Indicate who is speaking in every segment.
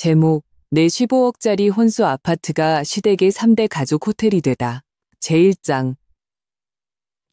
Speaker 1: 제목, 내 15억짜리 혼수 아파트가 시댁의 3대 가족 호텔이 되다. 제1장.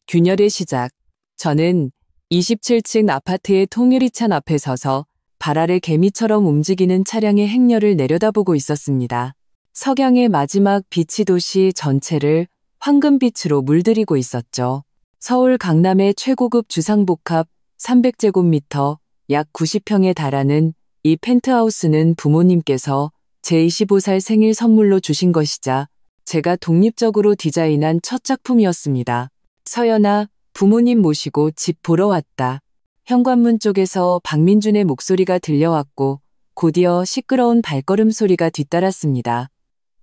Speaker 1: 균열의 시작. 저는 27층 아파트의 통유리 창 앞에 서서 발 아래 개미처럼 움직이는 차량의 행렬을 내려다보고 있었습니다. 석양의 마지막 빛이 도시 전체를 황금빛으로 물들이고 있었죠. 서울 강남의 최고급 주상복합 300제곱미터, 약 90평에 달하는 이 펜트하우스는 부모님께서 제 25살 생일 선물로 주신 것이자 제가 독립적으로 디자인한 첫 작품이었습니다. 서연아, 부모님 모시고 집 보러 왔다. 현관문 쪽에서 박민준의 목소리가 들려왔고 곧이어 시끄러운 발걸음 소리가 뒤따랐습니다.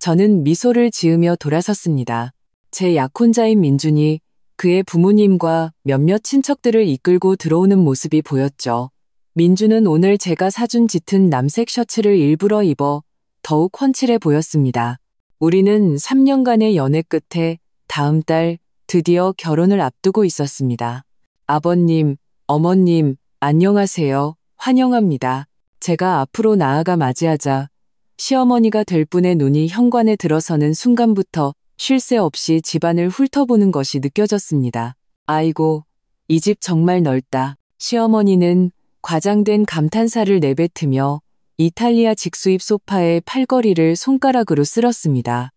Speaker 1: 저는 미소를 지으며 돌아섰습니다. 제 약혼자인 민준이 그의 부모님과 몇몇 친척들을 이끌고 들어오는 모습이 보였죠. 민준은 오늘 제가 사준 짙은 남색 셔츠를 일부러 입어 더욱 훤칠해 보였습니다. 우리는 3년간의 연애 끝에 다음 달 드디어 결혼을 앞두고 있었습니다. 아버님, 어머님, 안녕하세요. 환영합니다. 제가 앞으로 나아가 맞이하자 시어머니가 될 분의 눈이 현관에 들어서는 순간부터 쉴 새 없이 집안을 훑어보는 것이 느껴졌습니다. 아이고, 이 집 정말 넓다. 시어머니는 과장된 감탄사를 내뱉으며 이탈리아 직수입 소파의 팔걸이를 손가락으로 쓸었습니다.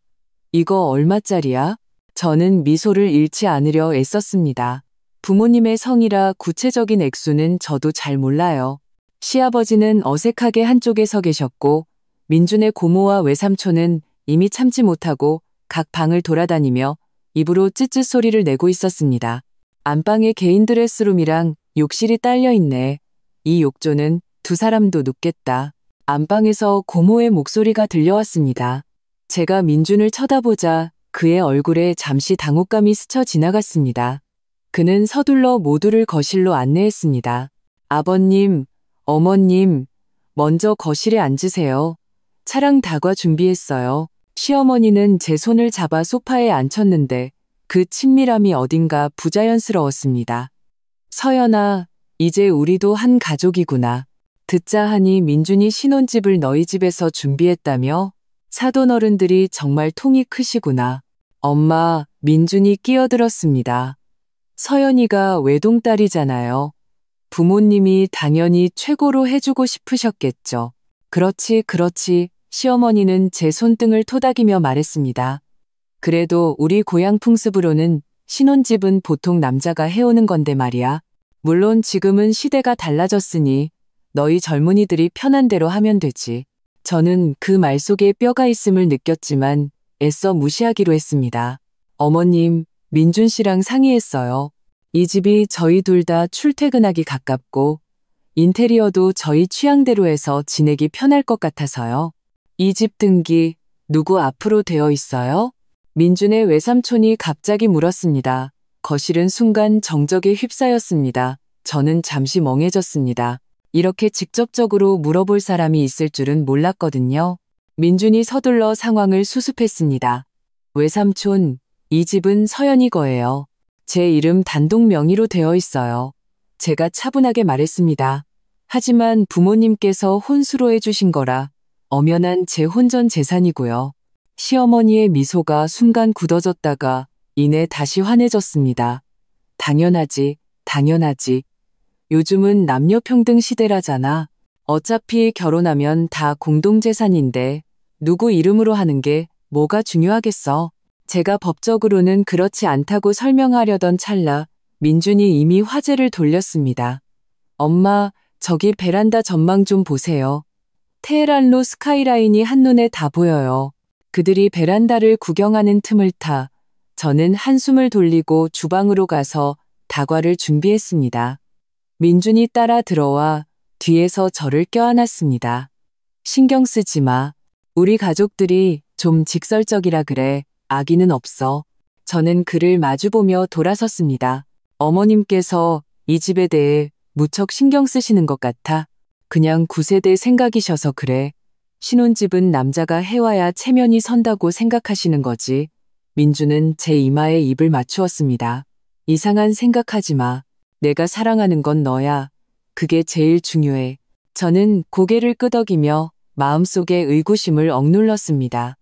Speaker 1: 이거 얼마짜리야? 저는 미소를 잃지 않으려 애썼습니다. 부모님의 성이라 구체적인 액수는 저도 잘 몰라요. 시아버지는 어색하게 한쪽에 서 계셨고 민준의 고모와 외삼촌은 이미 참지 못하고 각 방을 돌아다니며 입으로 쯧쯧 소리를 내고 있었습니다. 안방에 개인 드레스룸이랑 욕실이 딸려있네. 이 욕조는 두 사람도 눕겠다. 안방에서 고모의 목소리가 들려왔습니다. 제가 민준을 쳐다보자 그의 얼굴에 잠시 당혹감이 스쳐 지나갔습니다. 그는 서둘러 모두를 거실로 안내했습니다. 아버님, 어머님, 먼저 거실에 앉으세요. 차랑 다과 준비했어요. 시어머니는 제 손을 잡아 소파에 앉혔는데 그 친밀함이 어딘가 부자연스러웠습니다. 서연아, 이제 우리도 한 가족이구나. 듣자 하니 민준이 신혼집을 너희 집에서 준비했다며? 사돈어른들이 정말 통이 크시구나. 엄마, 민준이 끼어들었습니다. 서연이가 외동딸이잖아요. 부모님이 당연히 최고로 해주고 싶으셨겠죠. 그렇지, 그렇지. 시어머니는 제 손등을 토닥이며 말했습니다. 그래도 우리 고향 풍습으로는 신혼집은 보통 남자가 해오는 건데 말이야. 물론 지금은 시대가 달라졌으니 너희 젊은이들이 편한 대로 하면 되지. 저는 그 말 속에 뼈가 있음을 느꼈지만 애써 무시하기로 했습니다. 어머님, 민준 씨랑 상의했어요. 이 집이 저희 둘 다 출퇴근하기 가깝고 인테리어도 저희 취향대로 해서 지내기 편할 것 같아서요. 이 집 등기 누구 앞으로 되어 있어요? 민준의 외삼촌이 갑자기 물었습니다. 거실은 순간 정적에 휩싸였습니다. 저는 잠시 멍해졌습니다. 이렇게 직접적으로 물어볼 사람이 있을 줄은 몰랐거든요. 민준이 서둘러 상황을 수습했습니다. 외삼촌, 이 집은 서연이 거예요. 제 이름 단독 명의로 되어 있어요. 제가 차분하게 말했습니다. 하지만 부모님께서 혼수로 해주신 거라 엄연한 제 혼전 재산이고요. 시어머니의 미소가 순간 굳어졌다가 이내 다시 환해졌습니다. 당연하지, 당연하지. 요즘은 남녀평등 시대라잖아. 어차피 결혼하면 다 공동재산인데 누구 이름으로 하는 게 뭐가 중요하겠어. 제가 법적으로는 그렇지 않다고 설명하려던 찰나 민준이 이미 화제를 돌렸습니다. 엄마, 저기 베란다 전망 좀 보세요. 테헤란로 스카이라인이 한눈에 다 보여요. 그들이 베란다를 구경하는 틈을 타 저는 한숨을 돌리고 주방으로 가서 다과를 준비했습니다. 민준이 따라 들어와 뒤에서 저를 껴안았습니다. 신경 쓰지 마. 우리 가족들이 좀 직설적이라 그래. 아기는 없어. 저는 그를 마주보며 돌아섰습니다. 어머님께서 이 집에 대해 무척 신경 쓰시는 것 같아. 그냥 9세대 생각이셔서 그래. 신혼집은 남자가 해와야 체면이 선다고 생각하시는 거지. 민주는 제 이마에 입을 맞추었습니다. 이상한 생각하지 마. 내가 사랑하는 건 너야. 그게 제일 중요해. 저는 고개를 끄덕이며 마음속에 의구심을 억눌렀습니다.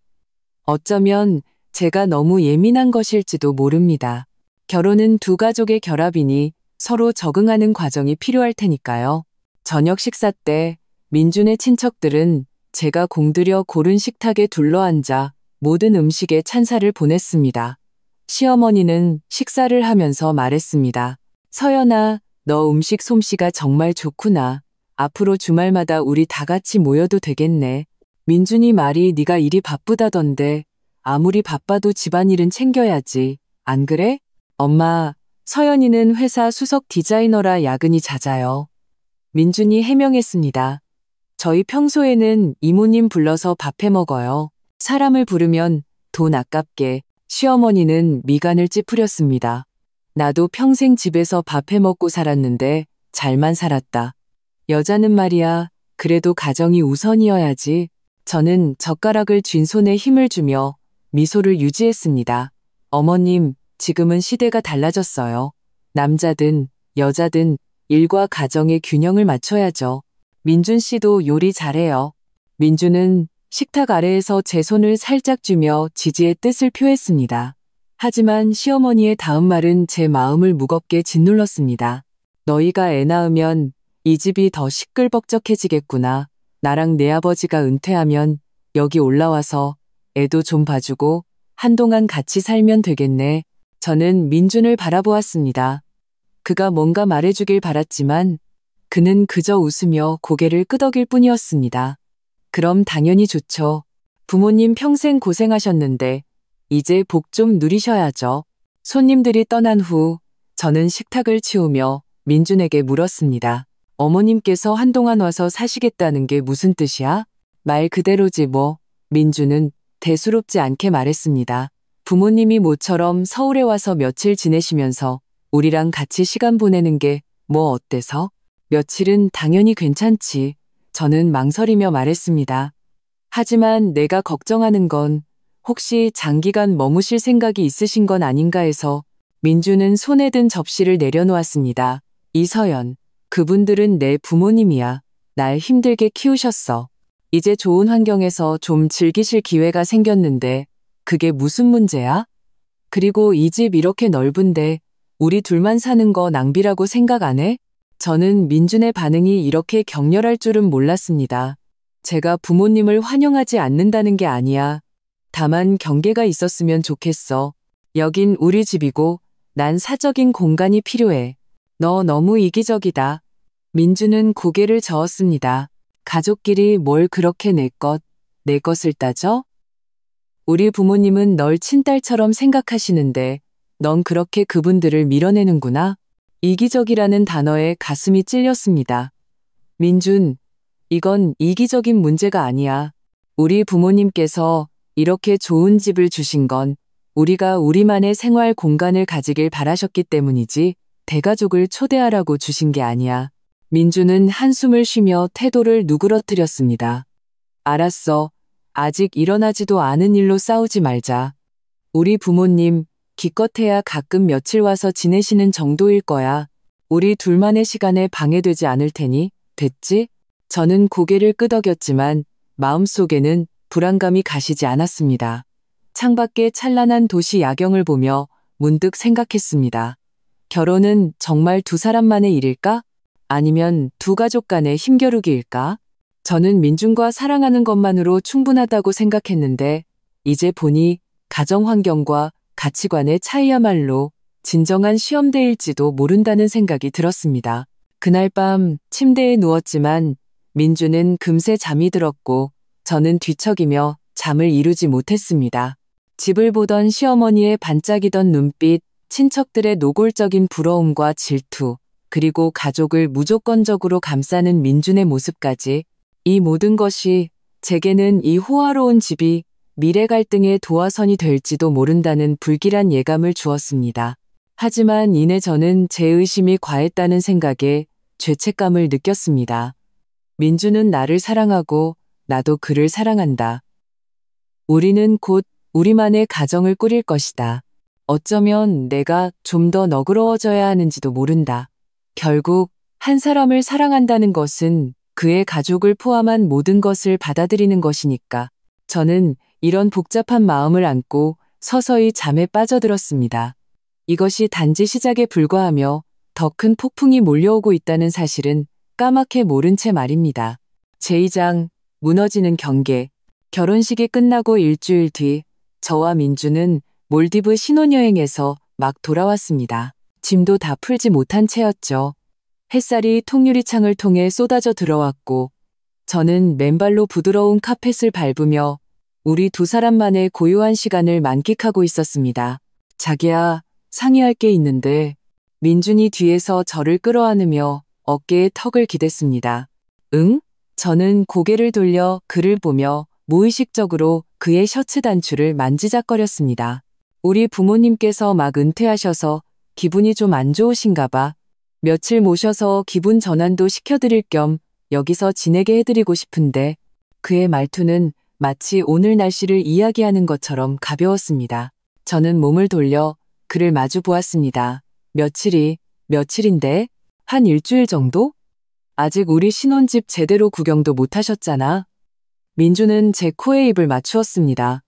Speaker 1: 어쩌면 제가 너무 예민한 것일지도 모릅니다. 결혼은 두 가족의 결합이니 서로 적응하는 과정이 필요할 테니까요. 저녁 식사 때 민준의 친척들은 제가 공들여 고른 식탁에 둘러앉아 모든 음식에 찬사를 보냈습니다. 시어머니는 식사를 하면서 말했습니다. 서연아, 너 음식 솜씨가 정말 좋구나. 앞으로 주말마다 우리 다 같이 모여도 되겠네. 민준이 말이 네가 일이 바쁘다던데 아무리 바빠도 집안일은 챙겨야지. 안 그래? 엄마, 서연이는 회사 수석 디자이너라 야근이 잦아요. 민준이 해명했습니다. 저희 평소에는 이모님 불러서 밥해 먹어요. 사람을 부르면 돈 아깝게. 시어머니는 미간을 찌푸렸습니다. 나도 평생 집에서 밥해 먹고 살았는데 잘만 살았다. 여자는 말이야, 그래도 가정이 우선이어야지. 저는 젓가락을 쥔 손에 힘을 주며 미소를 유지했습니다. 어머님, 지금은 시대가 달라졌어요. 남자든 여자든 일과 가정의 균형을 맞춰야죠. 민준 씨도 요리 잘해요. 민준은 식탁 아래에서 제 손을 살짝 쥐며 지지의 뜻을 표했습니다. 하지만 시어머니의 다음 말은 제 마음을 무겁게 짓눌렀습니다. 너희가 애 낳으면 이 집이 더 시끌벅적해지겠구나. 나랑 내 아버지가 은퇴하면 여기 올라와서 애도 좀 봐주고 한동안 같이 살면 되겠네. 저는 민준을 바라보았습니다. 그가 뭔가 말해주길 바랐지만 그는 그저 웃으며 고개를 끄덕일 뿐이었습니다. 그럼 당연히 좋죠. 부모님 평생 고생하셨는데 이제 복 좀 누리셔야죠. 손님들이 떠난 후 저는 식탁을 치우며 민준에게 물었습니다. 어머님께서 한동안 와서 사시겠다는 게 무슨 뜻이야? 말 그대로지 뭐. 민준은 대수롭지 않게 말했습니다. 부모님이 모처럼 서울에 와서 며칠 지내시면서 우리랑 같이 시간 보내는 게 뭐 어때서? 며칠은 당연히 괜찮지. 저는 망설이며 말했습니다. 하지만 내가 걱정하는 건 혹시 장기간 머무실 생각이 있으신 건 아닌가 해서. 민준은 손에 든 접시를 내려놓았습니다. 이서연, 그분들은 내 부모님이야. 날 힘들게 키우셨어. 이제 좋은 환경에서 좀 즐기실 기회가 생겼는데 그게 무슨 문제야? 그리고 이 집 이렇게 넓은데 우리 둘만 사는 거 낭비라고 생각 안 해? 저는 민준의 반응이 이렇게 격렬할 줄은 몰랐습니다. 제가 부모님을 환영하지 않는다는 게 아니야. 다만 경계가 있었으면 좋겠어. 여긴 우리 집이고 난 사적인 공간이 필요해. 너 너무 이기적이다. 민준은 고개를 저었습니다. 가족끼리 뭘 그렇게 내 것을 따져? 우리 부모님은 널 친딸처럼 생각하시는데 넌 그렇게 그분들을 밀어내는구나. 이기적이라는 단어에 가슴이 찔렸습니다. 민준, 이건 이기적인 문제가 아니야. 우리 부모님께서 이렇게 좋은 집을 주신 건 우리가 우리만의 생활 공간을 가지길 바라셨기 때문이지 대가족을 초대하라고 주신 게 아니야. 민준은 한숨을 쉬며 태도를 누그러뜨렸습니다. 알았어. 아직 일어나지도 않은 일로 싸우지 말자. 우리 부모님 기껏해야 가끔 며칠 와서 지내시는 정도일 거야. 우리 둘만의 시간에 방해되지 않을 테니 됐지? 저는 고개를 끄덕였지만 마음속에는 불안감이 가시지 않았습니다. 창밖의 찬란한 도시 야경을 보며 문득 생각했습니다. 결혼은 정말 두 사람만의 일일까? 아니면 두 가족 간의 힘겨루기일까? 저는 민준과 사랑하는 것만으로 충분하다고 생각했는데 이제 보니 가정 환경과 가치관의 차이야말로 진정한 시험대일지도 모른다는 생각이 들었습니다. 그날 밤 침대에 누웠지만 민준은 금세 잠이 들었고 저는 뒤척이며 잠을 이루지 못했습니다. 집을 보던 시어머니의 반짝이던 눈빛, 친척들의 노골적인 부러움과 질투, 그리고 가족을 무조건적으로 감싸는 민준의 모습까지 이 모든 것이 제게는 이 호화로운 집이 미래 갈등의 도화선이 될지도 모른다는 불길한 예감을 주었습니다. 하지만 이내 저는 제 의심이 과했다는 생각에 죄책감을 느꼈습니다. 민준은 나를 사랑하고 나도 그를 사랑한다. 우리는 곧 우리만의 가정을 꾸릴 것이다. 어쩌면 내가 좀 더 너그러워져야 하는지도 모른다. 결국 한 사람을 사랑한다는 것은 그의 가족을 포함한 모든 것을 받아들이는 것이니까. 저는 이런 복잡한 마음을 안고 서서히 잠에 빠져들었습니다. 이것이 단지 시작에 불과하며 더 큰 폭풍이 몰려오고 있다는 사실은 까맣게 모른 채 말입니다. 제2장 무너지는 경계. 결혼식이 끝나고 일주일 뒤 저와 민주는 몰디브 신혼여행에서 막 돌아왔습니다. 짐도 다 풀지 못한 채였죠. 햇살이 통유리창을 통해 쏟아져 들어왔고 저는 맨발로 부드러운 카펫을 밟으며 우리 두 사람만의 고요한 시간을 만끽하고 있었습니다. 자기야, 상의할 게 있는데. 민준이 뒤에서 저를 끌어안으며 어깨에 턱을 기댔습니다. 응? 저는 고개를 돌려 그를 보며 무의식적으로 그의 셔츠 단추를 만지작거렸습니다. 우리 부모님께서 막 은퇴하셔서 기분이 좀 안 좋으신가 봐. 며칠 모셔서 기분 전환도 시켜드릴 겸 여기서 지내게 해드리고 싶은데. 그의 말투는 마치 오늘 날씨를 이야기하는 것처럼 가벼웠습니다. 저는 몸을 돌려 그를 마주 보았습니다. 며칠인데? 한 일주일 정도? 아직 우리 신혼집 제대로 구경도 못 하셨잖아. 민주는 제 코에 입을 맞추었습니다.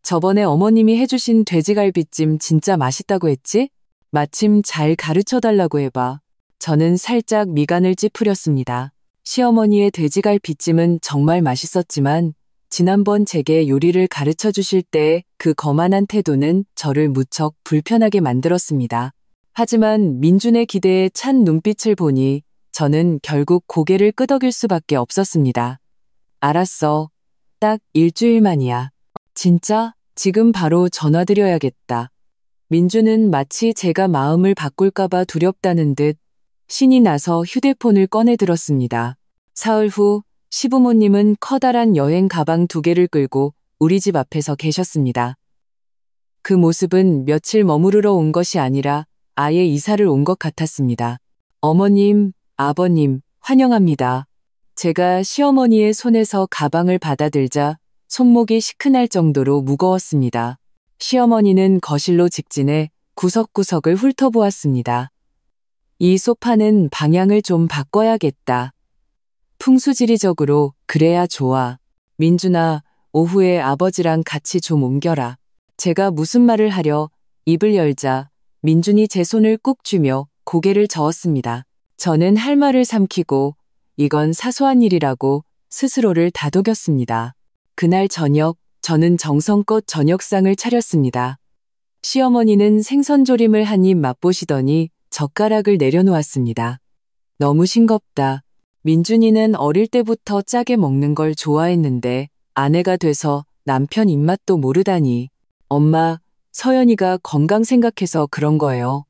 Speaker 1: 저번에 어머님이 해주신 돼지갈비찜 진짜 맛있다고 했지? 마침 잘 가르쳐달라고 해봐. 저는 살짝 미간을 찌푸렸습니다. 시어머니의 돼지갈비찜은 정말 맛있었지만 지난번 제게 요리를 가르쳐 주실 때 그 거만한 태도는 저를 무척 불편하게 만들었습니다. 하지만 민준의 기대에 찬 눈빛을 보니 저는 결국 고개를 끄덕일 수밖에 없었습니다. 알았어. 딱 일주일만이야. 진짜? 지금 바로 전화드려야겠다. 민준은 마치 제가 마음을 바꿀까봐 두렵다는 듯 신이 나서 휴대폰을 꺼내 들었습니다. 사흘 후 시부모님은 커다란 여행 가방 2개를 끌고 우리 집 앞에서 계셨습니다. 그 모습은 며칠 머무르러 온 것이 아니라 아예 이사를 온 것 같았습니다. 어머님, 아버님, 환영합니다. 제가 시어머니의 손에서 가방을 받아들자 손목이 시큰할 정도로 무거웠습니다. 시어머니는 거실로 직진해 구석구석을 훑어보았습니다. 이 소파는 방향을 좀 바꿔야겠다. 풍수지리적으로 그래야 좋아. 민준아, 오후에 아버지랑 같이 좀 옮겨라. 제가 무슨 말을 하려 입을 열자 민준이 제 손을 꾹 쥐며 고개를 저었습니다. 저는 할 말을 삼키고 이건 사소한 일이라고 스스로를 다독였습니다. 그날 저녁 저는 정성껏 저녁상을 차렸습니다. 시어머니는 생선조림을 한 입 맛보시더니 젓가락을 내려놓았습니다. 너무 싱겁다. 민준이는 어릴 때부터 짜게 먹는 걸 좋아했는데 아내가 돼서 남편 입맛도 모르다니. 엄마, 서연이가 건강 생각해서 그런 거예요.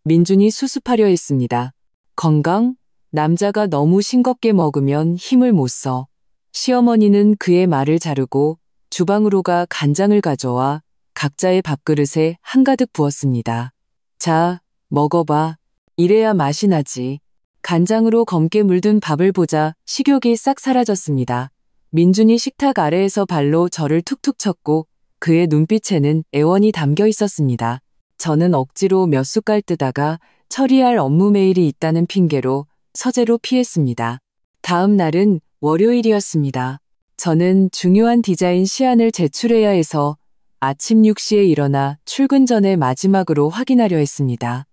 Speaker 1: 민준이 수습하려 했습니다. 건강? 남자가 너무 싱겁게 먹으면 힘을 못 써. 시어머니는 그의 말을 자르고 주방으로 가 간장을 가져와 각자의 밥그릇에 한가득 부었습니다. 자, 먹어봐. 이래야 맛이 나지. 간장으로 검게 물든 밥을 보자 식욕이 싹 사라졌습니다. 민준이 식탁 아래에서 발로 저를 툭툭 쳤고 그의 눈빛에는 애원이 담겨 있었습니다. 저는 억지로 몇 숟갈 뜨다가 처리할 업무 메일이 있다는 핑계로 서재로 피했습니다. 다음 날은 월요일이었습니다. 저는 중요한 디자인 시안을 제출해야 해서 아침 6시에 일어나 출근 전에 마지막으로 확인하려 했습니다.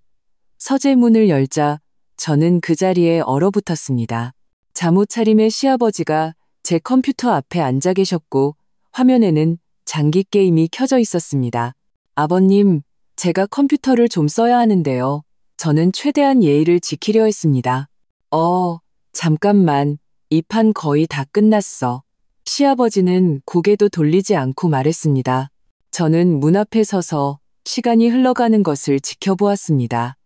Speaker 1: 서재 문을 열자 저는 그 자리에 얼어붙었습니다. 잠옷차림의 시아버지가 제 컴퓨터 앞에 앉아 계셨고 화면에는 장기 게임이 켜져 있었습니다. 아버님, 제가 컴퓨터를 좀 써야 하는데요. 저는 최대한 예의를 지키려 했습니다. 잠깐만. 이 판 거의 다 끝났어. 시아버지는 고개도 돌리지 않고 말했습니다. 저는 문 앞에 서서 시간이 흘러가는 것을 지켜보았습니다.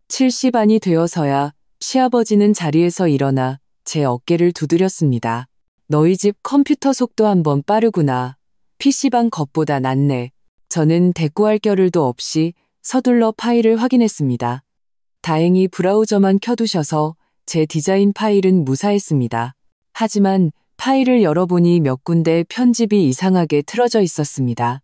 Speaker 1: 7시 반이 되어서야 시아버지는 자리에서 일어나 제 어깨를 두드렸습니다. 너희 집 컴퓨터 속도 한번 빠르구나. PC방 것보다 낫네. 저는 대꾸할 겨를도 없이 서둘러 파일을 확인했습니다. 다행히 브라우저만 켜두셔서 제 디자인 파일은 무사했습니다. 하지만 파일을 열어보니 몇 군데 편집이 이상하게 틀어져 있었습니다.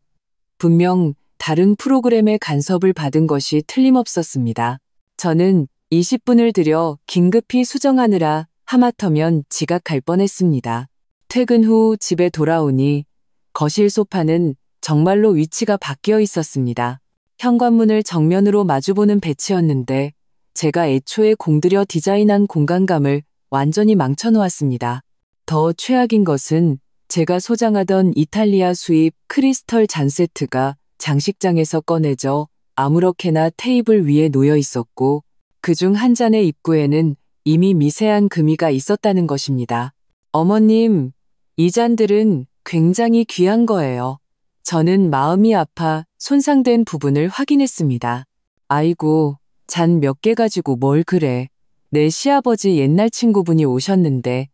Speaker 1: 분명 다른 프로그램의 간섭을 받은 것이 틀림없었습니다. 저는 20분을 들여 긴급히 수정하느라 하마터면 지각할 뻔했습니다. 퇴근 후 집에 돌아오니 거실 소파는 정말로 위치가 바뀌어 있었습니다. 현관문을 정면으로 마주보는 배치였는데 제가 애초에 공들여 디자인한 공간감을 완전히 망쳐놓았습니다. 더 최악인 것은 제가 소장하던 이탈리아 수입 크리스털 잔 세트가 장식장에서 꺼내져 아무렇게나 테이블 위에 놓여 있었고 그중 한 잔의 입구에는 이미 미세한 금이가 있었다는 것입니다. 어머님, 이 잔들은 굉장히 귀한 거예요. 저는 마음이 아파 손상된 부분을 확인했습니다. 아이고, 잔 몇 개 가지고 뭘 그래. 내 시아버지 옛날 친구분이 오셨는데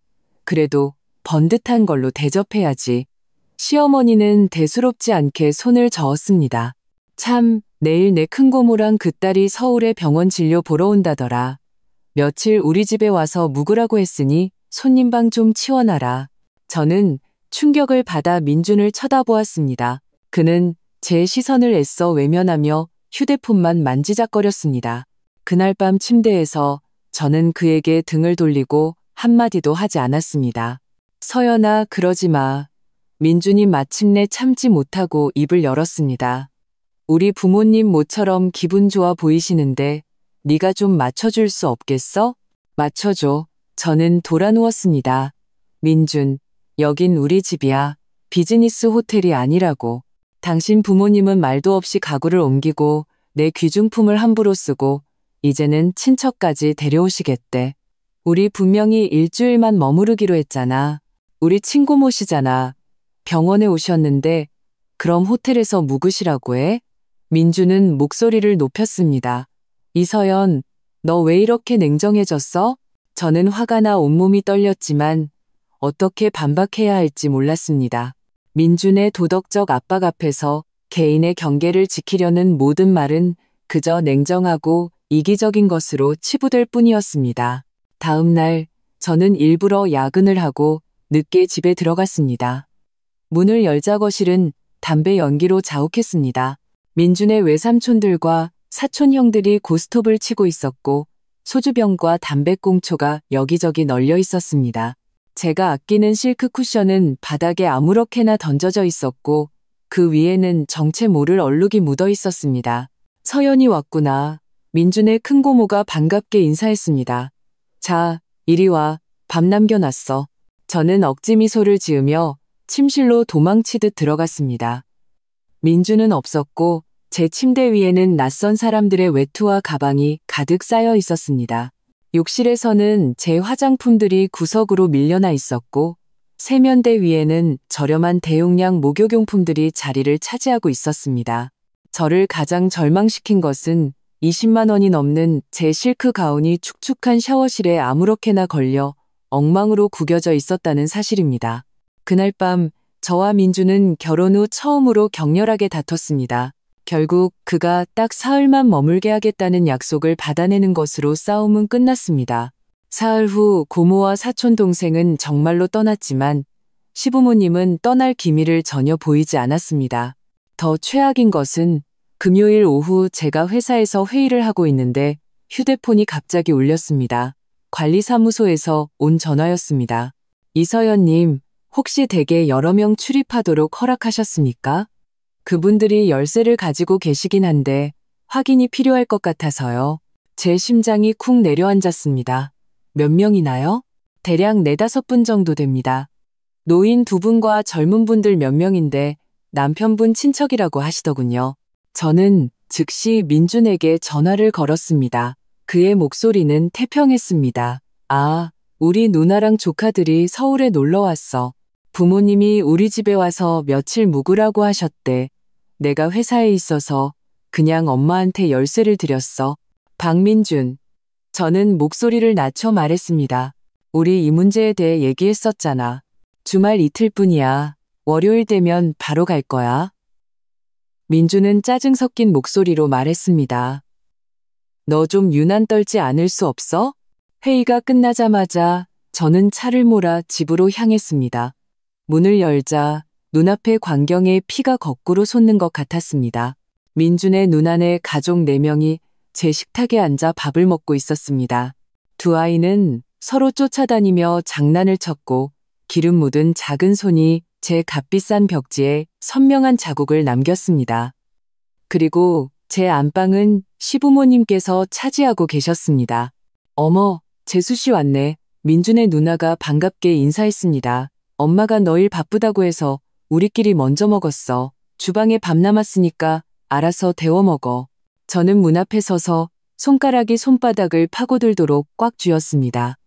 Speaker 1: 그래도 번듯한 걸로 대접해야지. 시어머니는 대수롭지 않게 손을 저었습니다. 참, 내일 내 큰고모랑 그 딸이 서울에 병원 진료 보러 온다더라. 며칠 우리 집에 와서 묵으라고 했으니 손님방 좀 치워놔라. 저는 충격을 받아 민준을 쳐다보았습니다. 그는 제 시선을 애써 외면하며 휴대폰만 만지작거렸습니다. 그날 밤 침대에서 저는 그에게 등을 돌리고 한마디도 하지 않았습니다. 서연아, 그러지 마. 민준이 마침내 참지 못하고 입을 열었습니다. 우리 부모님 모처럼 기분 좋아 보이시는데 네가 좀 맞춰줄 수 없겠어? 맞춰줘. 저는 돌아누웠습니다. 민준, 여긴 우리 집이야. 비즈니스 호텔이 아니라고. 당신 부모님은 말도 없이 가구를 옮기고 내 귀중품을 함부로 쓰고 이제는 친척까지 데려오시겠대. 우리 분명히 일주일만 머무르기로 했잖아. 우리 친고모시잖아. 병원에 오셨는데 그럼 호텔에서 묵으시라고 해? 민주는 목소리를 높였습니다. 이서연, 너 왜 이렇게 냉정해졌어? 저는 화가 나 온몸이 떨렸지만 어떻게 반박해야 할지 몰랐습니다. 민준의 도덕적 압박 앞에서 개인의 경계를 지키려는 모든 말은 그저 냉정하고 이기적인 것으로 치부될 뿐이었습니다. 다음 날 저는 일부러 야근을 하고 늦게 집에 들어갔습니다. 문을 열자 거실은 담배 연기로 자욱했습니다. 민준의 외삼촌들과 사촌형들이 고스톱을 치고 있었고 소주병과 담배꽁초가 여기저기 널려 있었습니다. 제가 아끼는 실크 쿠션은 바닥에 아무렇게나 던져져 있었고 그 위에는 정체 모를 얼룩이 묻어 있었습니다. 서연이 왔구나. 민준의 큰고모가 반갑게 인사했습니다. 자, 이리 와. 밥 남겨놨어. 저는 억지 미소를 지으며 침실로 도망치듯 들어갔습니다. 민준은 없었고 제 침대 위에는 낯선 사람들의 외투와 가방이 가득 쌓여 있었습니다. 욕실에서는 제 화장품들이 구석으로 밀려나 있었고 세면대 위에는 저렴한 대용량 목욕용품들이 자리를 차지하고 있었습니다. 저를 가장 절망시킨 것은 20만 원이 넘는 제 실크 가운이 축축한 샤워실에 아무렇게나 걸려 엉망으로 구겨져 있었다는 사실입니다. 그날 밤 저와 민주는 결혼 후 처음으로 격렬하게 다퉜습니다. 결국 그가 딱 사흘만 머물게 하겠다는 약속을 받아내는 것으로 싸움은 끝났습니다. 사흘 후 고모와 사촌 동생은 정말로 떠났지만 시부모님은 떠날 기미를 전혀 보이지 않았습니다. 더 최악인 것은 금요일 오후 제가 회사에서 회의를 하고 있는데 휴대폰이 갑자기 울렸습니다. 관리사무소에서 온 전화였습니다. 이서연님, 혹시 댁에 여러 명 출입하도록 허락하셨습니까? 그분들이 열쇠를 가지고 계시긴 한데 확인이 필요할 것 같아서요. 제 심장이 쿵 내려앉았습니다. 몇 명이나요? 대략 4-5분 정도 됩니다. 노인 2분과 젊은 분들 몇 명인데 남편분 친척이라고 하시더군요. 저는 즉시 민준에게 전화를 걸었습니다. 그의 목소리는 태평했습니다. 아, 우리 누나랑 조카들이 서울에 놀러 왔어. 부모님이 우리 집에 와서 며칠 묵으라고 하셨대. 내가 회사에 있어서 그냥 엄마한테 열쇠를 드렸어. 박민준. 저는 목소리를 낮춰 말했습니다. 우리 이 문제에 대해 얘기했었잖아. 주말 이틀뿐이야. 월요일 되면 바로 갈 거야. 민준은 짜증 섞인 목소리로 말했습니다. 너 좀 유난 떨지 않을 수 없어? 회의가 끝나자마자 저는 차를 몰아 집으로 향했습니다. 문을 열자 눈앞의 광경에 피가 거꾸로 솟는 것 같았습니다. 민준의 눈안에 가족 4명이 제 식탁에 앉아 밥을 먹고 있었습니다. 두 아이는 서로 쫓아다니며 장난을 쳤고 기름 묻은 작은 손이 제 값비싼 벽지에 선명한 자국을 남겼습니다. 그리고 제 안방은 시부모님께서 차지하고 계셨습니다. 어머, 재수 씨 왔네. 민준의 누나가 반갑게 인사했습니다. 엄마가 너 일 바쁘다고 해서 우리끼리 먼저 먹었어. 주방에 밥 남았으니까 알아서 데워 먹어. 저는 문 앞에 서서 손가락이 손바닥을 파고들도록 꽉 쥐었습니다.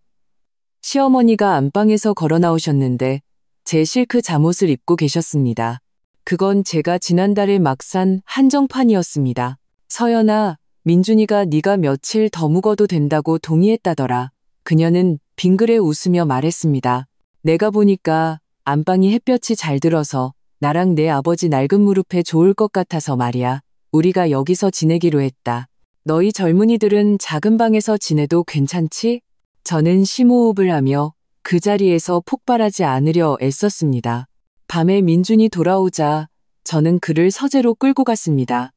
Speaker 1: 시어머니가 안방에서 걸어 나오셨는데 제 실크 잠옷을 입고 계셨습니다. 그건 제가 지난달에 막 산 한정판이었습니다. 서연아, 민준이가 네가 며칠 더 묵어도 된다고 동의했다더라. 그녀는 빙그레 웃으며 말했습니다. 내가 보니까 안방이 햇볕이 잘 들어서 나랑 내 아버지 낡은 무릎에 좋을 것 같아서 말이야. 우리가 여기서 지내기로 했다. 너희 젊은이들은 작은 방에서 지내도 괜찮지? 저는 심호흡을 하며 그 자리에서 폭발하지 않으려 애썼습니다. 밤에 민준이 돌아오자 저는 그를 서재로 끌고 갔습니다.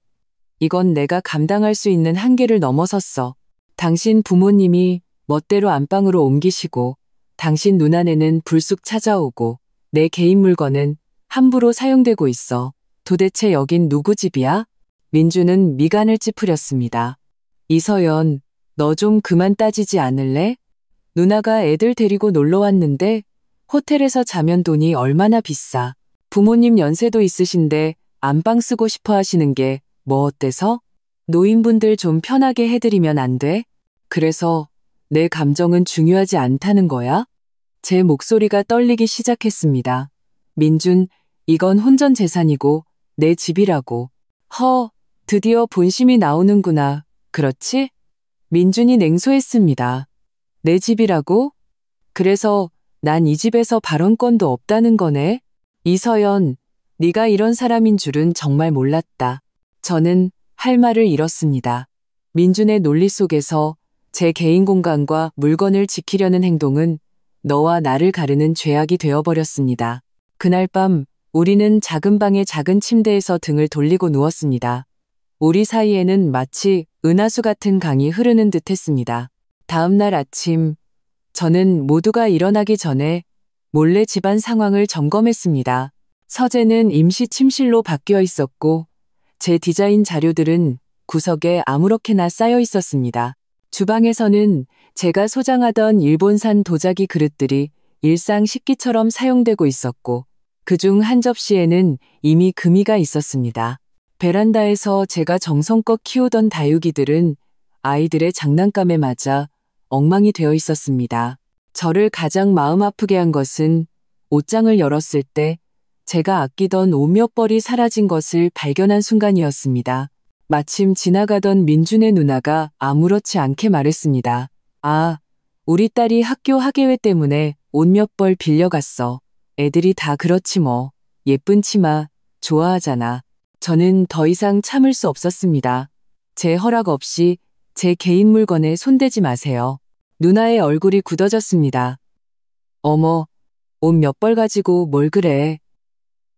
Speaker 1: 이건 내가 감당할 수 있는 한계를 넘어섰어. 당신 부모님이 멋대로 안방으로 옮기시고 당신 눈안에는 불쑥 찾아오고 내 개인 물건은 함부로 사용되고 있어. 도대체 여긴 누구 집이야? 민준은 미간을 찌푸렸습니다. 이서연, 너 좀 그만 따지지 않을래? 누나가 애들 데리고 놀러 왔는데 호텔에서 자면 돈이 얼마나 비싸. 부모님 연세도 있으신데 안방 쓰고 싶어 하시는 게 뭐 어때서? 노인분들 좀 편하게 해드리면 안 돼? 그래서 내 감정은 중요하지 않다는 거야? 제 목소리가 떨리기 시작했습니다. 민준, 이건 혼전 재산이고 내 집이라고. 드디어 본심이 나오는구나. 그렇지? 민준이 냉소했습니다. 내 집이라고? 그래서 난 이 집에서 발언권도 없다는 거네? 이서연, 네가 이런 사람인 줄은 정말 몰랐다. 저는 할 말을 잃었습니다. 민준의 논리 속에서 제 개인 공간과 물건을 지키려는 행동은 너와 나를 가르는 죄악이 되어버렸습니다. 그날 밤 우리는 작은 방의 작은 침대에서 등을 돌리고 누웠습니다. 우리 사이에는 마치 은하수 같은 강이 흐르는 듯 했습니다. 다음 날 아침, 저는 모두가 일어나기 전에 몰래 집안 상황을 점검했습니다. 서재는 임시 침실로 바뀌어 있었고 제 디자인 자료들은 구석에 아무렇게나 쌓여 있었습니다. 주방에서는 제가 소장하던 일본산 도자기 그릇들이 일상 식기처럼 사용되고 있었고 그중 한 접시에는 이미 금이가 있었습니다. 베란다에서 제가 정성껏 키우던 다육이들은 아이들의 장난감에 맞아 엉망이 되어 있었습니다. 저를 가장 마음 아프게 한 것은 옷장을 열었을 때 제가 아끼던 옷 몇 벌이 사라진 것을 발견한 순간이었습니다. 마침 지나가던 민준의 누나가 아무렇지 않게 말했습니다. 아, 우리 딸이 학교 학예회 때문에 옷 몇 벌 빌려갔어. 애들이 다 그렇지 뭐. 예쁜 치마 좋아하잖아. 저는 더 이상 참을 수 없었습니다. 제 허락 없이 제 개인 물건에 손대지 마세요. 누나의 얼굴이 굳어졌습니다. 어머, 옷 몇 벌 가지고 뭘 그래.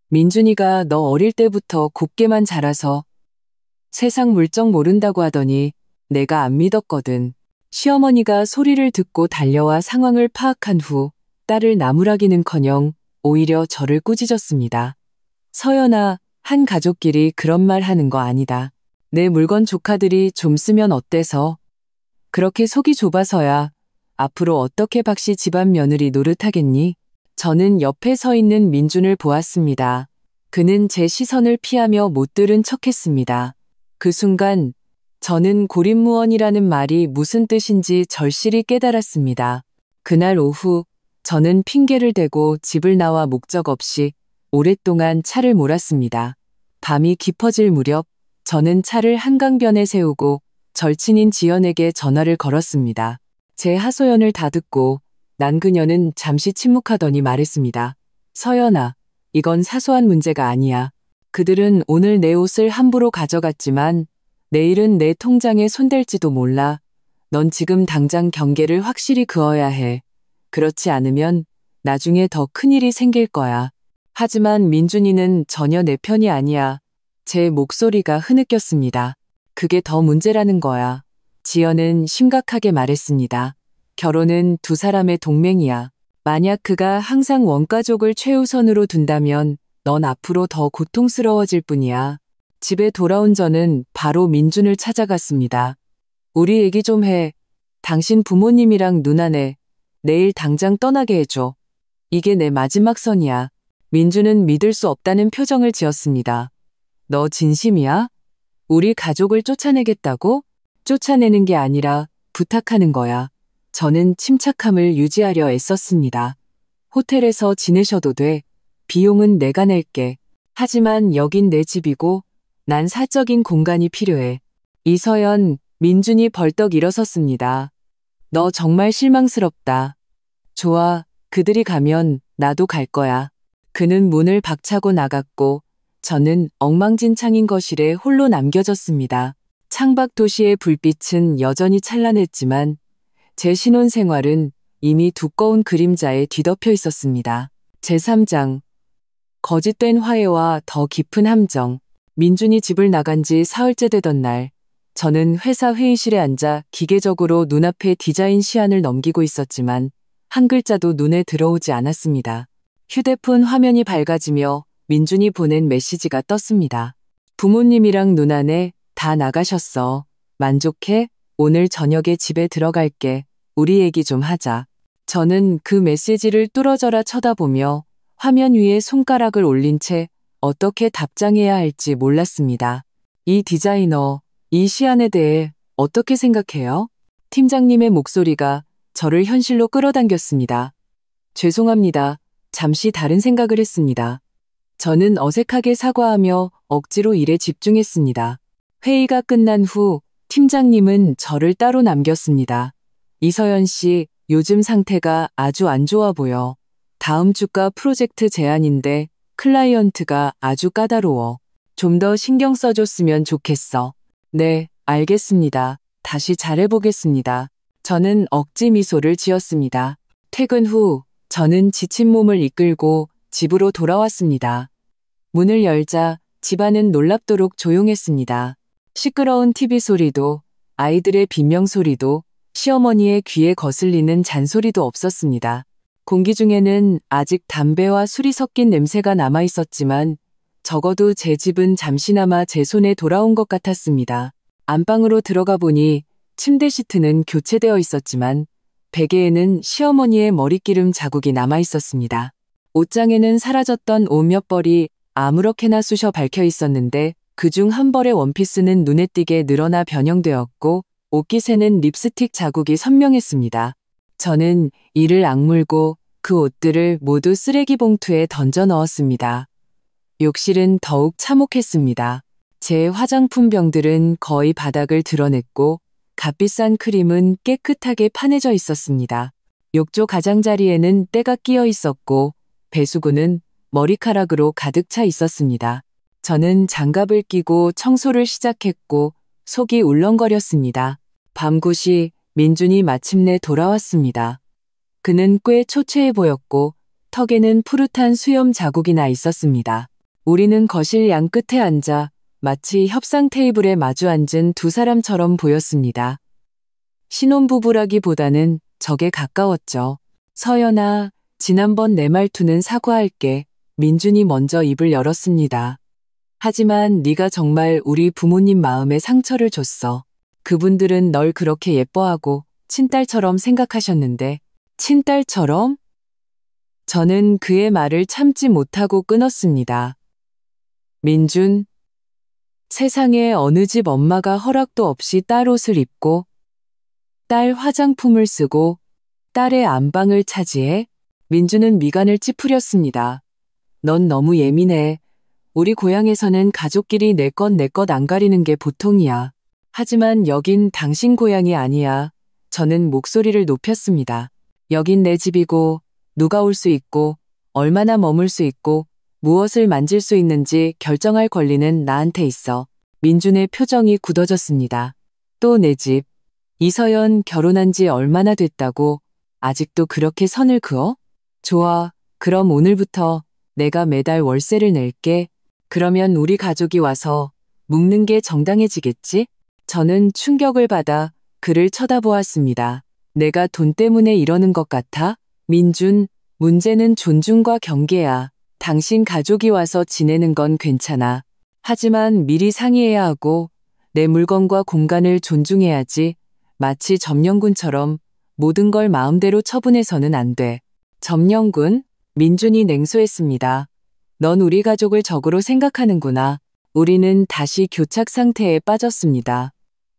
Speaker 1: 민준이가 너 어릴 때부터 곱게만 자라서 세상 물정 모른다고 하더니 내가 안 믿었거든. 시어머니가 소리를 듣고 달려와 상황을 파악한 후 딸을 나무라기는커녕 오히려 저를 꾸짖었습니다. 서연아, 한 가족끼리 그런 말 하는 거 아니다. 내 물건 조카들이 좀 쓰면 어때서? 그렇게 속이 좁아서야 앞으로 어떻게 박씨 집안 며느리 노릇하겠니? 저는 옆에 서 있는 민준을 보았습니다. 그는 제 시선을 피하며 못 들은 척했습니다. 그 순간 저는 고립무원이라는 말이 무슨 뜻인지 절실히 깨달았습니다. 그날 오후 저는 핑계를 대고 집을 나와 목적 없이 오랫동안 차를 몰았습니다. 밤이 깊어질 무렵 저는 차를 한강변에 세우고 절친인 지연에게 전화를 걸었습니다. 제 하소연을 다 듣고 난 그녀는 잠시 침묵하더니 말했습니다. 서연아, 이건 사소한 문제가 아니야. 그들은 오늘 내 옷을 함부로 가져갔지만 내일은 내 통장에 손댈지도 몰라. 넌 지금 당장 경계를 확실히 그어야 해. 그렇지 않으면 나중에 더 큰일이 생길 거야. 하지만 민준이는 전혀 내 편이 아니야. 제 목소리가 흐느꼈습니다. 그게 더 문제라는 거야. 지연은 심각하게 말했습니다. 결혼은 두 사람의 동맹이야. 만약 그가 항상 원가족을 최우선으로 둔다면 넌 앞으로 더 고통스러워질 뿐이야. 집에 돌아온 저는 바로 민준을 찾아갔습니다. 우리 얘기 좀 해. 당신 부모님이랑 누나네. 내일 당장 떠나게 해줘. 이게 내 마지막 선이야. 민준은 믿을 수 없다는 표정을 지었습니다. 너 진심이야? 우리 가족을 쫓아내겠다고? 쫓아내는 게 아니라 부탁하는 거야. 저는 침착함을 유지하려 애썼습니다. 호텔에서 지내셔도 돼. 비용은 내가 낼게. 하지만 여긴 내 집이고 난 사적인 공간이 필요해. 이서연, 민준이 벌떡 일어섰습니다. 너 정말 실망스럽다. 좋아, 그들이 가면 나도 갈 거야. 그는 문을 박차고 나갔고 저는 엉망진창인 거실에 홀로 남겨졌습니다. 창밖 도시의 불빛은 여전히 찬란했지만 제 신혼생활은 이미 두꺼운 그림자에 뒤덮여 있었습니다. 제3장 거짓된 화해와 더 깊은 함정. 민준이 집을 나간 지 사흘째 되던 날, 저는 회사 회의실에 앉아 기계적으로 눈앞에 디자인 시안을 넘기고 있었지만 한 글자도 눈에 들어오지 않았습니다. 휴대폰 화면이 밝아지며 민준이 보낸 메시지가 떴습니다. 부모님이랑 누나네 다 나가셨어. 만족해? 오늘 저녁에 집에 들어갈게. 우리 얘기 좀 하자. 저는 그 메시지를 뚫어져라 쳐다보며 화면 위에 손가락을 올린 채 어떻게 답장해야 할지 몰랐습니다. 이 디자이너, 이 시안에 대해 어떻게 생각해요? 팀장님의 목소리가 저를 현실로 끌어당겼습니다. 죄송합니다. 잠시 다른 생각을 했습니다. 저는 어색하게 사과하며 억지로 일에 집중했습니다. 회의가 끝난 후 팀장님은 저를 따로 남겼습니다. 이서연 씨, 요즘 상태가 아주 안 좋아 보여. 다음 주가 프로젝트 제안인데 클라이언트가 아주 까다로워. 좀 더 신경 써줬으면 좋겠어. 네, 알겠습니다. 다시 잘해보겠습니다. 저는 억지 미소를 지었습니다. 퇴근 후 저는 지친 몸을 이끌고 집으로 돌아왔습니다. 문을 열자 집안은 놀랍도록 조용했습니다. 시끄러운 TV 소리도, 아이들의 비명 소리도, 시어머니의 귀에 거슬리는 잔소리도 없었습니다. 공기 중에는 아직 담배와 술이 섞인 냄새가 남아 있었지만 적어도 제 집은 잠시나마 제 손에 돌아온 것 같았습니다. 안방으로 들어가 보니 침대 시트는 교체되어 있었지만 베개에는 시어머니의 머리기름 자국이 남아 있었습니다. 옷장에는 사라졌던 옷 몇 벌이 아무렇게나 쑤셔 박혀 있었는데 그중 한 벌의 원피스는 눈에 띄게 늘어나 변형되었고 옷깃에는 립스틱 자국이 선명했습니다. 저는 이를 악물고 그 옷들을 모두 쓰레기 봉투에 던져 넣었습니다. 욕실은 더욱 참혹했습니다. 제 화장품 병들은 거의 바닥을 드러냈고 값비싼 크림은 깨끗하게 파내져 있었습니다. 욕조 가장자리에는 때가 끼어 있었고 배수구는 머리카락으로 가득 차 있었습니다. 저는 장갑을 끼고 청소를 시작했고 속이 울렁거렸습니다. 밤 9시 민준이 마침내 돌아왔습니다. 그는 꽤 초췌해 보였고 턱에는 푸릇한 수염 자국이 나 있었습니다. 우리는 거실 양끝에 앉아 마치 협상 테이블에 마주 앉은 두 사람처럼 보였습니다. 신혼부부라기보다는 적에 가까웠죠. 서연아, 지난번 내 말투는 사과할게. 민준이 먼저 입을 열었습니다. 하지만 네가 정말 우리 부모님 마음에 상처를 줬어. 그분들은 널 그렇게 예뻐하고 친딸처럼 생각하셨는데 친딸처럼? 저는 그의 말을 참지 못하고 끊었습니다. 민준, 세상에 어느 집 엄마가 허락도 없이 딸 옷을 입고 딸 화장품을 쓰고 딸의 안방을 차지해? 민준은 미간을 찌푸렸습니다. 넌 너무 예민해. 우리 고향에서는 가족끼리 내 것 안 가리는 게 보통이야. 하지만 여긴 당신 고향이 아니야. 저는 목소리를 높였습니다. 여긴 내 집이고 누가 올 수 있고 얼마나 머물 수 있고 무엇을 만질 수 있는지 결정할 권리는 나한테 있어. 민준의 표정이 굳어졌습니다. 또 내 집. 이서연 결혼한 지 얼마나 됐다고 아직도 그렇게 선을 그어? 좋아. 그럼 오늘부터 내가 매달 월세를 낼게. 그러면 우리 가족이 와서 묵는 게 정당해지겠지? 저는 충격을 받아 그를 쳐다보았습니다. 내가 돈 때문에 이러는 것 같아? 민준, 문제는 존중과 경계야. 당신 가족이 와서 지내는 건 괜찮아. 하지만 미리 상의해야 하고 내 물건과 공간을 존중해야지. 마치 점령군처럼 모든 걸 마음대로 처분해서는 안 돼. 점령군? 민준이 냉소했습니다. 넌 우리 가족을 적으로 생각하는구나. 우리는 다시 교착 상태에 빠졌습니다.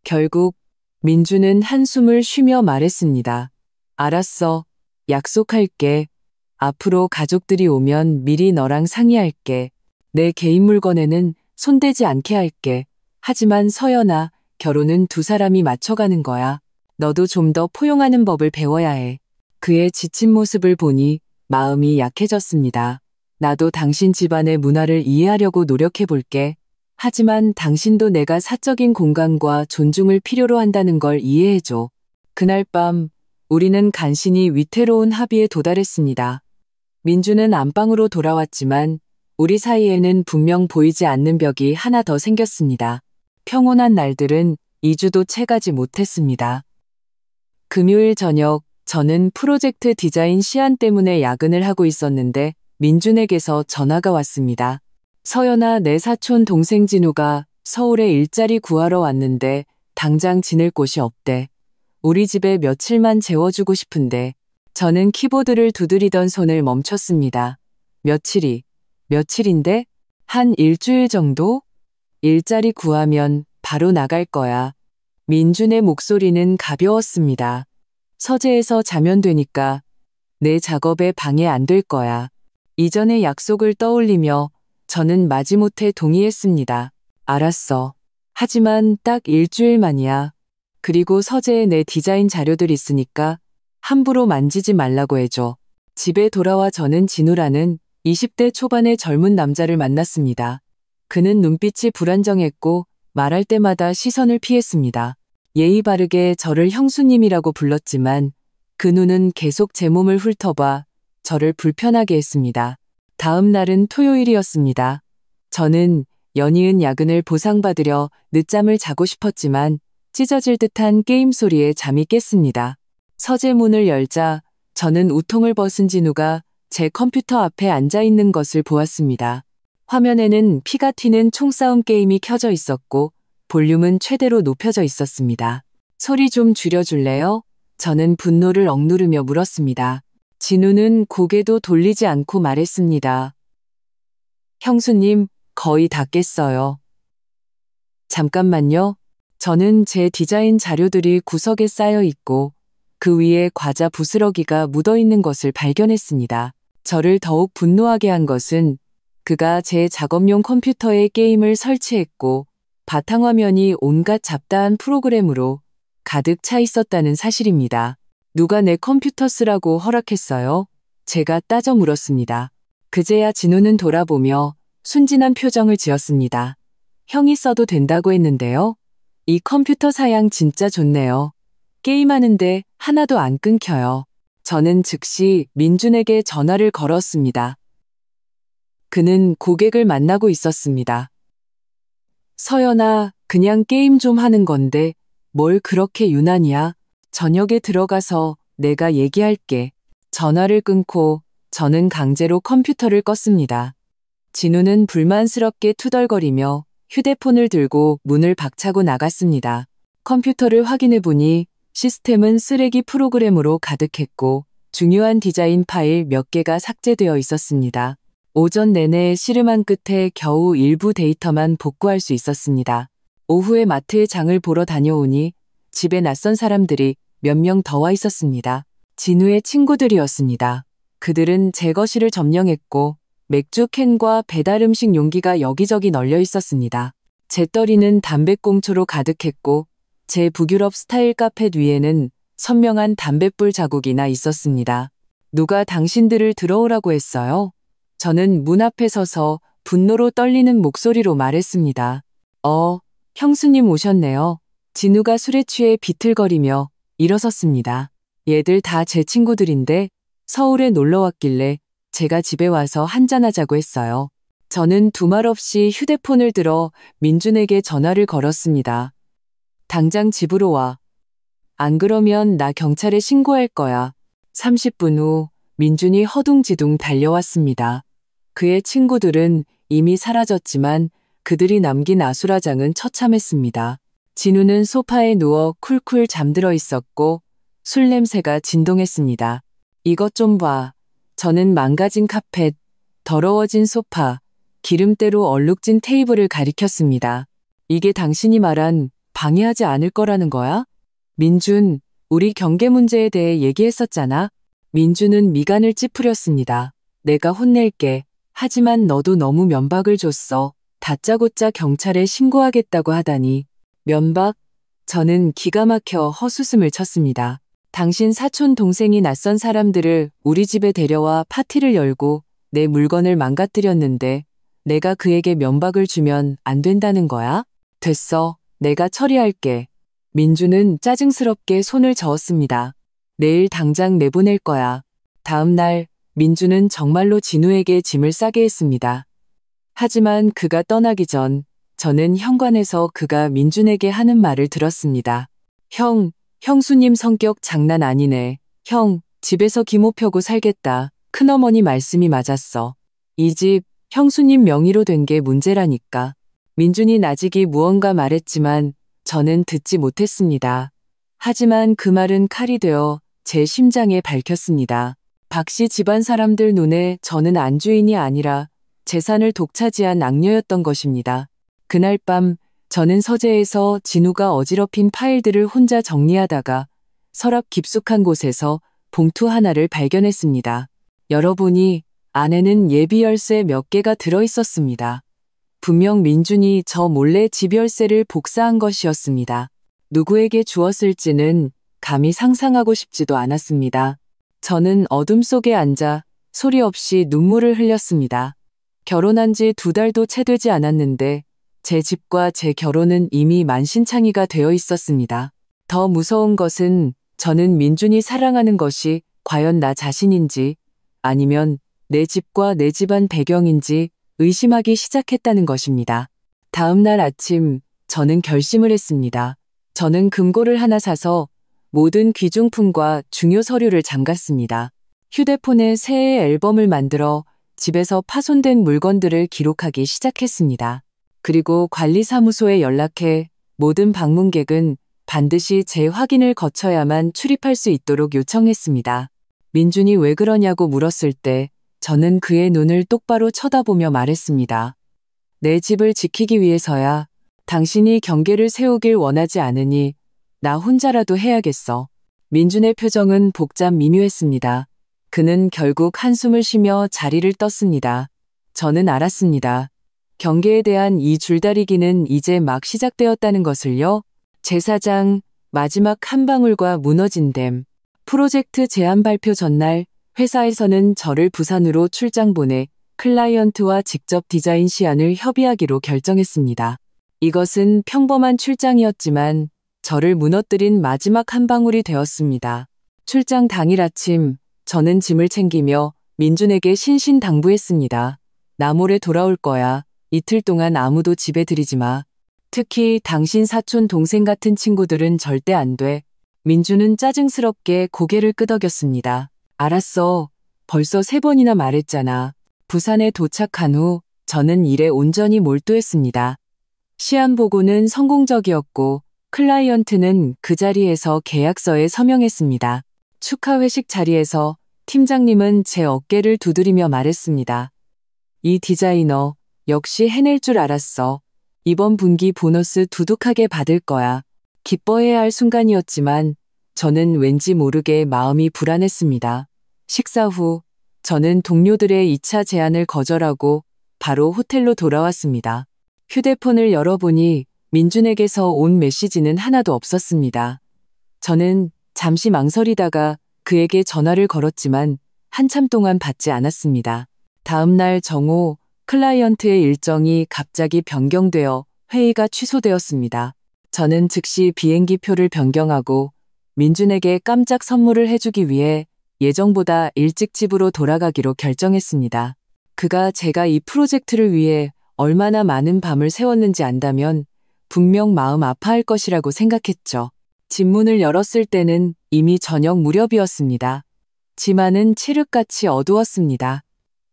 Speaker 1: 결국 민준은 한숨을 쉬며 말했습니다. 알았어. 약속할게. 앞으로 가족들이 오면 미리 너랑 상의할게. 내 개인 물건에는 손대지 않게 할게. 하지만 서연아, 결혼은 두 사람이 맞춰가는 거야. 너도 좀 더 포용하는 법을 배워야 해. 그의 지친 모습을 보니 마음이 약해졌습니다. 나도 당신 집안의 문화를 이해하려고 노력해 볼게. 하지만 당신도 내가 사적인 공간과 존중을 필요로 한다는 걸 이해해줘. 그날 밤 우리는 간신히 위태로운 합의에 도달했습니다. 민주는 안방으로 돌아왔지만 우리 사이에는 분명 보이지 않는 벽이 하나 더 생겼습니다. 평온한 날들은 2주도 채가지 못했습니다. 금요일 저녁 저는 프로젝트 디자인 시안 때문에 야근을 하고 있었는데 민준에게서 전화가 왔습니다. 서연아, 내 사촌 동생 진우가 서울에 일자리 구하러 왔는데 당장 지낼 곳이 없대. 우리 집에 며칠만 재워주고 싶은데. 저는 키보드를 두드리던 손을 멈췄습니다. 며칠인데? 한 일주일 정도? 일자리 구하면 바로 나갈 거야. 민준의 목소리는 가벼웠습니다. 서재에서 자면 되니까 내 작업에 방해 안 될 거야. 이전의 약속을 떠올리며 저는 마지못해 동의했습니다. 알았어. 하지만 딱 일주일만이야. 그리고 서재에 내 디자인 자료들 있으니까 함부로 만지지 말라고 해줘. 집에 돌아와 저는 진우라는 20대 초반의 젊은 남자를 만났습니다. 그는 눈빛이 불안정했고 말할 때마다 시선을 피했습니다. 예의 바르게 저를 형수님이라고 불렀지만 그 눈은 계속 제 몸을 훑어봐 저를 불편하게 했습니다. 다음 날은 토요일이었습니다. 저는 연이은 야근을 보상받으려 늦잠을 자고 싶었지만 찢어질 듯한 게임 소리에 잠이 깼습니다. 서재 문을 열자 저는 우통을 벗은 진우가 제 컴퓨터 앞에 앉아 있는 것을 보았습니다. 화면에는 피가 튀는 총싸움 게임이 켜져 있었고 볼륨은 최대로 높여져 있었습니다. 소리 좀 줄여줄래요? 저는 분노를 억누르며 물었습니다. 진우는 고개도 돌리지 않고 말했습니다. 형수님, 거의 다 깼어요. 잠깐만요. 저는 제 디자인 자료들이 구석에 쌓여 있고 그 위에 과자 부스러기가 묻어 있는 것을 발견했습니다. 저를 더욱 분노하게 한 것은 그가 제 작업용 컴퓨터에 게임을 설치했고 바탕화면이 온갖 잡다한 프로그램으로 가득 차 있었다는 사실입니다. 누가 내 컴퓨터 쓰라고 허락했어요? 제가 따져 물었습니다. 그제야 진우는 돌아보며 순진한 표정을 지었습니다. 형이 써도 된다고 했는데요. 이 컴퓨터 사양 진짜 좋네요. 게임하는데 하나도 안 끊겨요. 저는 즉시 민준에게 전화를 걸었습니다. 그는 고객을 만나고 있었습니다. 서연아, 그냥 게임 좀 하는 건데 뭘 그렇게 유난이야? 저녁에 들어가서 내가 얘기할게. 전화를 끊고 저는 강제로 컴퓨터를 껐습니다. 진우는 불만스럽게 투덜거리며 휴대폰을 들고 문을 박차고 나갔습니다. 컴퓨터를 확인해보니 시스템은 쓰레기 프로그램으로 가득했고 중요한 디자인 파일 몇 개가 삭제되어 있었습니다. 오전 내내 씨름한 끝에 겨우 일부 데이터만 복구할 수 있었습니다. 오후에 마트에 장을 보러 다녀오니 집에 낯선 사람들이 몇 명 더 와 있었습니다. 진우의 친구들이었습니다. 그들은 제 거실을 점령했고 맥주 캔과 배달 음식 용기가 여기저기 널려 있었습니다. 재떨이는 담배꽁초로 가득했고 제 북유럽 스타일 카펫 위에는 선명한 담뱃불 자국이나 있었습니다. 누가 당신들을 들어오라고 했어요? 저는 문 앞에 서서 분노로 떨리는 목소리로 말했습니다. 형수님 오셨네요. 진우가 술에 취해 비틀거리며 일어섰습니다. 얘들 다 제 친구들인데 서울에 놀러 왔길래 제가 집에 와서 한잔하자고 했어요. 저는 두말 없이 휴대폰을 들어 민준에게 전화를 걸었습니다. 당장 집으로 와. 안 그러면 나 경찰에 신고할 거야. 30분 후 민준이 허둥지둥 달려왔습니다. 그의 친구들은 이미 사라졌지만 그들이 남긴 아수라장은 처참했습니다. 진우는 소파에 누워 쿨쿨 잠들어 있었고 술 냄새가 진동했습니다. 이것 좀 봐. 저는 망가진 카펫, 더러워진 소파, 기름때로 얼룩진 테이블을 가리켰습니다. 이게 당신이 말한 방해하지 않을 거라는 거야? 민준, 우리 경계 문제에 대해 얘기했었잖아. 민준은 미간을 찌푸렸습니다. 내가 혼낼게. 하지만 너도 너무 면박을 줬어. 다짜고짜 경찰에 신고하겠다고 하다니. 면박? 저는 기가 막혀 헛웃음을 쳤습니다. 당신 사촌 동생이 낯선 사람들을 우리 집에 데려와 파티를 열고 내 물건을 망가뜨렸는데 내가 그에게 면박을 주면 안 된다는 거야? 됐어. 내가 처리할게. 민주는 짜증스럽게 손을 저었습니다. 내일 당장 내보낼 거야. 다음 날 민주는 정말로 진우에게 짐을 싸게 했습니다. 하지만 그가 떠나기 전 저는 현관에서 그가 민준에게 하는 말을 들었습니다. 형, 형수님 성격 장난 아니네. 형, 집에서 기모 펴고 살겠다. 큰어머니 말씀이 맞았어. 이 집 형수님 명의로 된 게 문제라니까. 민준이 나직이 무언가 말했지만 저는 듣지 못했습니다. 하지만 그 말은 칼이 되어 제 심장에 박혔습니다. 박씨 집안 사람들 눈에 저는 안주인이 아니라 재산을 독차지한 악녀였던 것입니다. 그날 밤 저는 서재에서 진우가 어지럽힌 파일들을 혼자 정리하다가 서랍 깊숙한 곳에서 봉투 하나를 발견했습니다. 열어보니 안에는 예비 열쇠 몇 개가 들어있었습니다. 분명 민준이 저 몰래 집 열쇠를 복사한 것이었습니다. 누구에게 주었을지는 감히 상상하고 싶지도 않았습니다. 저는 어둠 속에 앉아 소리 없이 눈물을 흘렸습니다. 결혼한 지 2달도 채 되지 않았는데 제 집과 제 결혼은 이미 만신창이가 되어 있었습니다. 더 무서운 것은 저는 민준이 사랑하는 것이 과연 나 자신인지 아니면 내 집과 내 집안 배경인지 의심하기 시작했다는 것입니다. 다음 날 아침 저는 결심을 했습니다. 저는 금고를 하나 사서 모든 귀중품과 중요 서류를 잠갔습니다. 휴대폰에 새해 앨범을 만들어 집에서 파손된 물건들을 기록하기 시작했습니다. 그리고 관리사무소에 연락해 모든 방문객은 반드시 재확인을 거쳐야만 출입할 수 있도록 요청했습니다. 민준이 왜 그러냐고 물었을 때 저는 그의 눈을 똑바로 쳐다보며 말했습니다. 내 집을 지키기 위해서야. 당신이 경계를 세우길 원하지 않으니 나 혼자라도 해야겠어. 민준의 표정은 복잡 미묘했습니다. 그는 결국 한숨을 쉬며 자리를 떴습니다. 저는 알았습니다. 경계에 대한 이 줄다리기는 이제 막 시작되었다는 것을요. 제사장, 마지막 한 방울과 무너진 댐. 프로젝트 제안 발표 전날 회사에서는 저를 부산으로 출장 보내 클라이언트와 직접 디자인 시안을 협의하기로 결정했습니다. 이것은 평범한 출장이었지만 저를 무너뜨린 마지막 한 방울이 되었습니다. 출장 당일 아침 저는 짐을 챙기며 민준에게 신신당부했습니다. 나 몰래 돌아올 거야. 이틀 동안 아무도 집에 들이지 마. 특히 당신 사촌 동생 같은 친구들은 절대 안 돼. 민준은 짜증스럽게 고개를 끄덕였습니다. 알았어. 벌써 3번이나 말했잖아. 부산에 도착한 후 저는 일에 온전히 몰두했습니다. 시안 보고는 성공적이었고 클라이언트는 그 자리에서 계약서에 서명했습니다. 축하 회식 자리에서 팀장님은 제 어깨를 두드리며 말했습니다. 이 디자이너 역시 해낼 줄 알았어. 이번 분기 보너스 두둑하게 받을 거야. 기뻐해야 할 순간이었지만 저는 왠지 모르게 마음이 불안했습니다. 식사 후 저는 동료들의 2차 제안을 거절하고 바로 호텔로 돌아왔습니다. 휴대폰을 열어보니 민준에게서 온 메시지는 하나도 없었습니다. 저는 잠시 망설이다가 그에게 전화를 걸었지만 한참 동안 받지 않았습니다. 다음 날 정오 클라이언트의 일정이 갑자기 변경되어 회의가 취소되었습니다. 저는 즉시 비행기표를 변경하고 민준에게 깜짝 선물을 해주기 위해 예정보다 일찍 집으로 돌아가기로 결정했습니다. 그가 제가 이 프로젝트를 위해 얼마나 많은 밤을 새웠는지 안다면 분명 마음 아파할 것이라고 생각했죠. 집 문을 열었을 때는 이미 저녁 무렵이었습니다. 집안은 칠흑같이 어두웠습니다.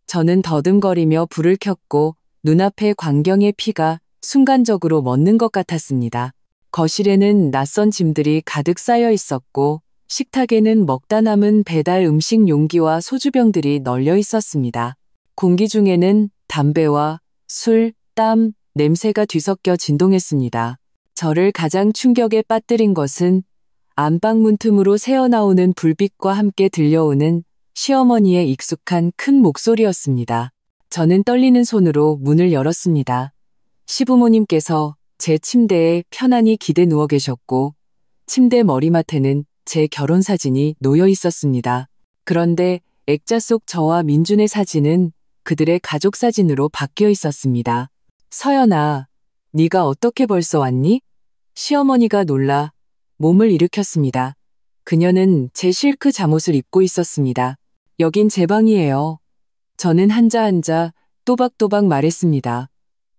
Speaker 1: 저는 더듬거리며 불을 켰고 눈앞의 광경의 피가 순간적으로 멎는 것 같았습니다. 거실에는 낯선 짐들이 가득 쌓여 있었고 식탁에는 먹다 남은 배달 음식 용기와 소주병들이 널려 있었습니다. 공기 중에는 담배와 술, 땀, 냄새가 뒤섞여 진동했습니다. 저를 가장 충격에 빠뜨린 것은 안방 문틈으로 새어나오는 불빛과 함께 들려오는 시어머니의 익숙한 큰 목소리였습니다. 저는 떨리는 손으로 문을 열었습니다. 시부모님께서 제 침대에 편안히 기대 누워 계셨고 침대 머리맡에는 제 결혼 사진이 놓여 있었습니다. 그런데 액자 속 저와 민준의 사진은 그들의 가족 사진으로 바뀌어 있었습니다. 서연아, 네가 어떻게 벌써 왔니? 시어머니가 놀라 몸을 일으켰습니다. 그녀는 제 실크 잠옷을 입고 있었습니다. 여긴 제 방이에요. 저는 한자 또박또박 말했습니다.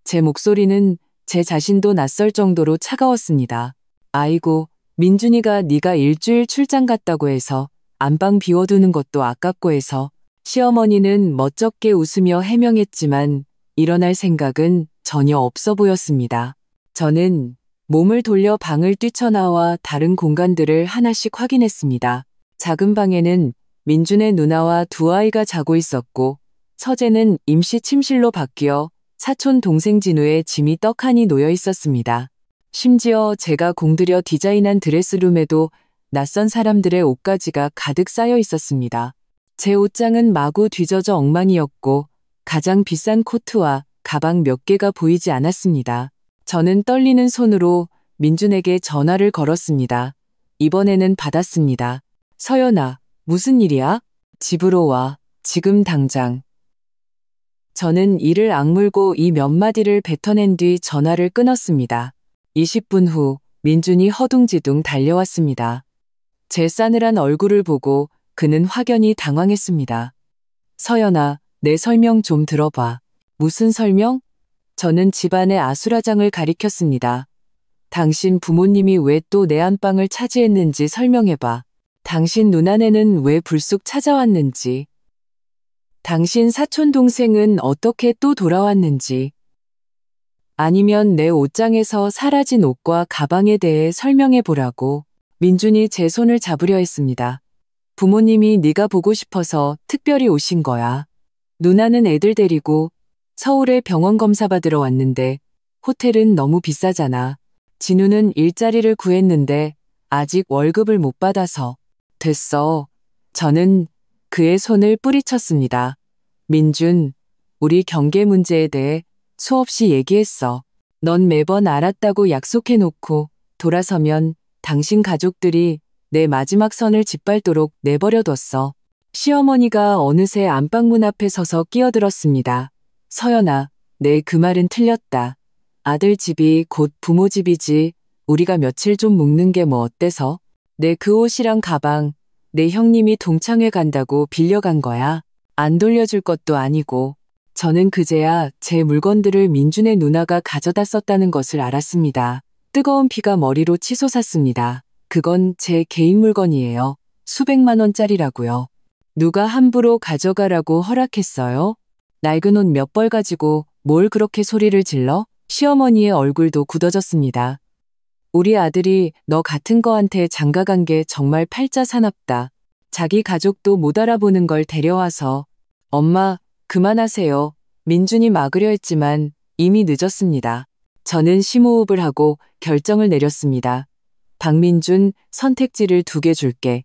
Speaker 1: 제 목소리는 제 자신도 낯설 정도로 차가웠습니다. 아이고, 민준이가 네가 일주일 출장 갔다고 해서 안방 비워두는 것도 아깝고 해서. 시어머니는 멋쩍게 웃으며 해명했지만 일어날 생각은 전혀 없어 보였습니다. 저는 몸을 돌려 방을 뛰쳐나와 다른 공간들을 하나씩 확인했습니다. 작은 방에는 민준의 누나와 두 아이가 자고 있었고 서재는 임시 침실로 바뀌어 사촌 동생 진우의 짐이 떡하니 놓여 있었습니다. 심지어 제가 공들여 디자인한 드레스룸에도 낯선 사람들의 옷가지가 가득 쌓여 있었습니다. 제 옷장은 마구 뒤져져 엉망이었고 가장 비싼 코트와 가방 몇 개가 보이지 않았습니다. 저는 떨리는 손으로 민준에게 전화를 걸었습니다. 이번에는 받았습니다. 서연아, 무슨 일이야? 집으로 와. 지금 당장. 저는 이를 악물고 이 몇 마디를 뱉어낸 뒤 전화를 끊었습니다. 20분 후 민준이 허둥지둥 달려왔습니다. 제 싸늘한 얼굴을 보고 그는 확연히 당황했습니다. 서연아, 내 설명 좀 들어봐. 무슨 설명? 저는 집안의 아수라장을 가리켰습니다. 당신 부모님이 왜 또 내 안방을 차지했는지 설명해봐. 당신 누나네는 왜 불쑥 찾아왔는지. 당신 사촌 동생은 어떻게 또 돌아왔는지. 아니면 내 옷장에서 사라진 옷과 가방에 대해 설명해보라고. 민준이 제 손을 잡으려 했습니다. 부모님이 네가 보고 싶어서 특별히 오신 거야. 누나는 애들 데리고 서울에 병원 검사 받으러 왔는데 호텔은 너무 비싸잖아. 진우는 일자리를 구했는데 아직 월급을 못 받아서. 됐어. 저는 그의 손을 뿌리쳤습니다. 민준, 우리 경계 문제에 대해 수없이 얘기했어. 넌 매번 알았다고 약속해놓고 돌아서면 당신 가족들이 내 마지막 선을 짓밟도록 내버려뒀어. 시어머니가 어느새 안방문 앞에 서서 끼어들었습니다. 서연아, 내 그 말은 틀렸다. 아들 집이 곧 부모 집이지. 우리가 며칠 좀 묵는 게 뭐 어때서? 내 그 옷이랑 가방, 내 형님이 동창회 간다고 빌려간 거야. 안 돌려줄 것도 아니고. 저는 그제야 제 물건들을 민준의 누나가 가져다 썼다는 것을 알았습니다. 뜨거운 피가 머리로 치솟았습니다. 그건 제 개인 물건이에요. 수백만 원짜리라고요. 누가 함부로 가져가라고 허락했어요? 낡은 옷 몇 벌 가지고 뭘 그렇게 소리를 질러? 시어머니의 얼굴도 굳어졌습니다. 우리 아들이 너 같은 거한테 장가간 게 정말 팔자사납다. 자기 가족도 못 알아보는 걸 데려와서. 엄마, 그만하세요. 민준이 막으려 했지만 이미 늦었습니다. 저는 심호흡을 하고 결정을 내렸습니다. 박민준, 선택지를 2개 줄게.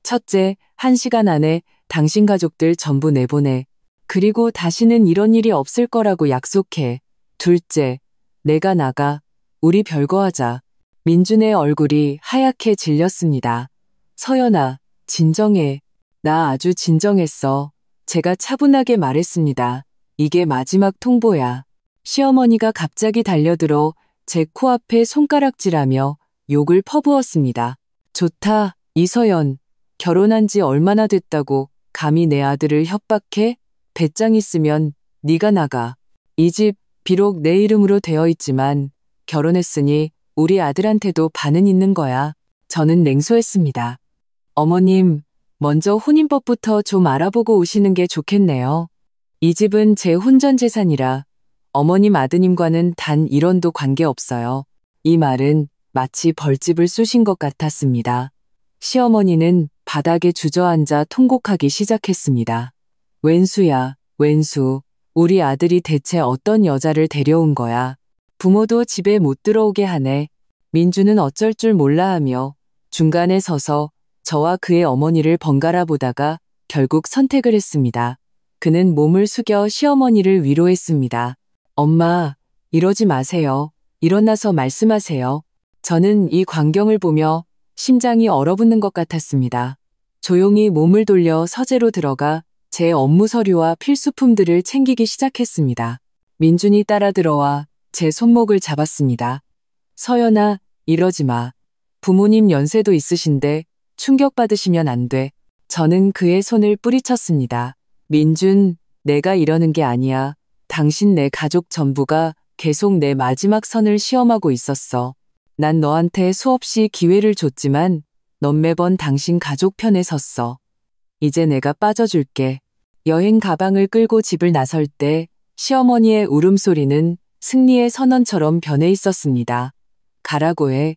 Speaker 1: 첫째, 1시간 안에 당신 가족들 전부 내보내. 그리고 다시는 이런 일이 없을 거라고 약속해. 둘째, 내가 나가. 우리 별거 하자. 민준의 얼굴이 하얗게 질렸습니다. 서연아, 진정해. 나 아주 진정했어. 제가 차분하게 말했습니다. 이게 마지막 통보야. 시어머니가 갑자기 달려들어 제 코앞에 손가락질하며 욕을 퍼부었습니다. 좋다, 이서연. 결혼한 지 얼마나 됐다고 감히 내 아들을 협박해? 배짱 있으면 네가 나가. 이 집 비록 내 이름으로 되어 있지만 결혼했으니 우리 아들한테도 반은 있는 거야. 저는 냉소했습니다. 어머님, 먼저 혼인법부터 좀 알아보고 오시는 게 좋겠네요. 이 집은 제 혼전 재산이라 어머님 아드님과는 단 1원도 관계없어요. 이 말은 마치 벌집을 쑤신 것 같았습니다. 시어머니는 바닥에 주저앉아 통곡하기 시작했습니다. 웬수야, 웬수. 우리 아들이 대체 어떤 여자를 데려온 거야. 부모도 집에 못 들어오게 하네. 민주는 어쩔 줄 몰라 하며 중간에 서서 저와 그의 어머니를 번갈아 보다가 결국 선택을 했습니다. 그는 몸을 숙여 시어머니를 위로했습니다. 엄마, 이러지 마세요. 일어나서 말씀하세요. 저는 이 광경을 보며 심장이 얼어붙는 것 같았습니다. 조용히 몸을 돌려 서재로 들어가 제 업무 서류와 필수품들을 챙기기 시작했습니다. 민준이 따라 들어와 제 손목을 잡았습니다. 서연아, 이러지 마. 부모님 연세도 있으신데 충격받으시면 안 돼. 저는 그의 손을 뿌리쳤습니다. 민준, 내가 이러는 게 아니야. 당신 내 가족 전부가 계속 내 마지막 선을 시험하고 있었어. 난 너한테 수없이 기회를 줬지만 넌 매번 당신 가족 편에 섰어. 이제 내가 빠져줄게. 여행 가방을 끌고 집을 나설 때 시어머니의 울음소리는 승리의 선언처럼 변해 있었습니다. 가라고 해.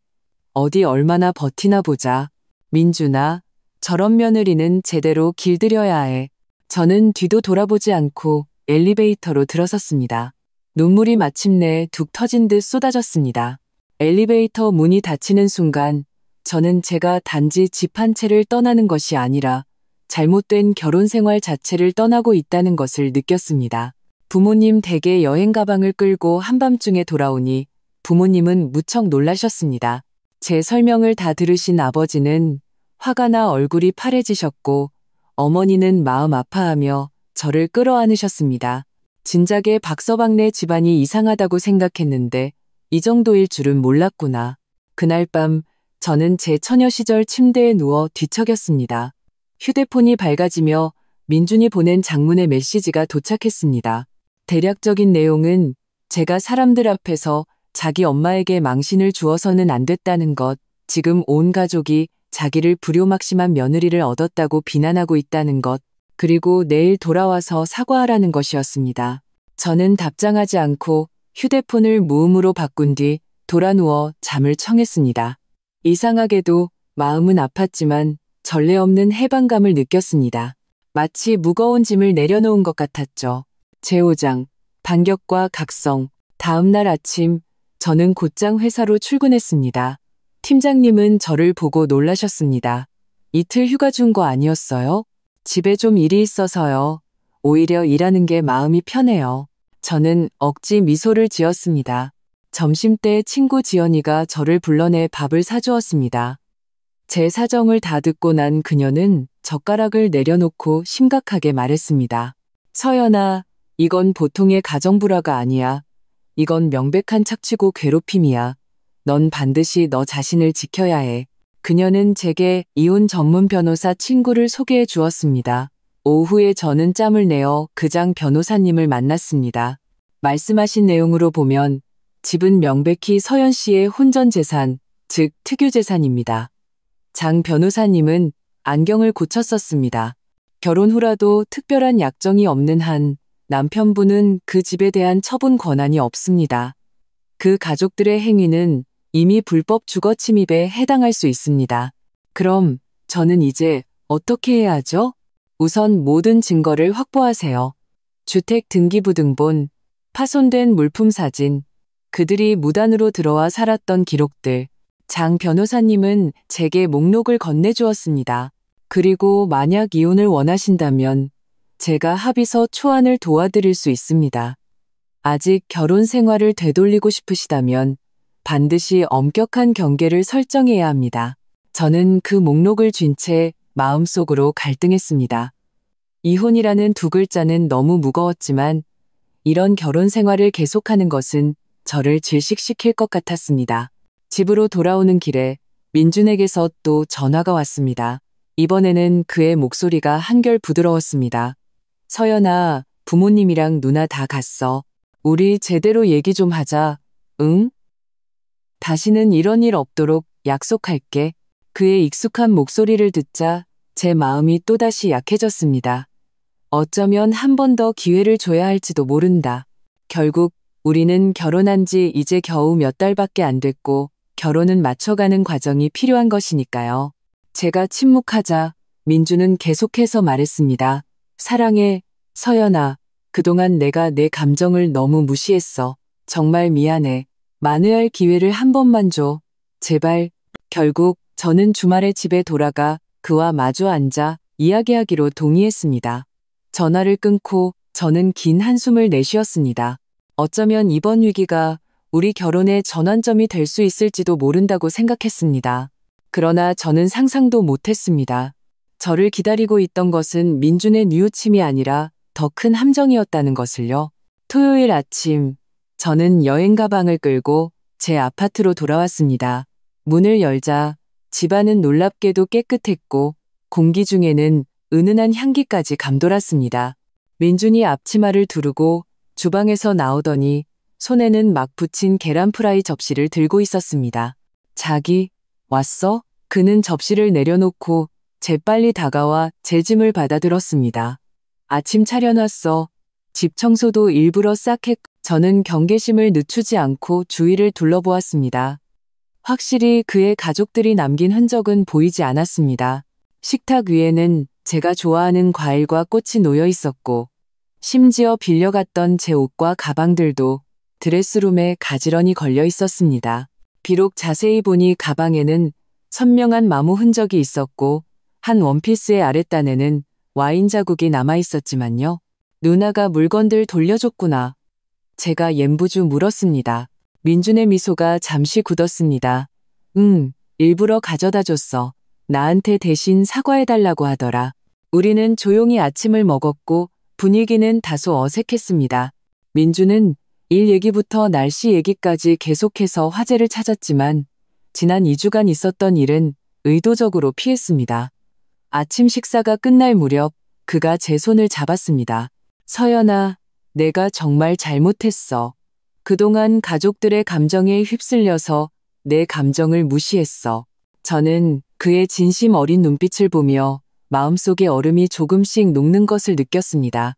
Speaker 1: 어디 얼마나 버티나 보자. 민준아, 저런 며느리는 제대로 길들여야 해. 저는 뒤도 돌아보지 않고 엘리베이터로 들어섰습니다. 눈물이 마침내 툭 터진 듯 쏟아졌습니다. 엘리베이터 문이 닫히는 순간 저는 제가 단지 집 한 채를 떠나는 것이 아니라 잘못된 결혼 생활 자체를 떠나고 있다는 것을 느꼈습니다. 부모님 댁에 여행 가방을 끌고 한밤중에 돌아오니 부모님은 무척 놀라셨습니다. 제 설명을 다 들으신 아버지는 화가 나 얼굴이 파래지셨고 어머니는 마음 아파하며 저를 끌어안으셨습니다. 진작에 박서방네 집안이 이상하다고 생각했는데 이 정도일 줄은 몰랐구나. 그날 밤 저는 제 처녀 시절 침대에 누워 뒤척였습니다. 휴대폰이 밝아지며 민준이 보낸 장문의 메시지가 도착했습니다. 대략적인 내용은 제가 사람들 앞에서 자기 엄마에게 망신을 주어서는 안 됐다는 것, 지금 온 가족이 자기를 불효막심한 며느리를 얻었다고 비난하고 있다는 것, 그리고 내일 돌아와서 사과하라는 것이었습니다. 저는 답장하지 않고 휴대폰을 무음으로 바꾼 뒤 돌아누워 잠을 청했습니다. 이상하게도 마음은 아팠지만 전례 없는 해방감을 느꼈습니다. 마치 무거운 짐을 내려놓은 것 같았죠. 제5장, 반격과 각성. 다음 날 아침, 저는 곧장 회사로 출근했습니다. 팀장님은 저를 보고 놀라셨습니다. 이틀 휴가 준 거 아니었어요? 집에 좀 일이 있어서요. 오히려 일하는 게 마음이 편해요. 저는 억지 미소를 지었습니다. 점심때 친구 지연이가 저를 불러내 밥을 사주었습니다. 제 사정을 다 듣고 난 그녀는 젓가락을 내려놓고 심각하게 말했습니다. 서연아, 이건 보통의 가정불화가 아니야. 이건 명백한 착취고 괴롭힘이야. 넌 반드시 너 자신을 지켜야 해. 그녀는 제게 이혼 전문 변호사 친구를 소개해 주었습니다. 오후에 저는 짬을 내어 그장 변호사님을 만났습니다. 말씀하신 내용으로 보면 집은 명백히 서연 씨의 혼전 재산, 즉 특유 재산입니다. 장 변호사님은 안경을 고쳤었습니다. 결혼 후라도 특별한 약정이 없는 한 남편분은 그 집에 대한 처분 권한이 없습니다. 그 가족들의 행위는 이미 불법 주거 침입에 해당할 수 있습니다. 그럼 저는 이제 어떻게 해야 하죠? 우선 모든 증거를 확보하세요. 주택 등기부등본, 파손된 물품 사진, 그들이 무단으로 들어와 살았던 기록들. 장 변호사님은 제게 목록을 건네주었습니다. 그리고 만약 이혼을 원하신다면 제가 합의서 초안을 도와드릴 수 있습니다. 아직 결혼 생활을 되돌리고 싶으시다면 반드시 엄격한 경계를 설정해야 합니다. 저는 그 목록을 쥔 채 마음속으로 갈등했습니다. 이혼이라는 두 글자는 너무 무거웠지만 이런 결혼 생활을 계속하는 것은 저를 질식시킬 것 같았습니다. 집으로 돌아오는 길에 민준에게서 또 전화가 왔습니다. 이번에는 그의 목소리가 한결 부드러웠습니다. 서연아, 부모님이랑 누나 다 갔어. 우리 제대로 얘기 좀 하자. 응? 다시는 이런 일 없도록 약속할게. 그의 익숙한 목소리를 듣자 제 마음이 또다시 약해졌습니다. 어쩌면 한 번 더 기회를 줘야 할지도 모른다. 결국 우리는 결혼한 지 이제 겨우 몇 달밖에 안 됐고 결혼은 맞춰가는 과정이 필요한 것이니까요. 제가 침묵하자 민주는 계속해서 말했습니다. 사랑해, 서연아. 그동안 내가 내 감정을 너무 무시했어. 정말 미안해. 만회할 기회를 한 번만 줘. 제발. 결국 저는 주말에 집에 돌아가 그와 마주 앉아 이야기하기로 동의했습니다. 전화를 끊고 저는 긴 한숨을 내쉬었습니다. 어쩌면 이번 위기가 우리 결혼의 전환점이 될 수 있을지도 모른다고 생각했습니다. 그러나 저는 상상도 못했습니다. 저를 기다리고 있던 것은 민준의 뉘우침이 아니라 더 큰 함정이었다는 것을요. 토요일 아침, 저는 여행 가방을 끌고 제 아파트로 돌아왔습니다. 문을 열자 집안은 놀랍게도 깨끗했고 공기 중에는 은은한 향기까지 감돌았습니다. 민준이 앞치마를 두르고 주방에서 나오더니 손에는 막 부친 계란 프라이 접시를 들고 있었습니다. 자기, 왔어? 그는 접시를 내려놓고 재빨리 다가와 제 짐을 받아들었습니다. 아침 차려놨어. 집 청소도 일부러 싹 했고 저는 경계심을 늦추지 않고 주위를 둘러보았습니다. 확실히 그의 가족들이 남긴 흔적은 보이지 않았습니다. 식탁 위에는 제가 좋아하는 과일과 꽃이 놓여 있었고 심지어 빌려갔던 제 옷과 가방들도 드레스룸에 가지런히 걸려 있었습니다. 비록 자세히 보니 가방에는 선명한 마모 흔적이 있었고 한 원피스의 아랫단에는 와인 자국이 남아 있었지만요. 누나가 물건들 돌려줬구나. 제가 옌부주 물었습니다. 민준의 미소가 잠시 굳었습니다. 일부러 가져다 줬어. 나한테 대신 사과해달라고 하더라. 우리는 조용히 아침을 먹었고 분위기는 다소 어색했습니다. 민준은 일 얘기부터 날씨 얘기까지 계속해서 화제를 찾았지만 지난 2주간 있었던 일은 의도적으로 피했습니다. 아침 식사가 끝날 무렵 그가 제 손을 잡았습니다. 서연아, 내가 정말 잘못했어. 그동안 가족들의 감정에 휩쓸려서 내 감정을 무시했어. 저는 그의 진심 어린 눈빛을 보며 마음속에 얼음이 조금씩 녹는 것을 느꼈습니다.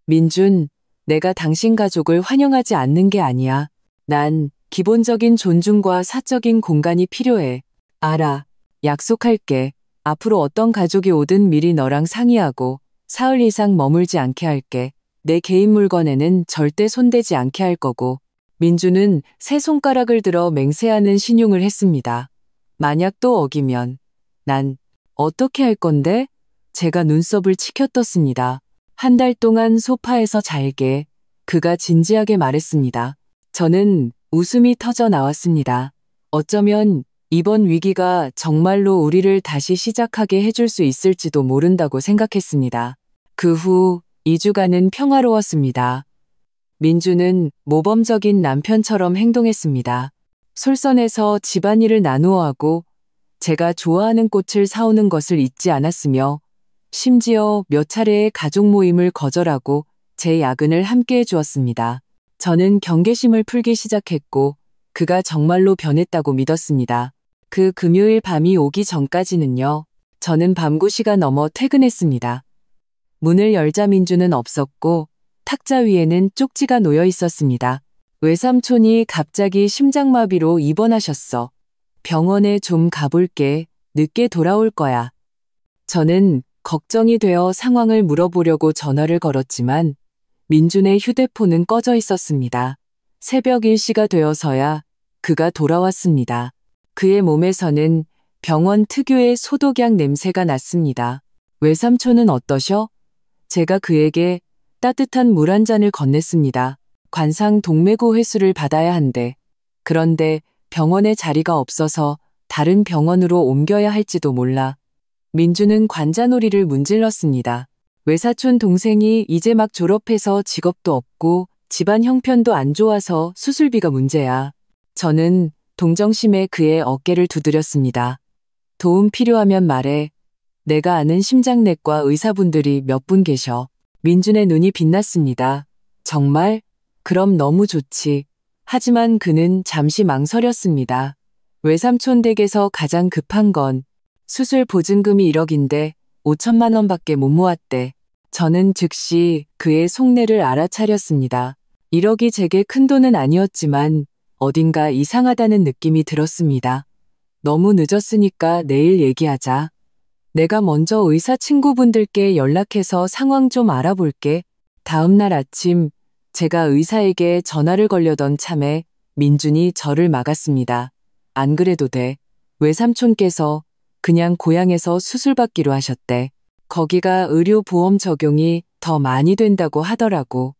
Speaker 1: 민준, 내가 당신 가족을 환영하지 않는 게 아니야. 난 기본적인 존중과 사적인 공간이 필요해. 알아. 약속할게. 앞으로 어떤 가족이 오든 미리 너랑 상의하고 사흘 이상 머물지 않게 할게. 내 개인 물건에는 절대 손대지 않게 할 거고. 민주는 세 손가락을 들어 맹세하는 신용을 했습니다. 만약 또 어기면 난 어떻게 할 건데? 제가 눈썹을 치켜떴습니다. 한 달 동안 소파에서 잘게. 그가 진지하게 말했습니다. 저는 웃음이 터져 나왔습니다. 어쩌면 이번 위기가 정말로 우리를 다시 시작하게 해줄 수 있을지도 모른다고 생각했습니다. 그 후 2주간은 평화로웠습니다. 민주는 모범적인 남편처럼 행동했습니다. 솔선해서 집안일을 나누어 하고 제가 좋아하는 꽃을 사오는 것을 잊지 않았으며 심지어 몇 차례의 가족 모임을 거절하고 제 야근을 함께 해주었습니다. 저는 경계심을 풀기 시작했고 그가 정말로 변했다고 믿었습니다. 그 금요일 밤이 오기 전까지는요. 저는 밤 9시가 넘어 퇴근했습니다. 문을 열자 민주는 없었고 탁자 위에는 쪽지가 놓여 있었습니다. 외삼촌이 갑자기 심장마비로 입원하셨어. 병원에 좀 가볼게. 늦게 돌아올 거야. 저는 걱정이 되어 상황을 물어보려고 전화를 걸었지만 민준의 휴대폰은 꺼져 있었습니다. 새벽 1시가 되어서야 그가 돌아왔습니다. 그의 몸에서는 병원 특유의 소독약 냄새가 났습니다. 외삼촌은 어떠셔? 제가 그에게 따뜻한 물 한 잔을 건넸습니다. 관상 동맥우 회수를 받아야 한대. 그런데 병원에 자리가 없어서 다른 병원으로 옮겨야 할지도 몰라. 민주는 관자놀이를 문질렀습니다. 외사촌 동생이 이제 막 졸업해서 직업도 없고 집안 형편도 안 좋아서 수술비가 문제야. 저는 동정심에 그의 어깨를 두드렸습니다. 도움 필요하면 말해. 내가 아는 심장내과 의사분들이 몇 분 계셔. 민준의 눈이 빛났습니다. 정말? 그럼 너무 좋지. 하지만 그는 잠시 망설였습니다. 외삼촌 댁에서 가장 급한 건 수술 보증금이 1억인데 5천만 원밖에 못 모았대. 저는 즉시 그의 속내를 알아차렸습니다. 1억이 제게 큰 돈은 아니었지만 어딘가 이상하다는 느낌이 들었습니다. 너무 늦었으니까 내일 얘기하자. 내가 먼저 의사 친구분들께 연락해서 상황 좀 알아볼게. 다음 날 아침 제가 의사에게 전화를 걸려던 참에 민준이 저를 막았습니다. 안 그래도 돼. 외삼촌께서 그냥 고향에서 수술받기로 하셨대. 거기가 의료보험 적용이 더 많이 된다고 하더라고.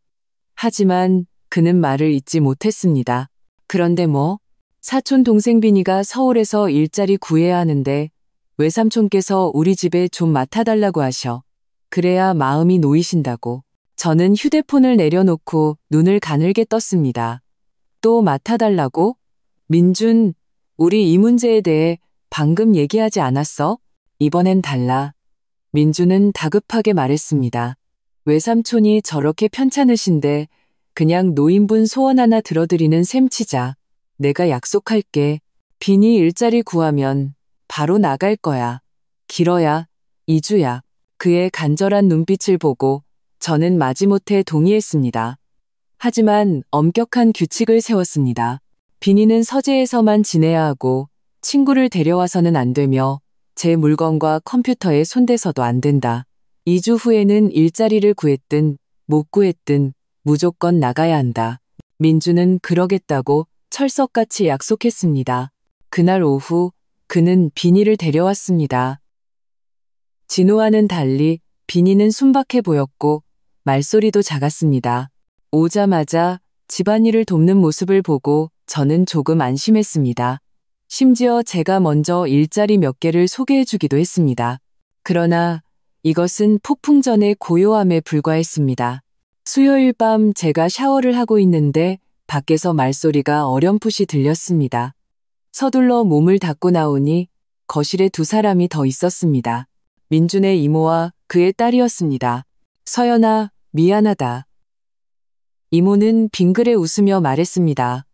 Speaker 1: 하지만 그는 말을 잇지 못했습니다. 그런데 뭐? 사촌 동생 비니가 서울에서 일자리 구해야 하는데 외삼촌께서 우리 집에 좀 맡아달라고 하셔. 그래야 마음이 놓이신다고. 저는 휴대폰을 내려놓고 눈을 가늘게 떴습니다. 또 맡아달라고? 민준, 우리 이 문제에 대해 방금 얘기하지 않았어? 이번엔 달라. 민준은 다급하게 말했습니다. 외삼촌이 저렇게 편찮으신데 그냥 노인분 소원 하나 들어드리는 셈 치자. 내가 약속할게. 비니 일자리 구하면 바로 나갈 거야. 길어야 2주야. 그의 간절한 눈빛을 보고 저는 마지못해 동의했습니다. 하지만 엄격한 규칙을 세웠습니다. 비니는 서재에서만 지내야 하고 친구를 데려와서는 안 되며 제 물건과 컴퓨터에 손대서도 안 된다. 2주 후에는 일자리를 구했든 못 구했든 무조건 나가야 한다. 민주는 그러겠다고 철석같이 약속했습니다. 그날 오후 그는 비니를 데려왔습니다. 진호와는 달리 비니는 순박해 보였고 말소리도 작았습니다. 오자마자 집안일을 돕는 모습을 보고 저는 조금 안심했습니다. 심지어 제가 먼저 일자리 몇 개를 소개해주기도 했습니다. 그러나 이것은 폭풍 전의 고요함에 불과했습니다. 수요일 밤 제가 샤워를 하고 있는데 밖에서 말소리가 어렴풋이 들렸습니다. 서둘러 몸을 닦고 나오니 거실에 두 사람이 더 있었습니다. 민준의 이모와 그의 딸이었습니다. 서연아, 미안하다. 이모는 빙그레 웃으며 말했습니다.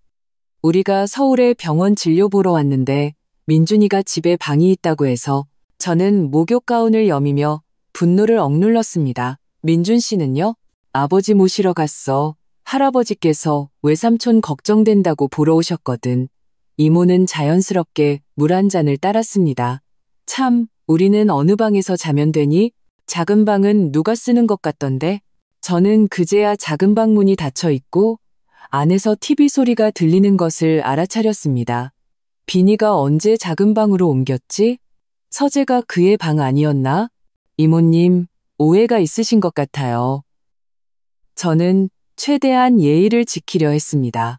Speaker 1: 우리가 서울에 병원 진료 보러 왔는데 민준이가 집에 방이 있다고 해서 저는 목욕 가운을 여미며 분노를 억눌렀습니다. 민준 씨는요? 아버지 모시러 갔어. 할아버지께서 외삼촌 걱정된다고 보러 오셨거든. 이모는 자연스럽게 물 한 잔을 따랐습니다. 참, 우리는 어느 방에서 자면 되니? 작은 방은 누가 쓰는 것 같던데? 저는 그제야 작은 방 문이 닫혀 있고 안에서 TV 소리가 들리는 것을 알아차렸습니다. 비니가 언제 작은 방으로 옮겼지? 서재가 그의 방 아니었나? 이모님, 오해가 있으신 것 같아요. 저는 최대한 예의를 지키려 했습니다.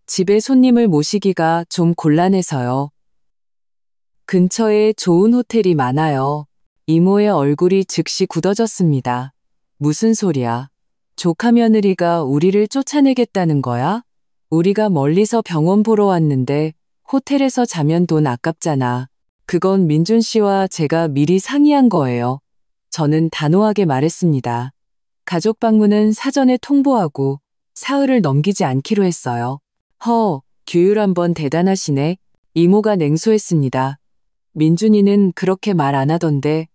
Speaker 1: 집에 손님을 모시기가 좀 곤란해서요. 근처에 좋은 호텔이 많아요. 이모의 얼굴이 즉시 굳어졌습니다. 무슨 소리야? 조카 며느리가 우리를 쫓아내겠다는 거야? 우리가 멀리서 병원 보러 왔는데 호텔에서 자면 돈 아깝잖아. 그건 민준 씨와 제가 미리 상의한 거예요. 저는 단호하게 말했습니다. 가족 방문은 사전에 통보하고 사흘을 넘기지 않기로 했어요. 규율 한번 대단하시네. 이모가 냉소했습니다. 민준이는 그렇게 말 안 하던데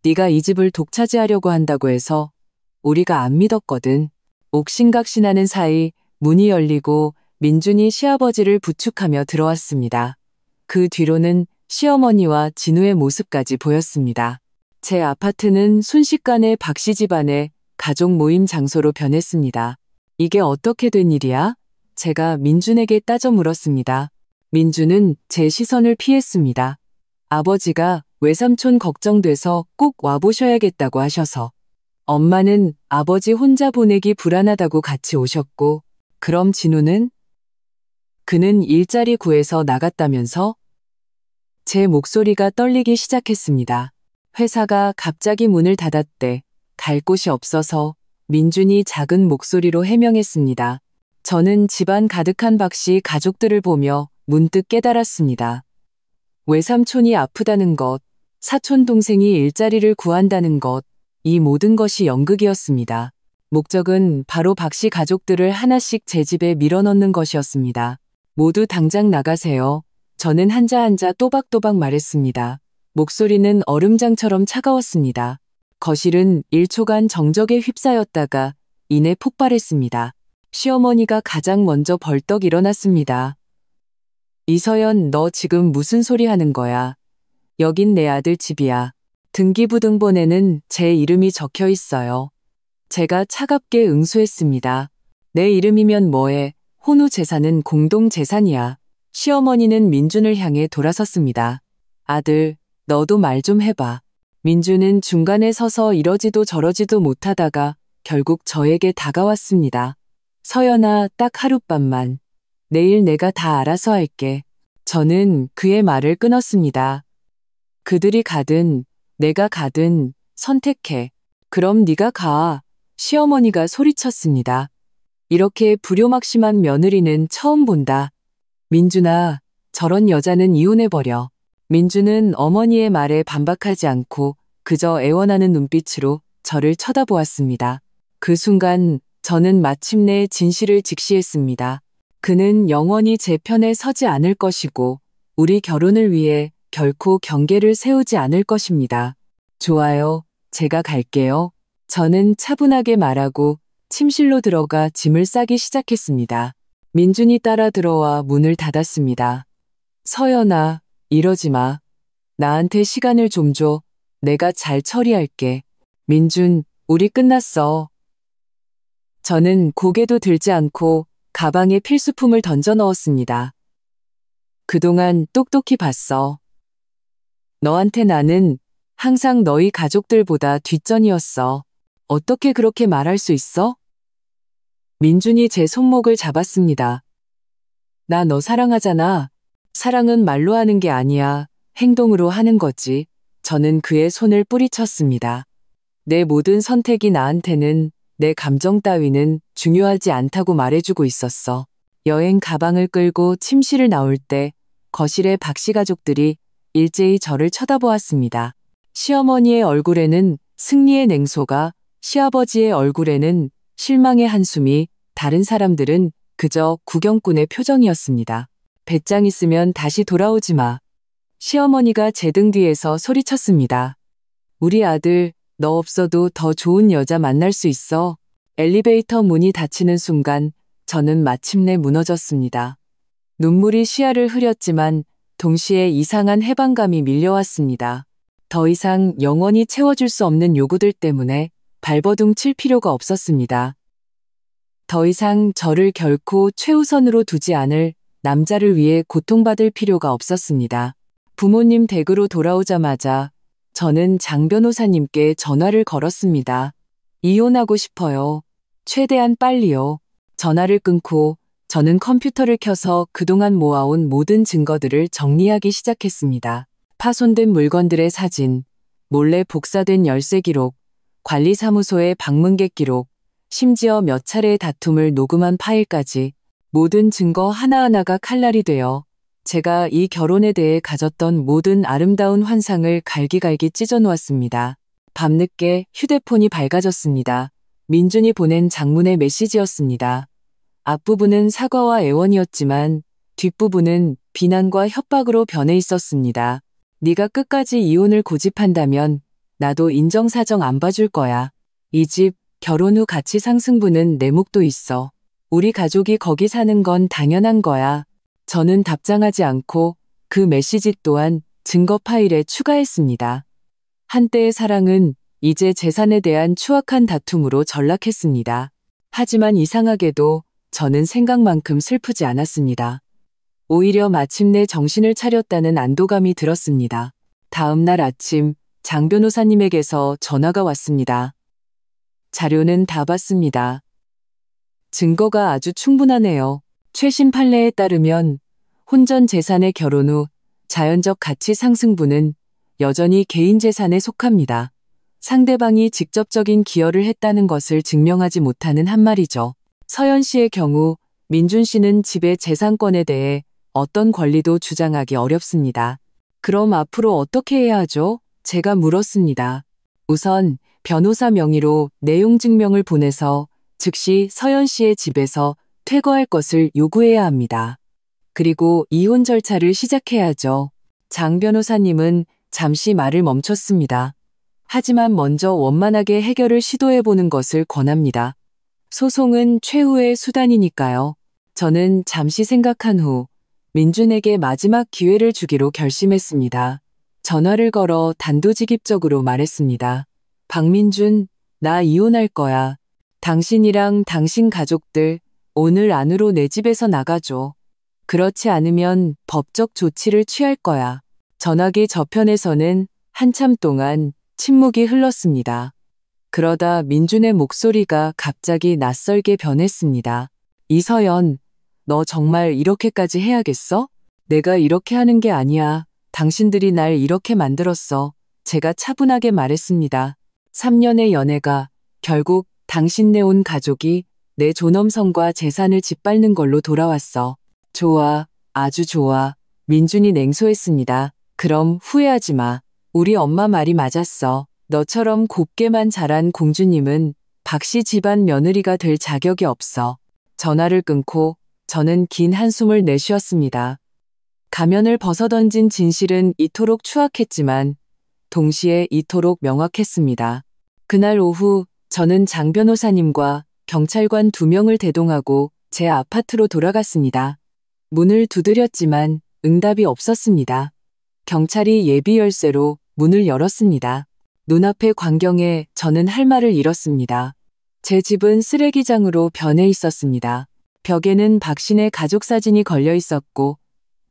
Speaker 1: 네가 이 집을 독차지하려고 한다고 해서 우리가 안 믿었거든. 옥신각신하는 사이 문이 열리고 민준이 시아버지를 부축하며 들어왔습니다. 그 뒤로는 시어머니와 진우의 모습까지 보였습니다. 제 아파트는 순식간에 박씨 집안의 가족 모임 장소로 변했습니다. 이게 어떻게 된 일이야? 제가 민준에게 따져 물었습니다. 민준은 제 시선을 피했습니다. 아버지가 외삼촌 걱정돼서 꼭 와보셔야겠다고 하셔서. 엄마는 아버지 혼자 보내기 불안하다고 같이 오셨고, 그럼 진우는? 그는 일자리 구해서 나갔다면서? 제 목소리가 떨리기 시작했습니다. 회사가 갑자기 문을 닫았대. 갈 곳이 없어서 민준이 작은 목소리로 해명했습니다. 저는 집안 가득한 박씨 가족들을 보며 문득 깨달았습니다. 외삼촌이 아프다는 것, 사촌 동생이 일자리를 구한다는 것, 이 모든 것이 연극이었습니다. 목적은 바로 박씨 가족들을 하나씩 제 집에 밀어넣는 것이었습니다. 모두 당장 나가세요. 저는 한자 한자 또박또박 말했습니다. 목소리는 얼음장처럼 차가웠습니다. 거실은 1초간 정적에 휩싸였다가 이내 폭발했습니다. 시어머니가 가장 먼저 벌떡 일어났습니다. 이서연, 너 지금 무슨 소리 하는 거야? 여긴 내 아들 집이야. 등기부등본에는 제 이름이 적혀 있어요. 제가 차갑게 응수했습니다. 내 이름이면 뭐해? 혼후 재산은 공동재산이야. 시어머니는 민준을 향해 돌아섰습니다. 아들, 너도 말 좀 해봐. 민준은 중간에 서서 이러지도 저러지도 못하다가 결국 저에게 다가왔습니다. 서연아, 딱 하룻밤만. 내일 내가 다 알아서 할게. 저는 그의 말을 끊었습니다. 그들이 가든 내가 가든 선택해. 그럼 네가 가. 시어머니가 소리쳤습니다. 이렇게 불효막심한 며느리는 처음 본다. 민준아, 저런 여자는 이혼해버려. 민준은 어머니의 말에 반박하지 않고 그저 애원하는 눈빛으로 저를 쳐다보았습니다. 그 순간 저는 마침내 진실을 직시했습니다. 그는 영원히 제 편에 서지 않을 것이고 우리 결혼을 위해 결코 경계를 세우지 않을 것입니다. 좋아요. 제가 갈게요. 저는 차분하게 말하고 침실로 들어가 짐을 싸기 시작했습니다. 민준이 따라 들어와 문을 닫았습니다. 서연아, 이러지 마. 나한테 시간을 좀 줘. 내가 잘 처리할게. 민준, 우리 끝났어. 저는 고개도 들지 않고 가방에 필수품을 던져 넣었습니다. 그동안 똑똑히 봤어. 너한테 나는 항상 너희 가족들보다 뒷전이었어. 어떻게 그렇게 말할 수 있어? 민준이 제 손목을 잡았습니다. 나 너 사랑하잖아. 사랑은 말로 하는 게 아니야. 행동으로 하는 거지. 저는 그의 손을 뿌리쳤습니다. 내 모든 선택이 나한테는 내 감정 따위는 중요하지 않다고 말해주고 있었어. 여행 가방을 끌고 침실을 나올 때 거실의 박씨 가족들이 일제히 저를 쳐다보았습니다. 시어머니의 얼굴에는 승리의 냉소가, 시아버지의 얼굴에는 실망의 한숨이, 다른 사람들은 그저 구경꾼의 표정이었습니다. 배짱 있으면 다시 돌아오지 마. 시어머니가 제 등 뒤에서 소리쳤습니다. 우리 아들, 너 없어도 더 좋은 여자 만날 수 있어. 엘리베이터 문이 닫히는 순간 저는 마침내 무너졌습니다. 눈물이 시야를 흐렸지만 동시에 이상한 해방감이 밀려왔습니다. 더 이상 영원히 채워줄 수 없는 요구들 때문에 발버둥 칠 필요가 없었습니다. 더 이상 저를 결코 최우선으로 두지 않을 남자를 위해 고통받을 필요가 없었습니다. 부모님 댁으로 돌아오자마자 저는 장 변호사님께 전화를 걸었습니다. 이혼하고 싶어요. 최대한 빨리요. 전화를 끊고 저는 컴퓨터를 켜서 그동안 모아온 모든 증거들을 정리하기 시작했습니다. 파손된 물건들의 사진, 몰래 복사된 열쇠 기록, 관리사무소의 방문객 기록, 심지어 몇 차례의 다툼을 녹음한 파일까지 모든 증거 하나하나가 칼날이 되어 제가 이 결혼에 대해 가졌던 모든 아름다운 환상을 갈기갈기 찢어놓았습니다. 밤늦게 휴대폰이 밝아졌습니다. 민준이 보낸 장문의 메시지였습니다. 앞부분은 사과와 애원이었지만 뒷부분은 비난과 협박으로 변해 있었습니다. 네가 끝까지 이혼을 고집한다면 나도 인정사정 안 봐줄 거야. 이 집 결혼 후 가치 상승분은 내 몫도 있어. 우리 가족이 거기 사는 건 당연한 거야. 저는 답장하지 않고 그 메시지 또한 증거 파일에 추가했습니다. 한때의 사랑은 이제 재산에 대한 추악한 다툼으로 전락했습니다. 하지만 이상하게도 저는 생각만큼 슬프지 않았습니다. 오히려 마침내 정신을 차렸다는 안도감이 들었습니다. 다음 날 아침 장 변호사님에게서 전화가 왔습니다. 자료는 다 봤습니다. 증거가 아주 충분하네요. 최신 판례에 따르면 혼전 재산의 결혼 후 자연적 가치 상승분은 여전히 개인 재산에 속합니다. 상대방이 직접적인 기여를 했다는 것을 증명하지 못하는 한 말이죠. 서연 씨의 경우 민준 씨는 집의 재산권에 대해 어떤 권리도 주장하기 어렵습니다. 그럼 앞으로 어떻게 해야 하죠? 제가 물었습니다. 우선 변호사 명의로 내용 증명을 보내서 즉시 서연 씨의 집에서 퇴거할 것을 요구해야 합니다. 그리고 이혼 절차를 시작해야죠. 장 변호사님은 잠시 말을 멈췄습니다. 하지만 먼저 원만하게 해결을 시도해보는 것을 권합니다. 소송은 최후의 수단이니까요. 저는 잠시 생각한 후 민준에게 마지막 기회를 주기로 결심했습니다. 전화를 걸어 단도직입적으로 말했습니다. 박민준, 나 이혼할 거야. 당신이랑 당신 가족들 오늘 안으로 내 집에서 나가줘. 그렇지 않으면 법적 조치를 취할 거야. 전화기 저편에서는 한참 동안 침묵이 흘렀습니다. 그러다 민준의 목소리가 갑자기 낯설게 변했습니다. 이서연, 너 정말 이렇게까지 해야겠어? 내가 이렇게 하는 게 아니야. 당신들이 날 이렇게 만들었어. 제가 차분하게 말했습니다. 3년의 연애가 결국 당신네 온 가족이 내 존엄성과 재산을 짓밟는 걸로 돌아왔어. 좋아, 아주 좋아. 민준이 냉소했습니다. 그럼 후회하지 마. 우리 엄마 말이 맞았어. 너처럼 곱게만 자란 공주님은 박씨 집안 며느리가 될 자격이 없어. 전화를 끊고 저는 긴 한숨을 내쉬었습니다. 가면을 벗어던진 진실은 이토록 추악했지만 동시에 이토록 명확했습니다. 그날 오후 저는 장 변호사님과 경찰관 2명을 대동하고 제 아파트로 돌아갔습니다. 문을 두드렸지만 응답이 없었습니다. 경찰이 예비 열쇠로 문을 열었습니다. 눈앞의 광경에 저는 할 말을 잃었습니다. 제 집은 쓰레기장으로 변해 있었습니다. 벽에는 박신의 가족 사진이 걸려 있었고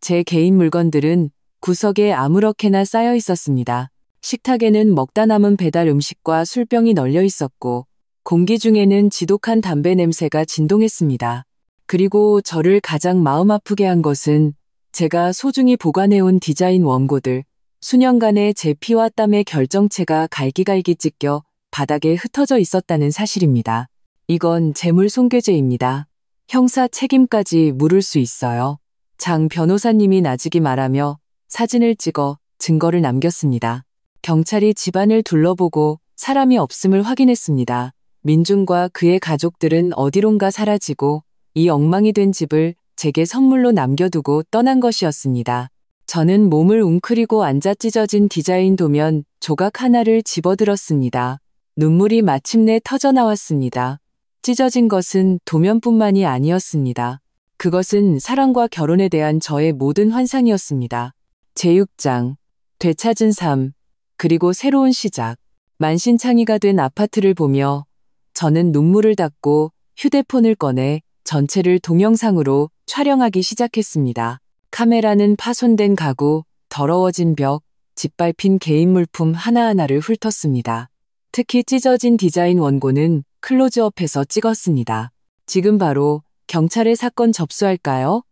Speaker 1: 제 개인 물건들은 구석에 아무렇게나 쌓여 있었습니다. 식탁에는 먹다 남은 배달 음식과 술병이 널려 있었고 공기 중에는 지독한 담배 냄새가 진동했습니다. 그리고 저를 가장 마음 아프게 한 것은 제가 소중히 보관해온 디자인 원고들, 수년간의 제 피와 땀의 결정체가 갈기갈기 찢겨 바닥에 흩어져 있었다는 사실입니다. 이건 재물 손괴죄입니다. 형사 책임까지 물을 수 있어요. 장 변호사님이 나직이 말하며 사진을 찍어 증거를 남겼습니다. 경찰이 집안을 둘러보고 사람이 없음을 확인했습니다. 민준과 그의 가족들은 어디론가 사라지고 이 엉망이 된 집을 제게 선물로 남겨두고 떠난 것이었습니다. 저는 몸을 웅크리고 앉아 찢어진 디자인 도면 조각 하나를 집어들었습니다. 눈물이 마침내 터져나왔습니다. 찢어진 것은 도면뿐만이 아니었습니다. 그것은 사랑과 결혼에 대한 저의 모든 환상이었습니다. 제6장, 되찾은 삶, 그리고 새로운 시작. 만신창이가 된 아파트를 보며 저는 눈물을 닦고 휴대폰을 꺼내 전체를 동영상으로 촬영하기 시작했습니다. 카메라는 파손된 가구, 더러워진 벽, 짓밟힌 개인 물품 하나하나를 훑었습니다. 특히 찢어진 디자인 원고는 클로즈업해서 찍었습니다. 지금 바로 경찰에 사건 접수할까요?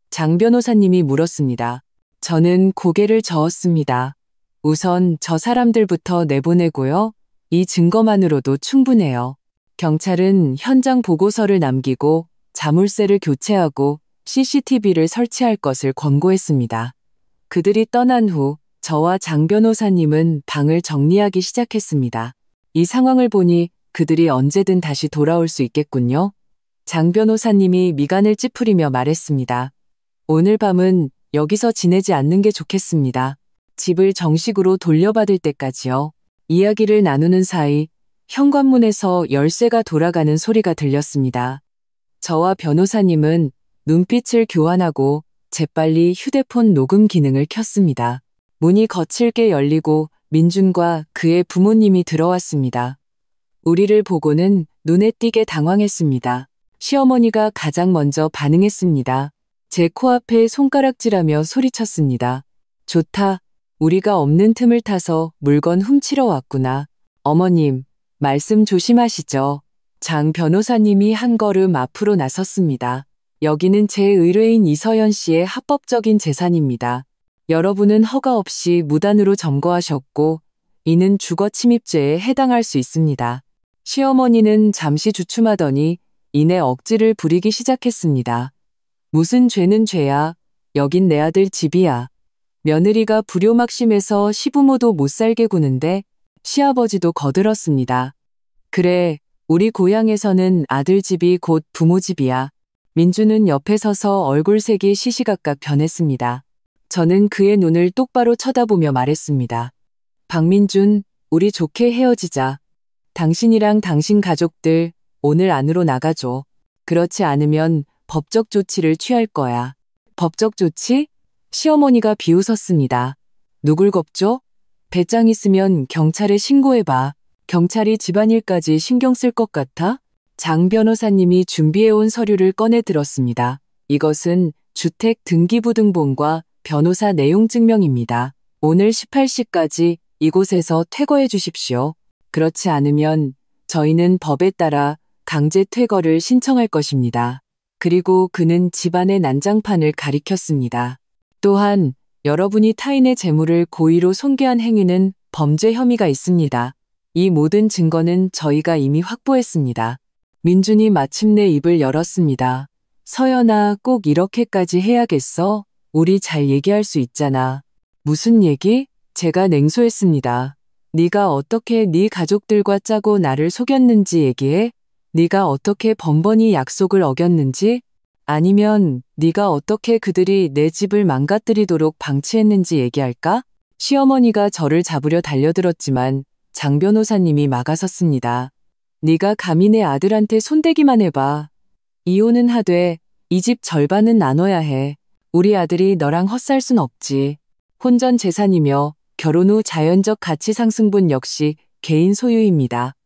Speaker 1: 장 변호사님이 물었습니다. 저는 고개를 저었습니다. 우선 저 사람들부터 내보내고요. 이 증거만으로도 충분해요. 경찰은 현장 보고서를 남기고 자물쇠를 교체하고 CCTV를 설치할 것을 권고했습니다. 그들이 떠난 후 저와 장 변호사님은 방을 정리하기 시작했습니다. 이 상황을 보니 그들이 언제든 다시 돌아올 수 있겠군요. 장 변호사님이 미간을 찌푸리며 말했습니다. 오늘 밤은 여기서 지내지 않는 게 좋겠습니다. 집을 정식으로 돌려받을 때까지요. 이야기를 나누는 사이 현관문에서 열쇠가 돌아가는 소리가 들렸습니다. 저와 변호사님은 눈빛을 교환하고 재빨리 휴대폰 녹음 기능을 켰습니다. 문이 거칠게 열리고 민준과 그의 부모님이 들어왔습니다. 우리를 보고는 눈에 띄게 당황했습니다. 시어머니가 가장 먼저 반응했습니다. 제 코앞에 손가락질하며 소리쳤습니다. 좋다. 우리가 없는 틈을 타서 물건 훔치러 왔구나. 어머님, 말씀 조심하시죠. 장 변호사님이 한 걸음 앞으로 나섰습니다. 여기는 제 의뢰인 이서연 씨의 합법적인 재산입니다. 여러분은 허가 없이 무단으로 점거하셨고 이는 주거 침입죄에 해당할 수 있습니다. 시어머니는 잠시 주춤하더니 이내 억지를 부리기 시작했습니다. 무슨 죄는 죄야. 여긴 내 아들 집이야. 며느리가 불효막심해서 시부모도 못 살게 구는데 시아버지도 거들었습니다. 그래, 우리 고향에서는 아들 집이 곧 부모 집이야. 민주는 옆에 서서 얼굴색이 시시각각 변했습니다. 저는 그의 눈을 똑바로 쳐다보며 말했습니다. 박민준, 우리 좋게 헤어지자. 당신이랑 당신 가족들 오늘 안으로 나가줘. 그렇지 않으면 법적 조치를 취할 거야. 법적 조치? 시어머니가 비웃었습니다. 누굴 겁죠? 배짱 있으면 경찰에 신고해봐. 경찰이 집안일까지 신경 쓸 것 같아? 장 변호사님이 준비해온 서류를 꺼내 들었습니다. 이것은 주택 등기부등본과 변호사 내용 증명입니다. 오늘 18시까지 이곳에서 퇴거해 주십시오. 그렇지 않으면 저희는 법에 따라 강제 퇴거를 신청할 것입니다. 그리고 그는 집안의 난장판을 가리켰습니다. 또한 여러분이 타인의 재물을 고의로 손괴한 행위는 범죄 혐의가 있습니다. 이 모든 증거는 저희가 이미 확보했습니다. 민준이 마침내 입을 열었습니다. 서연아, 꼭 이렇게까지 해야겠어? 우리 잘 얘기할 수 있잖아. 무슨 얘기? 제가 냉소했습니다. 네가 어떻게 네 가족들과 짜고 나를 속였는지 얘기해? 네가 어떻게 번번이 약속을 어겼는지? 아니면 네가 어떻게 그들이 내 집을 망가뜨리도록 방치했는지 얘기할까? 시어머니가 저를 잡으려 달려들었지만 장 변호사님이 막아섰습니다. 네가 감히 내 아들한테 손대기만 해봐. 이혼은 하되 이 집 절반은 나눠야 해. 우리 아들이 너랑 헛살 순 없지. 혼전 재산이며 결혼 후 자연적 가치 상승분 역시 개인 소유입니다.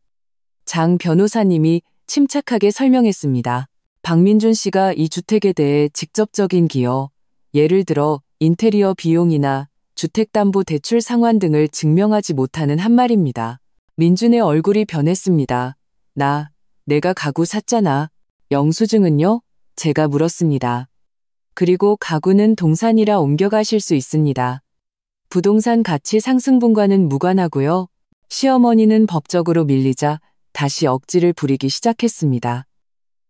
Speaker 1: 장 변호사님이 침착하게 설명했습니다. 박민준 씨가 이 주택에 대해 직접적인 기여, 예를 들어 인테리어 비용이나 주택담보대출 상환 등을 증명하지 못하는 한 말입니다. 민준의 얼굴이 변했습니다. 내가 가구 샀잖아. 영수증은요? 제가 물었습니다. 그리고 가구는 동산이라 옮겨가실 수 있습니다. 부동산 가치 상승분과는 무관하고요. 시어머니는 법적으로 밀리자 다시 억지를 부리기 시작했습니다.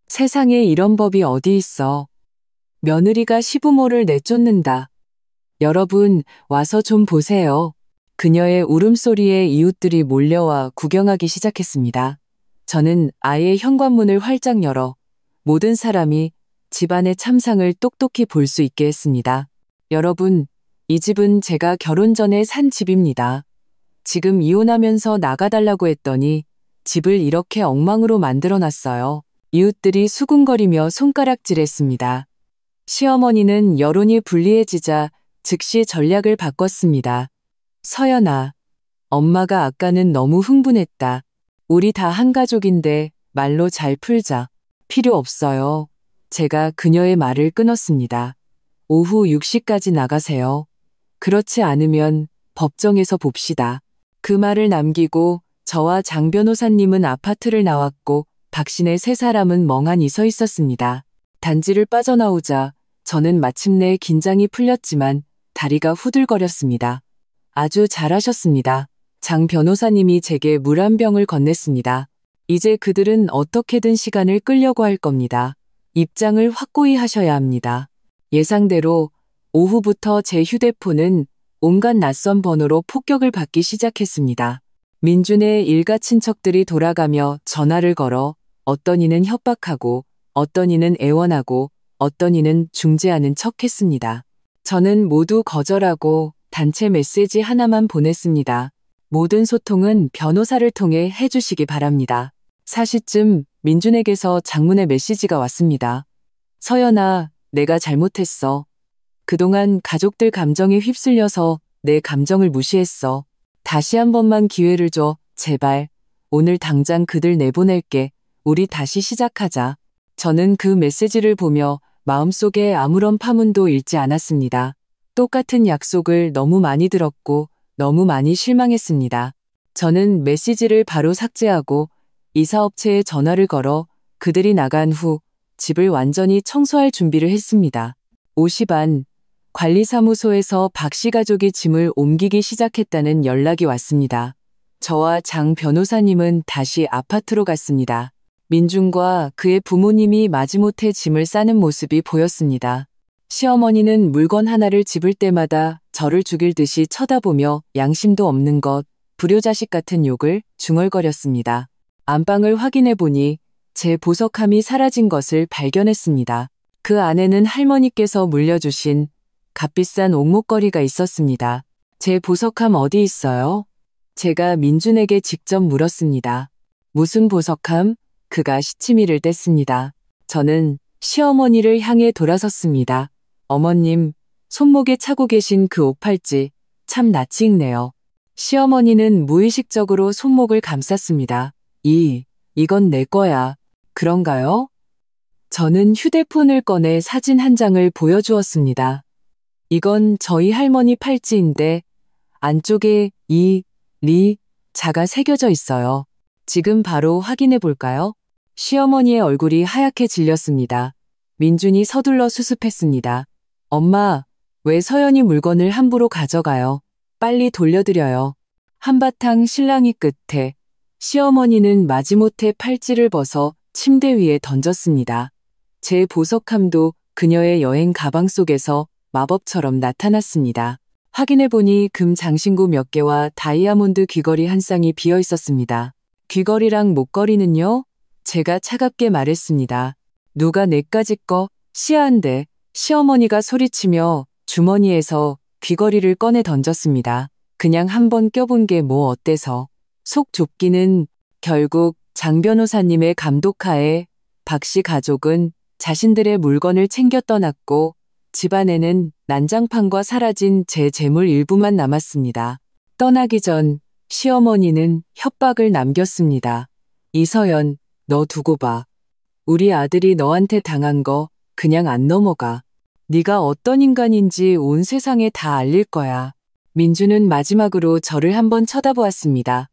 Speaker 1: 세상에 이런 법이 어디 있어. 며느리가 시부모를 내쫓는다. 여러분, 와서 좀 보세요. 그녀의 울음소리에 이웃들이 몰려와 구경하기 시작했습니다. 저는 아예 현관문을 활짝 열어 모든 사람이 집안의 참상을 똑똑히 볼 수 있게 했습니다. 여러분, 이 집은 제가 결혼 전에 산 집입니다. 지금 이혼하면서 나가달라고 했더니 집을 이렇게 엉망으로 만들어놨어요. 이웃들이 수군거리며 손가락질했습니다. 시어머니는 여론이 불리해지자 즉시 전략을 바꿨습니다. 서연아, 엄마가 아까는 너무 흥분했다. 우리 다 한 가족인데 말로 잘 풀자. 필요 없어요. 제가 그녀의 말을 끊었습니다. 오후 6시까지 나가세요. 그렇지 않으면 법정에서 봅시다. 그 말을 남기고 저와 장 변호사님은 아파트를 나왔고 박신의 세 사람은 멍하니 서 있었습니다. 단지를 빠져나오자 저는 마침내 긴장이 풀렸지만 다리가 후들거렸습니다. 아주 잘하셨습니다. 장 변호사님이 제게 물 한 병을 건넸습니다. 이제 그들은 어떻게든 시간을 끌려고 할 겁니다. 입장을 확고히 하셔야 합니다. 예상대로 오후부터 제 휴대폰은 온갖 낯선 번호로 폭격을 받기 시작했습니다. 민준의 일가 친척들이 돌아가며 전화를 걸어 어떤 이는 협박하고 어떤 이는 애원하고 어떤 이는 중재하는 척했습니다. 저는 모두 거절하고 단체 메시지 하나만 보냈습니다. 모든 소통은 변호사를 통해 해주시기 바랍니다. 4시쯤 민준에게서 장문의 메시지가 왔습니다. 서연아, 내가 잘못했어. 그동안 가족들 감정에 휩쓸려서 내 감정을 무시했어. 다시 한 번만 기회를 줘, 제발. 오늘 당장 그들 내보낼게. 우리 다시 시작하자. 저는 그 메시지를 보며 마음속에 아무런 파문도 잃지 않았습니다. 똑같은 약속을 너무 많이 들었고 너무 많이 실망했습니다. 저는 메시지를 바로 삭제하고 이사업체에 전화를 걸어 그들이 나간 후 집을 완전히 청소할 준비를 했습니다. 5시 반, 관리사무소에서 박씨 가족이 짐을 옮기기 시작했다는 연락이 왔습니다. 저와 장 변호사님은 다시 아파트로 갔습니다. 민준과 그의 부모님이 마지못해 짐을 싸는 모습이 보였습니다. 시어머니는 물건 하나를 집을 때마다 저를 죽일 듯이 쳐다보며 양심도 없는 것, 불효자식 같은 욕을 중얼거렸습니다. 안방을 확인해 보니 제 보석함이 사라진 것을 발견했습니다. 그 안에는 할머니께서 물려주신 값비싼 옥목걸이가 있었습니다. 제 보석함 어디 있어요? 제가 민준에게 직접 물었습니다. 무슨 보석함? 그가 시치미를 뗐습니다. 저는 시어머니를 향해 돌아섰습니다. 어머님, 손목에 차고 계신 그 옷팔찌 참 낯이 익네요. 시어머니는 무의식적으로 손목을 감쌌습니다. 이건 내 거야. 그런가요? 저는 휴대폰을 꺼내 사진 한 장을 보여주었습니다. 이건 저희 할머니 팔찌인데 안쪽에 자가 새겨져 있어요. 지금 바로 확인해 볼까요? 시어머니의 얼굴이 하얗게 질렸습니다. 민준이 서둘러 수습했습니다. 엄마, 왜 서연이 물건을 함부로 가져가요? 빨리 돌려드려요. 한바탕 실랑이 끝에 시어머니는 마지못해 팔찌를 벗어 침대 위에 던졌습니다. 제 보석함도 그녀의 여행 가방 속에서 마법처럼 나타났습니다. 확인해보니 금 장신구 몇 개와 다이아몬드 귀걸이 한 쌍이 비어 있었습니다. 귀걸이랑 목걸이는요? 제가 차갑게 말했습니다. 누가 내까지 거? 시아한데 시어머니가 소리치며 주머니에서 귀걸이를 꺼내 던졌습니다. 그냥 한번 껴본 게 뭐 어때서. 속 좁기는 결국 장 변호사님의 감독하에 박 씨 가족은 자신들의 물건을 챙겨 떠났고 집안에는 난장판과 사라진 제 재물 일부만 남았습니다. 떠나기 전 시어머니는 협박을 남겼습니다. 이서연, 너 두고 봐. 우리 아들이 너한테 당한 거 그냥 안 넘어가. 네가 어떤 인간인지 온 세상에 다 알릴 거야. 민주는 마지막으로 저를 한번 쳐다보았습니다.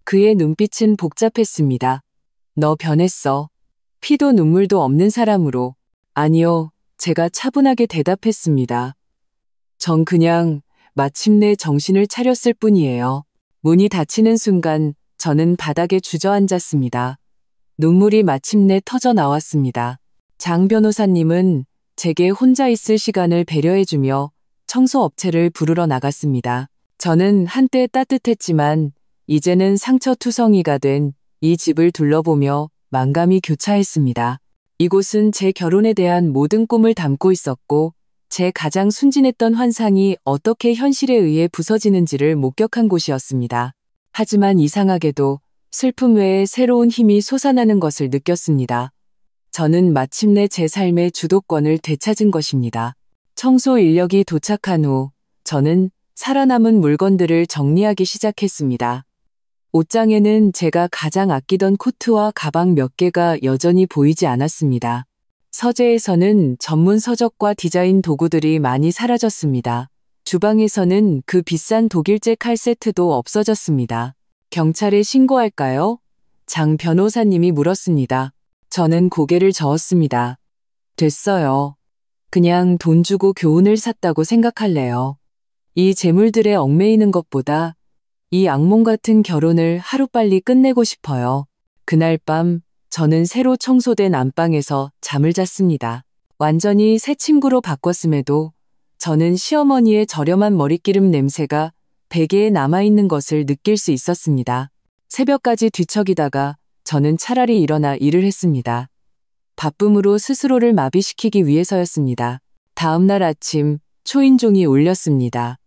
Speaker 1: 그의 눈빛은 복잡했습니다. 너 변했어. 피도 눈물도 없는 사람으로. 아니요, 제가 차분하게 대답했습니다. 전 그냥 마침내 정신을 차렸을 뿐이에요. 문이 닫히는 순간 저는 바닥에 주저앉았습니다. 눈물이 마침내 터져 나왔습니다. 장 변호사님은 제게 혼자 있을 시간을 배려해주며 청소업체를 부르러 나갔습니다. 저는 한때 따뜻했지만 이제는 상처투성이가 된 이 집을 둘러보며 만감이 교차했습니다. 이곳은 제 결혼에 대한 모든 꿈을 담고 있었고 제 가장 순진했던 환상이 어떻게 현실에 의해 부서지는지를 목격한 곳이었습니다. 하지만 이상하게도 슬픔 외에 새로운 힘이 솟아나는 것을 느꼈습니다. 저는 마침내 제 삶의 주도권을 되찾은 것입니다. 청소 인력이 도착한 후 저는 살아남은 물건들을 정리하기 시작했습니다. 옷장에는 제가 가장 아끼던 코트와 가방 몇 개가 여전히 보이지 않았습니다. 서재에서는 전문 서적과 디자인 도구들이 많이 사라졌습니다. 주방에서는 그 비싼 독일제 칼 세트도 없어졌습니다. 경찰에 신고할까요? 장 변호사님이 물었습니다. 저는 고개를 저었습니다. 됐어요. 그냥 돈 주고 교훈을 샀다고 생각할래요. 이 재물들에 얽매이는 것보다 이 악몽 같은 결혼을 하루빨리 끝내고 싶어요. 그날 밤 저는 새로 청소된 안방에서 잠을 잤습니다. 완전히 새 친구로 바꿨음에도 저는 시어머니의 저렴한 머릿기름 냄새가 베개에 남아있는 것을 느낄 수 있었습니다. 새벽까지 뒤척이다가 저는 차라리 일어나 일을 했습니다. 바쁨으로 스스로를 마비시키기 위해서였습니다. 다음 날 아침 초인종이 울렸습니다.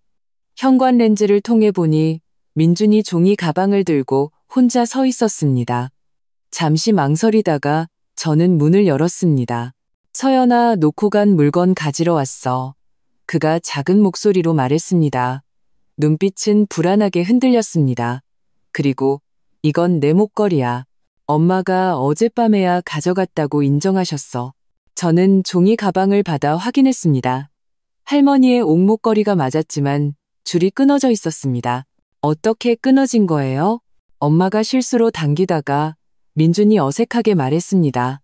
Speaker 1: 현관 렌즈를 통해 보니 민준이 종이 가방을 들고 혼자 서 있었습니다. 잠시 망설이다가 저는 문을 열었습니다. 서연아, 놓고 간 물건 가지러 왔어. 그가 작은 목소리로 말했습니다. 눈빛은 불안하게 흔들렸습니다. 그리고 이건 내 목걸이야. 엄마가 어젯밤에야 가져갔다고 인정하셨어. 저는 종이 가방을 받아 확인했습니다. 할머니의 옥목걸이가 맞았지만 줄이 끊어져 있었습니다. 어떻게 끊어진 거예요? 엄마가 실수로 당기다가 민준이 어색하게 말했습니다.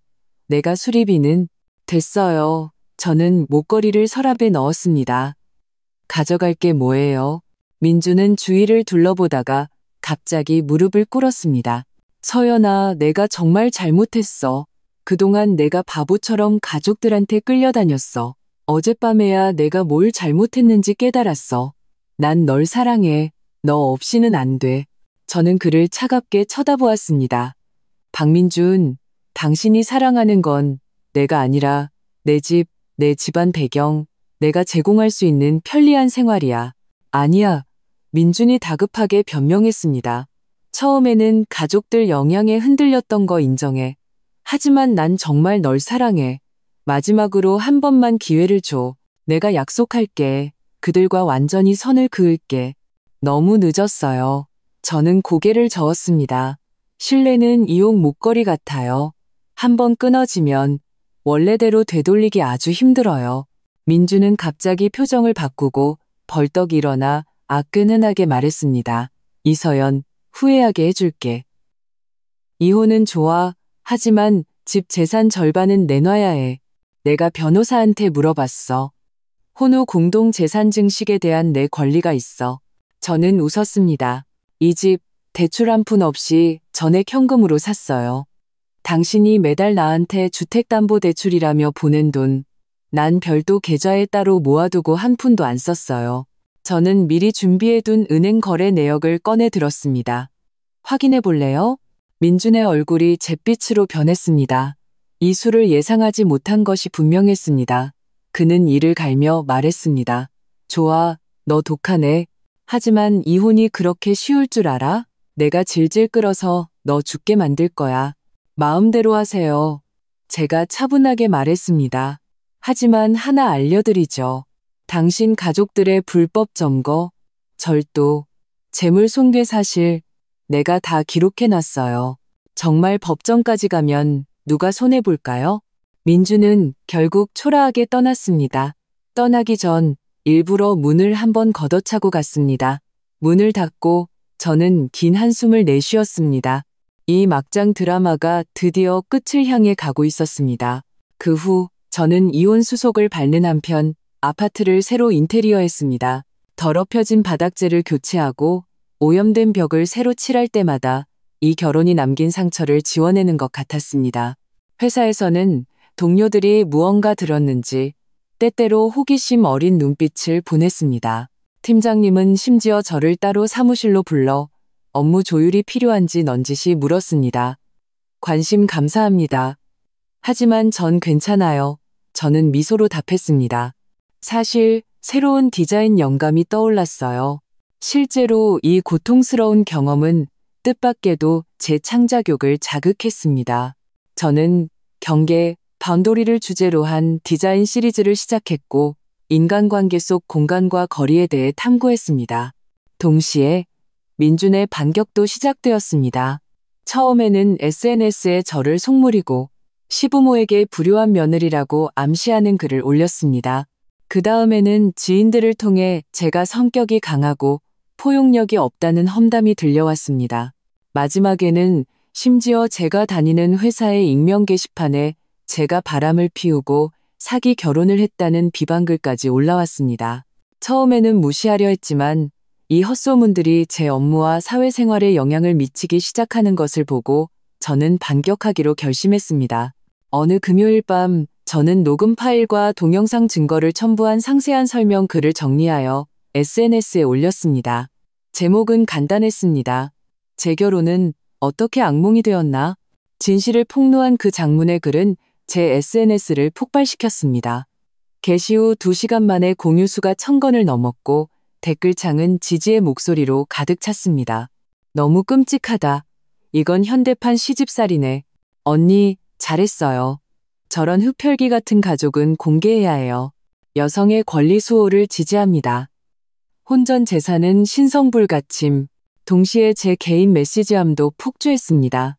Speaker 1: 내가 수리비는 됐어요. 저는 목걸이를 서랍에 넣었습니다. 가져갈 게 뭐예요? 민준은 주위를 둘러보다가 갑자기 무릎을 꿇었습니다. 서연아, 내가 정말 잘못했어. 그동안 내가 바보처럼 가족들한테 끌려다녔어. 어젯밤에야 내가 뭘 잘못했는지 깨달았어. 난 널 사랑해. 너 없이는 안 돼. 저는 그를 차갑게 쳐다보았습니다. 박민준, 당신이 사랑하는 건 내가 아니라 내 집, 내 집안 배경, 내가 제공할 수 있는 편리한 생활이야. 아니야. 민준이 다급하게 변명했습니다. 처음에는 가족들 영향에 흔들렸던 거 인정해. 하지만 난 정말 널 사랑해. 마지막으로 한 번만 기회를 줘. 내가 약속할게. 그들과 완전히 선을 그을게. 너무 늦었어요. 저는 고개를 저었습니다. 신뢰는 이용 목걸이 같아요. 한 번 끊어지면 원래대로 되돌리기 아주 힘들어요. 민주는 갑자기 표정을 바꾸고 벌떡 일어나 아끈한하게 말했습니다. 이서연, 후회하게 해줄게. 이혼은 좋아. 하지만 집 재산 절반은 내놔야 해. 내가 변호사한테 물어봤어. 혼후 공동 재산 증식에 대한 내 권리가 있어. 저는 웃었습니다. 이 집 대출 한 푼 없이 전액 현금으로 샀어요. 당신이 매달 나한테 주택담보대출이라며 보낸 돈, 난 별도 계좌에 따로 모아두고 한 푼도 안 썼어요. 저는 미리 준비해둔 은행 거래 내역을 꺼내 들었습니다. 확인해 볼래요? 민준의 얼굴이 잿빛으로 변했습니다. 이 수를 예상하지 못한 것이 분명했습니다. 그는 이를 갈며 말했습니다. 좋아, 너 독하네. 하지만 이혼이 그렇게 쉬울 줄 알아? 내가 질질 끌어서 너 죽게 만들 거야. 마음대로 하세요. 제가 차분하게 말했습니다. 하지만 하나 알려드리죠. 당신 가족들의 불법 점거, 절도, 재물 손괴 사실 내가 다 기록해놨어요. 정말 법정까지 가면 누가 손해볼까요? 민주는 결국 초라하게 떠났습니다. 떠나기 전 일부러 문을 한번 걷어차고 갔습니다. 문을 닫고 저는 긴 한숨을 내쉬었습니다. 이 막장 드라마가 드디어 끝을 향해 가고 있었습니다. 그 후 저는 이혼 수속을 밟는 한편 아파트를 새로 인테리어했습니다. 더럽혀진 바닥재를 교체하고 오염된 벽을 새로 칠할 때마다 이 결혼이 남긴 상처를 지워내는 것 같았습니다. 회사에서는 동료들이 무언가 들었는지 때때로 호기심 어린 눈빛을 보냈습니다. 팀장님은 심지어 저를 따로 사무실로 불러 업무 조율이 필요한지 넌지시 물었습니다. 관심 감사합니다. 하지만 전 괜찮아요. 저는 미소로 답했습니다. 사실 새로운 디자인 영감이 떠올랐어요. 실제로 이 고통스러운 경험은 뜻밖에도 제 창작욕을 자극했습니다. 저는 경계, 바운더리를 주제로 한 디자인 시리즈를 시작했고 인간관계 속 공간과 거리에 대해 탐구했습니다. 동시에 민준의 반격도 시작되었습니다. 처음에는 SNS에 저를 속물이고 시부모에게 불효한 며느리라고 암시하는 글을 올렸습니다. 그 다음에는 지인들을 통해 제가 성격이 강하고 포용력이 없다는 험담이 들려왔습니다. 마지막에는 심지어 제가 다니는 회사의 익명 게시판에 제가 바람을 피우고 사기 결혼을 했다는 비방글까지 올라왔습니다. 처음에는 무시하려 했지만 이 헛소문들이 제 업무와 사회생활에 영향을 미치기 시작하는 것을 보고 저는 반격하기로 결심했습니다. 어느 금요일 밤 저는 녹음 파일과 동영상 증거를 첨부한 상세한 설명 글을 정리하여 SNS에 올렸습니다. 제목은 간단했습니다. 제 결혼은 어떻게 악몽이 되었나? 진실을 폭로한 그 장문의 글은 제 SNS를 폭발시켰습니다. 게시 후 2시간 만에 공유수가 1000건을 넘었고 댓글창은 지지의 목소리로 가득 찼습니다. 너무 끔찍하다. 이건 현대판 시집살이네. 언니, 잘했어요. 저런 흡혈귀 같은 가족은 공개해야 해요. 여성의 권리 수호를 지지합니다. 혼전 재산은 신성불가침. 동시에 제 개인 메시지함도 폭주했습니다.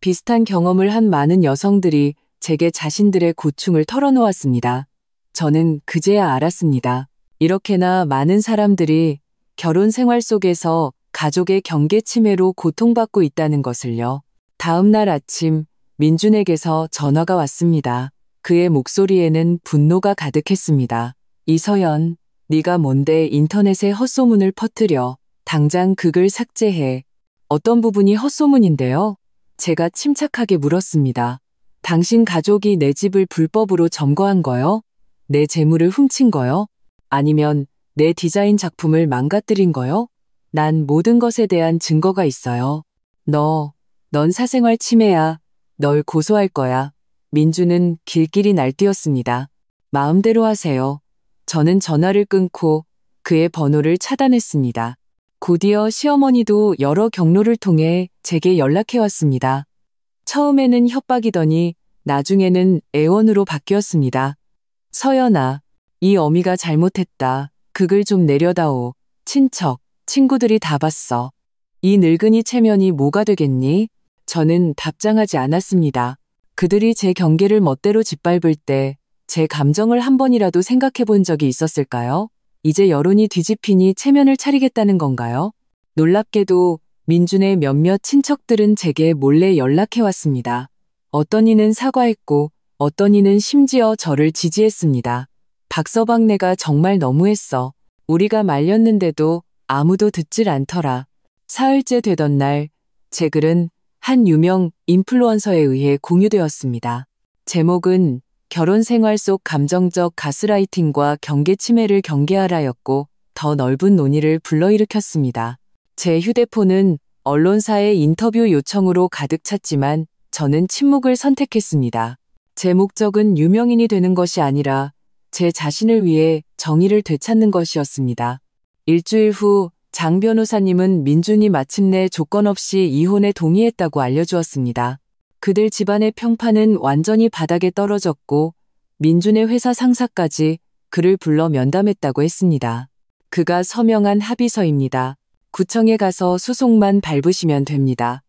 Speaker 1: 비슷한 경험을 한 많은 여성들이 제게 자신들의 고충을 털어놓았습니다. 저는 그제야 알았습니다. 이렇게나 많은 사람들이 결혼 생활 속에서 가족의 경계 침해로 고통받고 있다는 것을요. 다음 날 아침 민준에게서 전화가 왔습니다. 그의 목소리에는 분노가 가득했습니다. 이서연, 네가 뭔데 인터넷에 헛소문을 퍼뜨려. 당장 그 글 삭제해. 어떤 부분이 헛소문인데요? 제가 침착하게 물었습니다. 당신 가족이 내 집을 불법으로 점거한 거요? 내 재물을 훔친 거요? 아니면 내 디자인 작품을 망가뜨린 거요? 난 모든 것에 대한 증거가 있어요. 넌 사생활 침해야. 널 고소할 거야. 민주는 길길이 날뛰었습니다. 마음대로 하세요. 저는 전화를 끊고 그의 번호를 차단했습니다. 곧이어 시어머니도 여러 경로를 통해 제게 연락해왔습니다. 처음에는 협박이더니 나중에는 애원으로 바뀌었습니다. 서연아, 이 어미가 잘못했다. 그 글 좀 내려다오. 친척, 친구들이 다 봤어. 이 늙은이 체면이 뭐가 되겠니? 저는 답장하지 않았습니다. 그들이 제 경계를 멋대로 짓밟을 때 제 감정을 한 번이라도 생각해 본 적이 있었을까요? 이제 여론이 뒤집히니 체면을 차리겠다는 건가요? 놀랍게도 민준의 몇몇 친척들은 제게 몰래 연락해 왔습니다. 어떤 이는 사과했고 어떤 이는 심지어 저를 지지했습니다. 박서방네가 정말 너무했어. 우리가 말렸는데도 아무도 듣질 않더라. 사흘째 되던 날, 제 글은 한 유명 인플루언서에 의해 공유되었습니다. 제목은 결혼 생활 속 감정적 가스라이팅과 경계 침해를 경계하라였고 더 넓은 논의를 불러일으켰습니다. 제 휴대폰은 언론사의 인터뷰 요청으로 가득 찼지만 저는 침묵을 선택했습니다. 제 목적은 유명인이 되는 것이 아니라 제 자신을 위해 정의를 되찾는 것이었습니다. 일주일 후 장 변호사님은 민준이 마침내 조건 없이 이혼에 동의했다고 알려주었습니다. 그들 집안의 평판은 완전히 바닥에 떨어졌고 민준의 회사 상사까지 그를 불러 면담했다고 했습니다. 그가 서명한 합의서입니다. 구청에 가서 수속만 밟으시면 됩니다.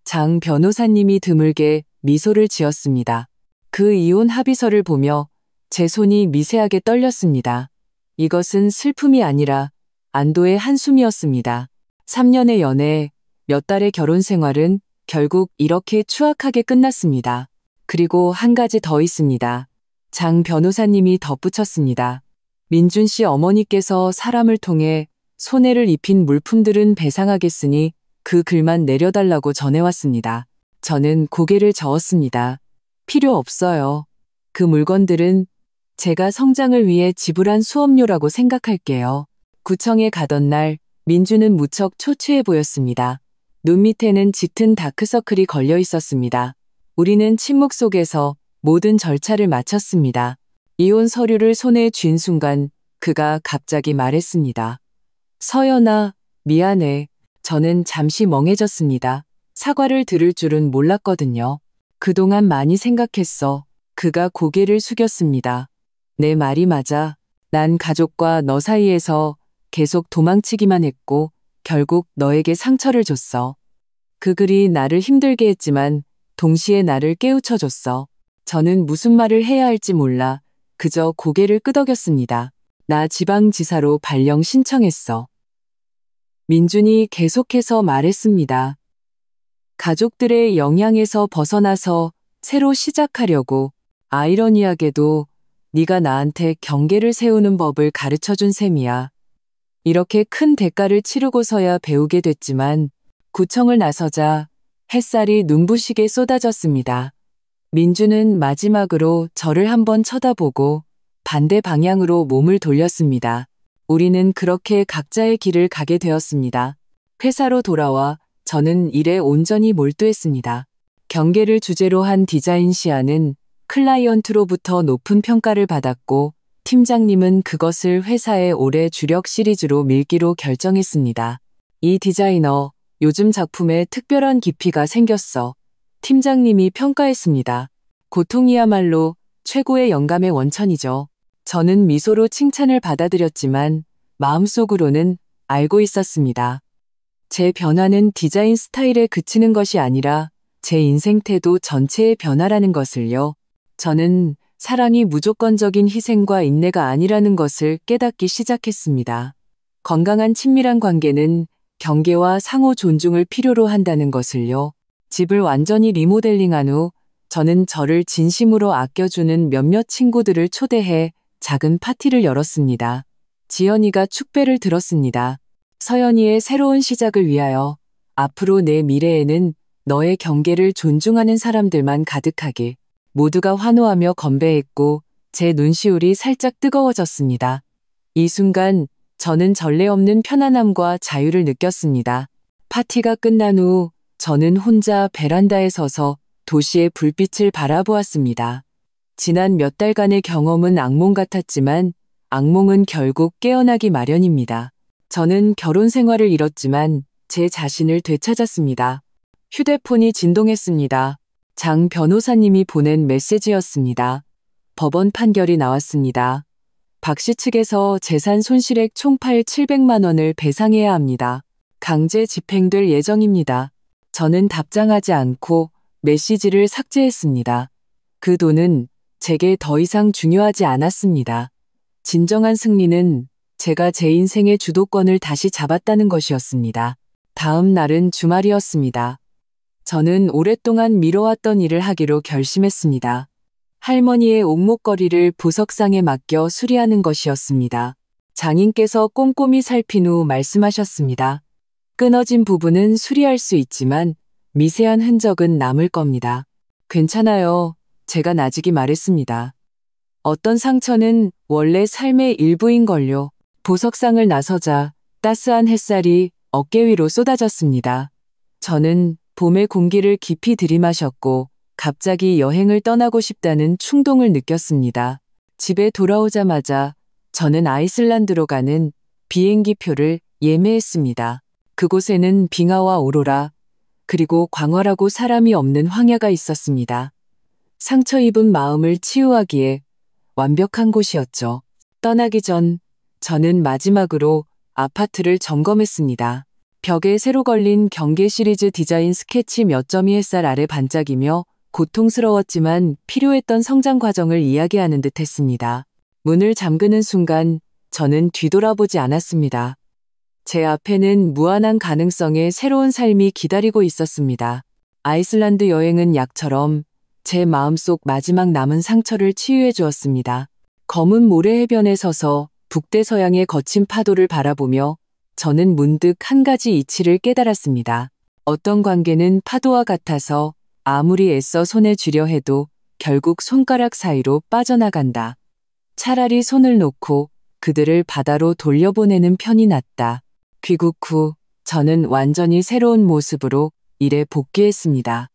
Speaker 1: 장 변호사님이 드물게 미소를 지었습니다. 그 이혼 합의서를 보며 제 손이 미세하게 떨렸습니다. 이것은 슬픔이 아니라 안도의 한숨이었습니다. 3년의 연애, 몇 달의 결혼 생활은 결국 이렇게 추악하게 끝났습니다. 그리고 한 가지 더 있습니다. 장 변호사님이 덧붙였습니다. 민준 씨 어머니께서 사람을 통해 손해를 입힌 물품들은 배상하겠으니 그 글만 내려달라고 전해왔습니다. 저는 고개를 저었습니다. 필요 없어요. 그 물건들은 제가 성장을 위해 지불한 수업료라고 생각할게요. 구청에 가던 날 민주는 무척 초췌해 보였습니다. 눈 밑에는 짙은 다크서클이 걸려 있었습니다. 우리는 침묵 속에서 모든 절차를 마쳤습니다. 이혼 서류를 손에 쥔 순간 그가 갑자기 말했습니다. 서연아, 미안해. 저는 잠시 멍해졌습니다. 사과를 들을 줄은 몰랐거든요. 그동안 많이 생각했어. 그가 고개를 숙였습니다. 내 말이 맞아. 난 가족과 너 사이에서 계속 도망치기만 했고 결국 너에게 상처를 줬어. 그 글이 나를 힘들게 했지만 동시에 나를 깨우쳐줬어. 저는 무슨 말을 해야 할지 몰라 그저 고개를 끄덕였습니다. 나 지방지사로 발령 신청했어. 민준이 계속해서 말했습니다. 가족들의 영향에서 벗어나서 새로 시작하려고. 아이러니하게도 네가 나한테 경계를 세우는 법을 가르쳐준 셈이야. 이렇게 큰 대가를 치르고서야 배우게 됐지만 구청을 나서자 햇살이 눈부시게 쏟아졌습니다. 민주는 마지막으로 저를 한번 쳐다보고 반대 방향으로 몸을 돌렸습니다. 우리는 그렇게 각자의 길을 가게 되었습니다. 회사로 돌아와 저는 일에 온전히 몰두했습니다. 경계를 주제로 한 디자인 시안은 클라이언트로부터 높은 평가를 받았고 팀장님은 그것을 회사의 올해 주력 시리즈로 밀기로 결정했습니다. 이 디자이너, 요즘 작품에 특별한 깊이가 생겼어. 팀장님이 평가했습니다. 고통이야말로 최고의 영감의 원천이죠. 저는 미소로 칭찬을 받아들였지만 마음속으로는 알고 있었습니다. 제 변화는 디자인 스타일에 그치는 것이 아니라 제 인생 태도 전체의 변화라는 것을요. 저는 사랑이 무조건적인 희생과 인내가 아니라는 것을 깨닫기 시작했습니다. 건강한 친밀한 관계는 경계와 상호 존중을 필요로 한다는 것을요. 집을 완전히 리모델링한 후 저는 저를 진심으로 아껴주는 몇몇 친구들을 초대해 작은 파티를 열었습니다. 지연이가 축배를 들었습니다. 서연이의 새로운 시작을 위하여 앞으로 내 미래에는 너의 경계를 존중하는 사람들만 가득하길. 모두가 환호하며 건배했고 제 눈시울이 살짝 뜨거워졌습니다. 이 순간 저는 전례 없는 편안함과 자유를 느꼈습니다. 파티가 끝난 후 저는 혼자 베란다에 서서 도시의 불빛을 바라보았습니다. 지난 몇 달간의 경험은 악몽 같았지만 악몽은 결국 깨어나기 마련입니다. 저는 결혼 생활을 잃었지만 제 자신을 되찾았습니다. 휴대폰이 진동했습니다. 장 변호사님이 보낸 메시지였습니다. 법원 판결이 나왔습니다. 박 씨 측에서 재산 손실액 총 700만 원을 배상해야 합니다. 강제 집행될 예정입니다. 저는 답장하지 않고 메시지를 삭제했습니다. 그 돈은 제게 더 이상 중요하지 않았습니다. 진정한 승리는 제가 제 인생의 주도권을 다시 잡았다는 것이었습니다. 다음 날은 주말이었습니다. 저는 오랫동안 미뤄왔던 일을 하기로 결심했습니다. 할머니의 옥목걸이를 보석상에 맡겨 수리하는 것이었습니다. 장인께서 꼼꼼히 살핀 후 말씀하셨습니다. 끊어진 부분은 수리할 수 있지만 미세한 흔적은 남을 겁니다. 괜찮아요. 제가 나직이 말했습니다. 어떤 상처는 원래 삶의 일부인걸요. 보석상을 나서자 따스한 햇살이 어깨 위로 쏟아졌습니다. 저는 봄의 공기를 깊이 들이마셨고 갑자기 여행을 떠나고 싶다는 충동을 느꼈습니다. 집에 돌아오자마자 저는 아이슬란드로 가는 비행기표를 예매했습니다. 그곳에는 빙하와 오로라, 그리고 광활하고 사람이 없는 황야가 있었습니다. 상처 입은 마음을 치유하기에 완벽한 곳이었죠. 떠나기 전 저는 마지막으로 아파트를 점검했습니다. 벽에 새로 걸린 경계 시리즈 디자인 스케치 몇 점이 햇살 아래 반짝이며 고통스러웠지만 필요했던 성장 과정을 이야기하는 듯 했습니다. 문을 잠그는 순간 저는 뒤돌아보지 않았습니다. 제 앞에는 무한한 가능성의 새로운 삶이 기다리고 있었습니다. 아이슬란드 여행은 약처럼 제 마음속 마지막 남은 상처를 치유해 주었습니다. 검은 모래 해변에 서서 북대서양의 거친 파도를 바라보며 저는 문득 한 가지 이치를 깨달았습니다. 어떤 관계는 파도와 같아서 아무리 애써 손에 쥐려 해도 결국 손가락 사이로 빠져나간다. 차라리 손을 놓고 그들을 바다로 돌려보내는 편이 낫다. 귀국 후 저는 완전히 새로운 모습으로 일에 복귀했습니다.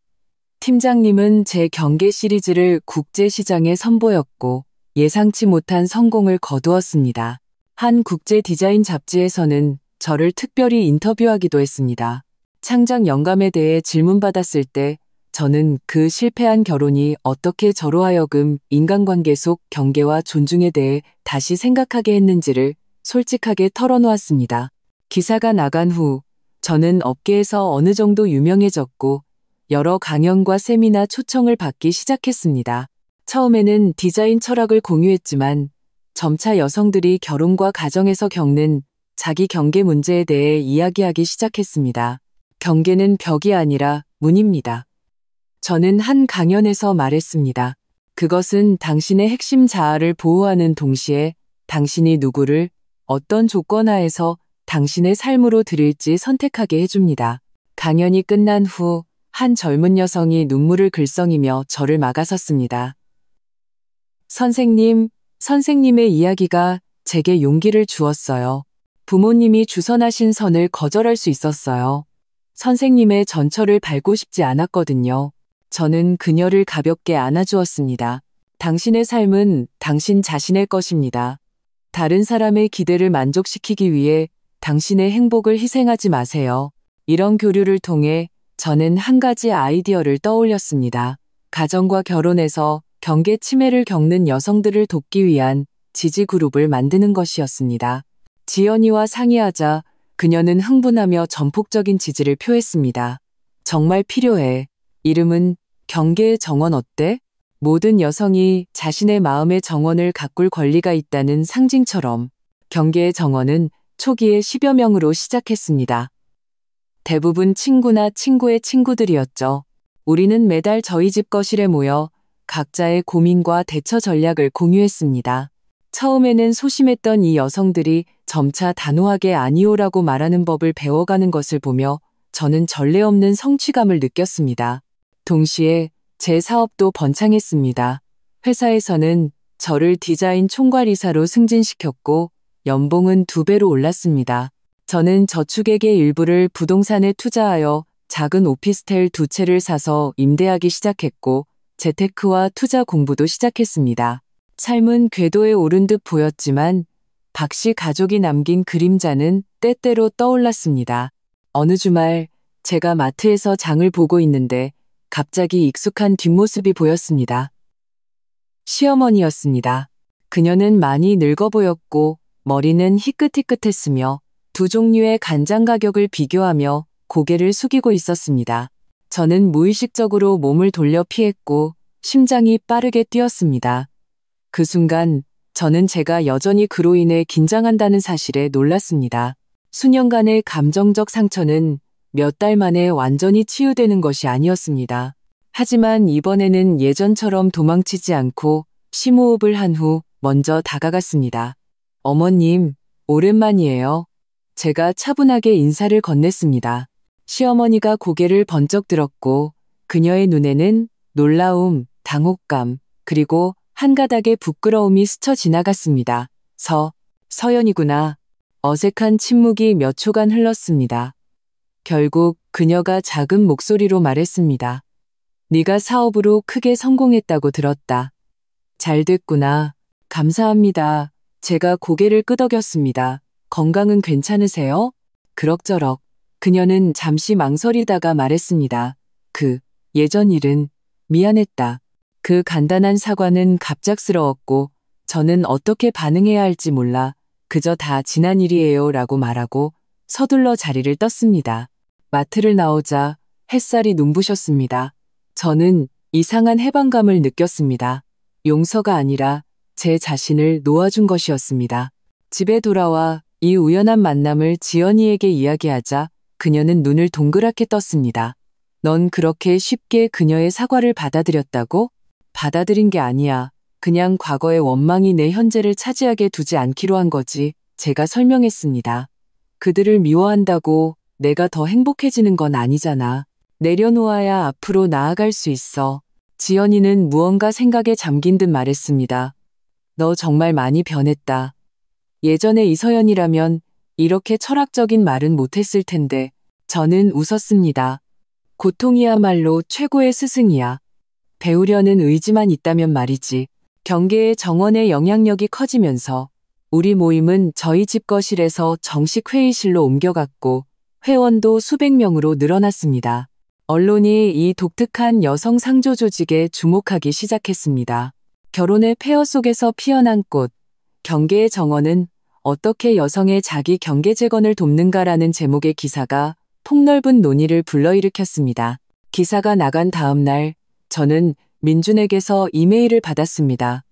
Speaker 1: 팀장님은 제 경계 시리즈를 국제시장에 선보였고 예상치 못한 성공을 거두었습니다. 한 국제 디자인 잡지에서는 저를 특별히 인터뷰하기도 했습니다. 창작 영감에 대해 질문받았을 때 저는 그 실패한 결혼이 어떻게 저로 하여금 인간관계 속 경계와 존중에 대해 다시 생각하게 했는지를 솔직하게 털어놓았습니다. 기사가 나간 후 저는 업계에서 어느 정도 유명해졌고 여러 강연과 세미나 초청을 받기 시작했습니다. 처음에는 디자인 철학을 공유했지만 점차 여성들이 결혼과 가정에서 겪는 자기 경계 문제에 대해 이야기하기 시작했습니다. 경계는 벽이 아니라 문입니다. 저는 한 강연에서 말했습니다. 그것은 당신의 핵심 자아를 보호하는 동시에 당신이 누구를 어떤 조건 하에서 당신의 삶으로 들일지 선택하게 해줍니다. 강연이 끝난 후 한 젊은 여성이 눈물을 글썽이며 저를 막아섰습니다. 선생님의 이야기가 제게 용기를 주었어요. 부모님이 주선하신 선을 거절할 수 있었어요. 선생님의 전철을 밟고 싶지 않았거든요. 저는 그녀를 가볍게 안아주었습니다. 당신의 삶은 당신 자신의 것입니다. 다른 사람의 기대를 만족시키기 위해 당신의 행복을 희생하지 마세요. 이런 교류를 통해 저는 한 가지 아이디어를 떠올렸습니다. 가정과 결혼에서 경계 침해를 겪는 여성들을 돕기 위한 지지 그룹을 만드는 것이었습니다. 지연이와 상의하자 그녀는 흥분하며 전폭적인 지지를 표했습니다. 정말 필요해. 이름은 경계의 정원 어때? 모든 여성이 자신의 마음의 정원을 가꿀 권리가 있다는 상징처럼 경계의 정원은 초기에 10여 명으로 시작했습니다. 대부분 친구나 친구의 친구들이었죠. 우리는 매달 저희 집 거실에 모여 각자의 고민과 대처 전략을 공유했습니다. 처음에는 소심했던 이 여성들이 점차 단호하게 아니오라고 말하는 법을 배워가는 것을 보며 저는 전례 없는 성취감을 느꼈습니다. 동시에 제 사업도 번창했습니다. 회사에서는 저를 디자인 총괄이사로 승진시켰고 연봉은 2배로 올랐습니다. 저는 저축액의 일부를 부동산에 투자하여 작은 오피스텔 2채를 사서 임대하기 시작했고 재테크와 투자 공부도 시작했습니다. 삶은 궤도에 오른 듯 보였지만 박 씨 가족이 남긴 그림자는 때때로 떠올랐습니다. 어느 주말 제가 마트에서 장을 보고 있는데 갑자기 익숙한 뒷모습이 보였습니다. 시어머니였습니다. 그녀는 많이 늙어 보였고 머리는 희끗희끗했으며 두 종류의 간장 가격을 비교하며 고개를 숙이고 있었습니다. 저는 무의식적으로 몸을 돌려 피했고 심장이 빠르게 뛰었습니다. 그 순간 저는 제가 여전히 그로 인해 긴장한다는 사실에 놀랐습니다. 수년간의 감정적 상처는 몇 달 만에 완전히 치유되는 것이 아니었습니다. 하지만 이번에는 예전처럼 도망치지 않고 심호흡을 한 후 먼저 다가갔습니다. 어머님, 오랜만이에요. 제가 차분하게 인사를 건넸습니다. 시어머니가 고개를 번쩍 들었고 그녀의 눈에는 놀라움, 당혹감, 그리고 한 가닥의 부끄러움이 스쳐 지나갔습니다. 서연이구나. 어색한 침묵이 몇 초간 흘렀습니다. 결국 그녀가 작은 목소리로 말했습니다. 네가 사업으로 크게 성공했다고 들었다. 잘 됐구나. 감사합니다. 제가 고개를 끄덕였습니다. 건강은 괜찮으세요? 그럭저럭. 그녀는 잠시 망설이다가 말했습니다. 예전 일은 미안했다. 그 간단한 사과는 갑작스러웠고 저는 어떻게 반응해야 할지 몰라 그저 다 지난 일이에요 라고 말하고 서둘러 자리를 떴습니다. 마트를 나오자 햇살이 눈부셨습니다. 저는 이상한 해방감을 느꼈습니다. 용서가 아니라 제 자신을 놓아준 것이었습니다. 집에 돌아와 이 우연한 만남을 지연이에게 이야기하자 그녀는 눈을 동그랗게 떴습니다. 넌 그렇게 쉽게 그녀의 사과를 받아들였다고? 받아들인 게 아니야. 그냥 과거의 원망이 내 현재를 차지하게 두지 않기로 한 거지. 제가 설명했습니다. 그들을 미워한다고 내가 더 행복해지는 건 아니잖아. 내려놓아야 앞으로 나아갈 수 있어. 지연이는 무언가 생각에 잠긴 듯 말했습니다. 너 정말 많이 변했다. 예전에 이서연이라면 이렇게 철학적인 말은 못했을 텐데 저는 웃었습니다. 고통이야말로 최고의 스승이야. 배우려는 의지만 있다면 말이지. 경계의 정원의 영향력이 커지면서 우리 모임은 저희 집 거실에서 정식 회의실로 옮겨갔고 회원도 수백 명으로 늘어났습니다. 언론이 이 독특한 여성 상조 조직에 주목하기 시작했습니다. 결혼의 폐허 속에서 피어난 꽃, 경계의 정원은 어떻게 여성의 자기 경계 재건을 돕는가라는 제목의 기사가 폭넓은 논의를 불러일으켰습니다. 기사가 나간 다음 날 저는 민준에게서 이메일을 받았습니다.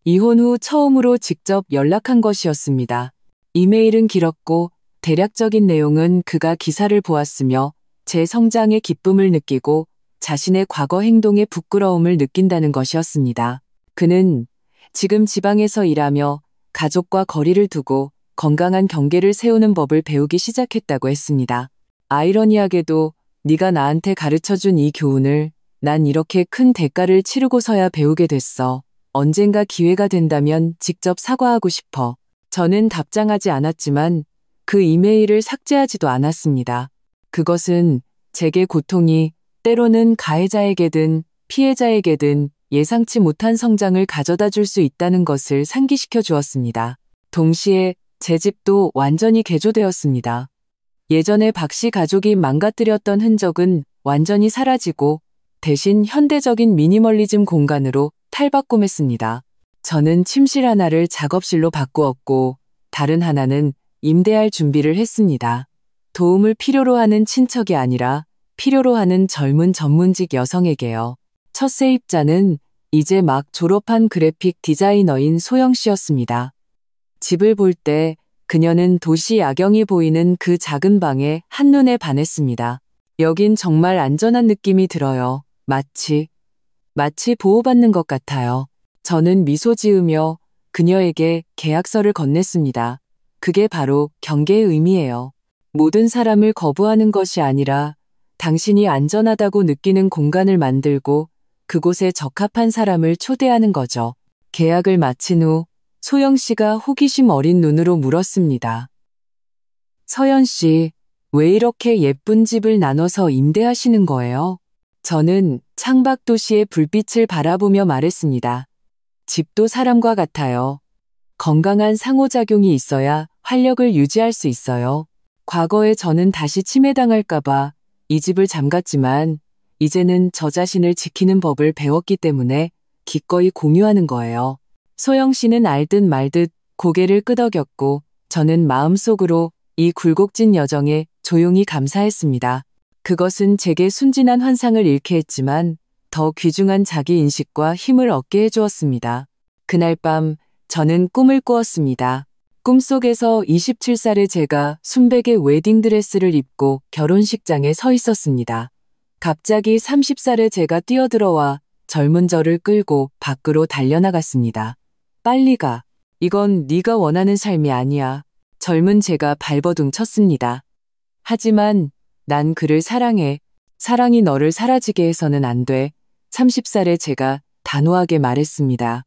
Speaker 1: 이혼 후 처음으로 직접 연락한 것이었습니다. 이메일은 길었고 대략적인 내용은 그가 기사를 보았으며 제 성장의 기쁨을 느끼고 자신의 과거 행동에 부끄러움을 느낀다는 것이었습니다. 그는 지금 지방에서 일하며 가족과 거리를 두고 건강한 경계를 세우는 법을 배우기 시작했다고 했습니다. 아이러니하게도 네가 나한테 가르쳐준 이 교훈을 난 이렇게 큰 대가를 치르고서야 배우게 됐어. 언젠가 기회가 된다면 직접 사과하고 싶어. 저는 답장하지 않았지만 그 이메일을 삭제하지도 않았습니다. 그것은 제게 고통이 때로는 가해자에게든 피해자에게든 예상치 못한 성장을 가져다 줄 수 있다는 것을 상기시켜 주었습니다. 동시에 제 집도 완전히 개조되었습니다. 예전에 박 씨 가족이 망가뜨렸던 흔적은 완전히 사라지고 대신 현대적인 미니멀리즘 공간으로 탈바꿈했습니다. 저는 침실 하나를 작업실로 바꾸었고 다른 하나는 임대할 준비를 했습니다. 도움을 필요로 하는 친척이 아니라 필요로 하는 젊은 전문직 여성에게요. 첫 세입자는 이제 막 졸업한 그래픽 디자이너인 소영 씨였습니다. 집을 볼 때 그녀는 도시 야경이 보이는 그 작은 방에 한눈에 반했습니다. 여긴 정말 안전한 느낌이 들어요. 마치 보호받는 것 같아요. 저는 미소 지으며 그녀에게 계약서를 건넸습니다. 그게 바로 경계의 의미예요. 모든 사람을 거부하는 것이 아니라 당신이 안전하다고 느끼는 공간을 만들고 그곳에 적합한 사람을 초대하는 거죠. 계약을 마친 후 소영 씨가 호기심 어린 눈으로 물었습니다. 서연 씨, 왜 이렇게 예쁜 집을 나눠서 임대하시는 거예요? 저는 창밖 도시의 불빛을 바라보며 말했습니다. 집도 사람과 같아요. 건강한 상호작용이 있어야 활력을 유지할 수 있어요. 과거에 저는 다시 침해당할까봐 이 집을 잠갔지만 이제는 저 자신을 지키는 법을 배웠기 때문에 기꺼이 공유하는 거예요. 소영 씨는 알듯 말듯 고개를 끄덕였고 저는 마음속으로 이 굴곡진 여정에 조용히 감사했습니다. 그것은 제게 순진한 환상을 잃게 했지만 더 귀중한 자기인식과 힘을 얻게 해주었습니다. 그날 밤 저는 꿈을 꾸었습니다. 꿈속에서 27살의 제가 순백의 웨딩드레스를 입고 결혼식장에 서 있었습니다. 갑자기 30살의 제가 뛰어들어와 젊은 저를 끌고 밖으로 달려나갔습니다. 빨리 가. 이건 네가 원하는 삶이 아니야. 젊은 제가 발버둥 쳤습니다. 하지만 난 그를 사랑해. 사랑이 너를 사라지게 해서는 안 돼. 30살의 제가 단호하게 말했습니다.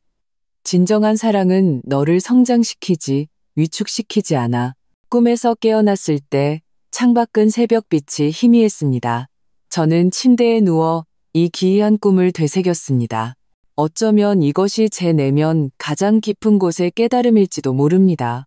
Speaker 1: 진정한 사랑은 너를 성장시키지 위축시키지 않아. 꿈에서 깨어났을 때 창밖은 새벽빛이 희미했습니다. 저는 침대에 누워 이 기이한 꿈을 되새겼습니다. 어쩌면 이것이 제 내면 가장 깊은 곳의 깨달음일지도 모릅니다.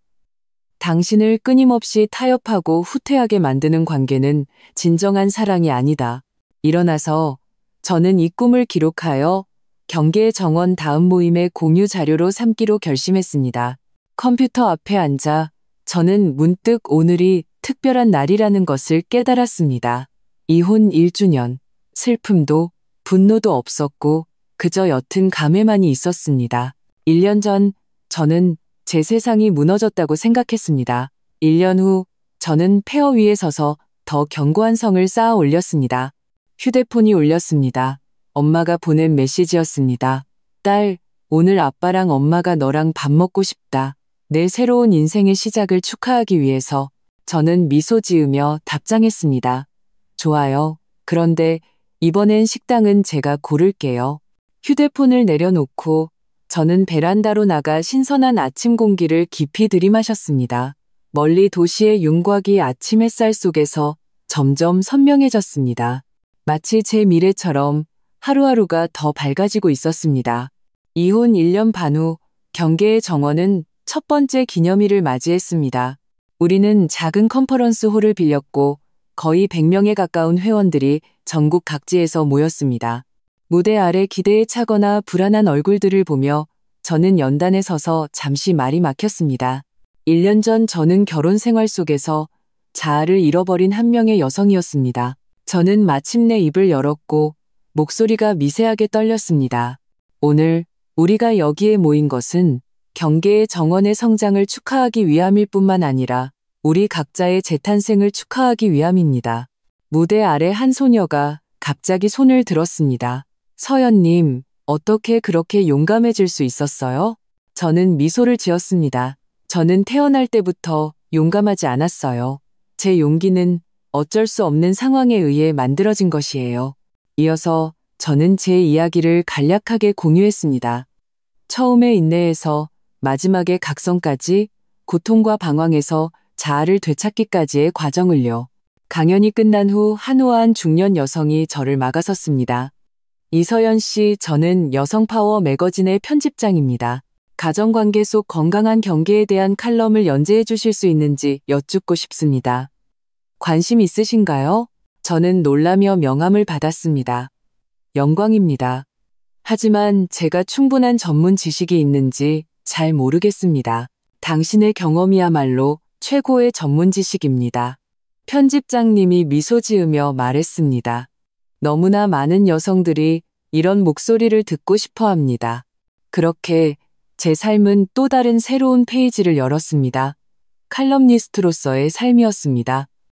Speaker 1: 당신을 끊임없이 타협하고 후퇴하게 만드는 관계는 진정한 사랑이 아니다. 일어나서 저는 이 꿈을 기록하여 경계의 정원 다음 모임의 공유 자료로 삼기로 결심했습니다. 컴퓨터 앞에 앉아 저는 문득 오늘이 특별한 날이라는 것을 깨달았습니다. 이혼 1주년, 슬픔도 분노도 없었고 그저 옅은 감회만이 있었습니다. 1년 전 저는 제 세상이 무너졌다고 생각했습니다. 1년 후 저는 폐허 위에 서서 더 견고한 성을 쌓아 올렸습니다. 휴대폰이 울렸습니다. 엄마가 보낸 메시지였습니다. 딸, 오늘 아빠랑 엄마가 너랑 밥 먹고 싶다. 내 새로운 인생의 시작을 축하하기 위해서 저는 미소 지으며 답장했습니다. 좋아요. 그런데 이번엔 식당은 제가 고를게요. 휴대폰을 내려놓고 저는 베란다로 나가 신선한 아침 공기를 깊이 들이마셨습니다. 멀리 도시의 윤곽이 아침 햇살 속에서 점점 선명해졌습니다. 마치 제 미래처럼 하루하루가 더 밝아지고 있었습니다. 이혼 1년 반 후 경계의 정원은 첫 번째 기념일을 맞이했습니다. 우리는 작은 컨퍼런스 홀을 빌렸고 거의 100명에 가까운 회원들이 전국 각지에서 모였습니다. 무대 아래 기대에 차거나 불안한 얼굴들을 보며 저는 연단에 서서 잠시 말이 막혔습니다. 1년 전 저는 결혼 생활 속에서 자아를 잃어버린 한 명의 여성이었습니다. 저는 마침내 입을 열었고 목소리가 미세하게 떨렸습니다. 오늘 우리가 여기에 모인 것은 경계의 정원의 성장을 축하하기 위함일 뿐만 아니라 우리 각자의 재탄생을 축하하기 위함입니다. 무대 아래 한 소녀가 갑자기 손을 들었습니다. 서연님, 어떻게 그렇게 용감해질 수 있었어요? 저는 미소를 지었습니다. 저는 태어날 때부터 용감하지 않았어요. 제 용기는 어쩔 수 없는 상황에 의해 만들어진 것이에요. 이어서 저는 제 이야기를 간략하게 공유했습니다. 처음에 인내에서 마지막에 각성까지, 고통과 방황에서 자아를 되찾기까지의 과정을요. 강연이 끝난 후 한우아한 중년 여성이 저를 막아섰습니다. 이서연 씨, 저는 여성파워 매거진의 편집장입니다. 가정관계 속 건강한 경계에 대한 칼럼을 연재해 주실 수 있는지 여쭙고 싶습니다. 관심 있으신가요? 저는 놀라며 명함을 받았습니다. 영광입니다. 하지만 제가 충분한 전문 지식이 있는지 잘 모르겠습니다. 당신의 경험이야말로 최고의 전문 지식입니다. 편집장님이 미소 지으며 말했습니다. 너무나 많은 여성들이 이런 목소리를 듣고 싶어 합니다. 그렇게 제 삶은 또 다른 새로운 페이지를 열었습니다. 칼럼니스트로서의 삶이었습니다.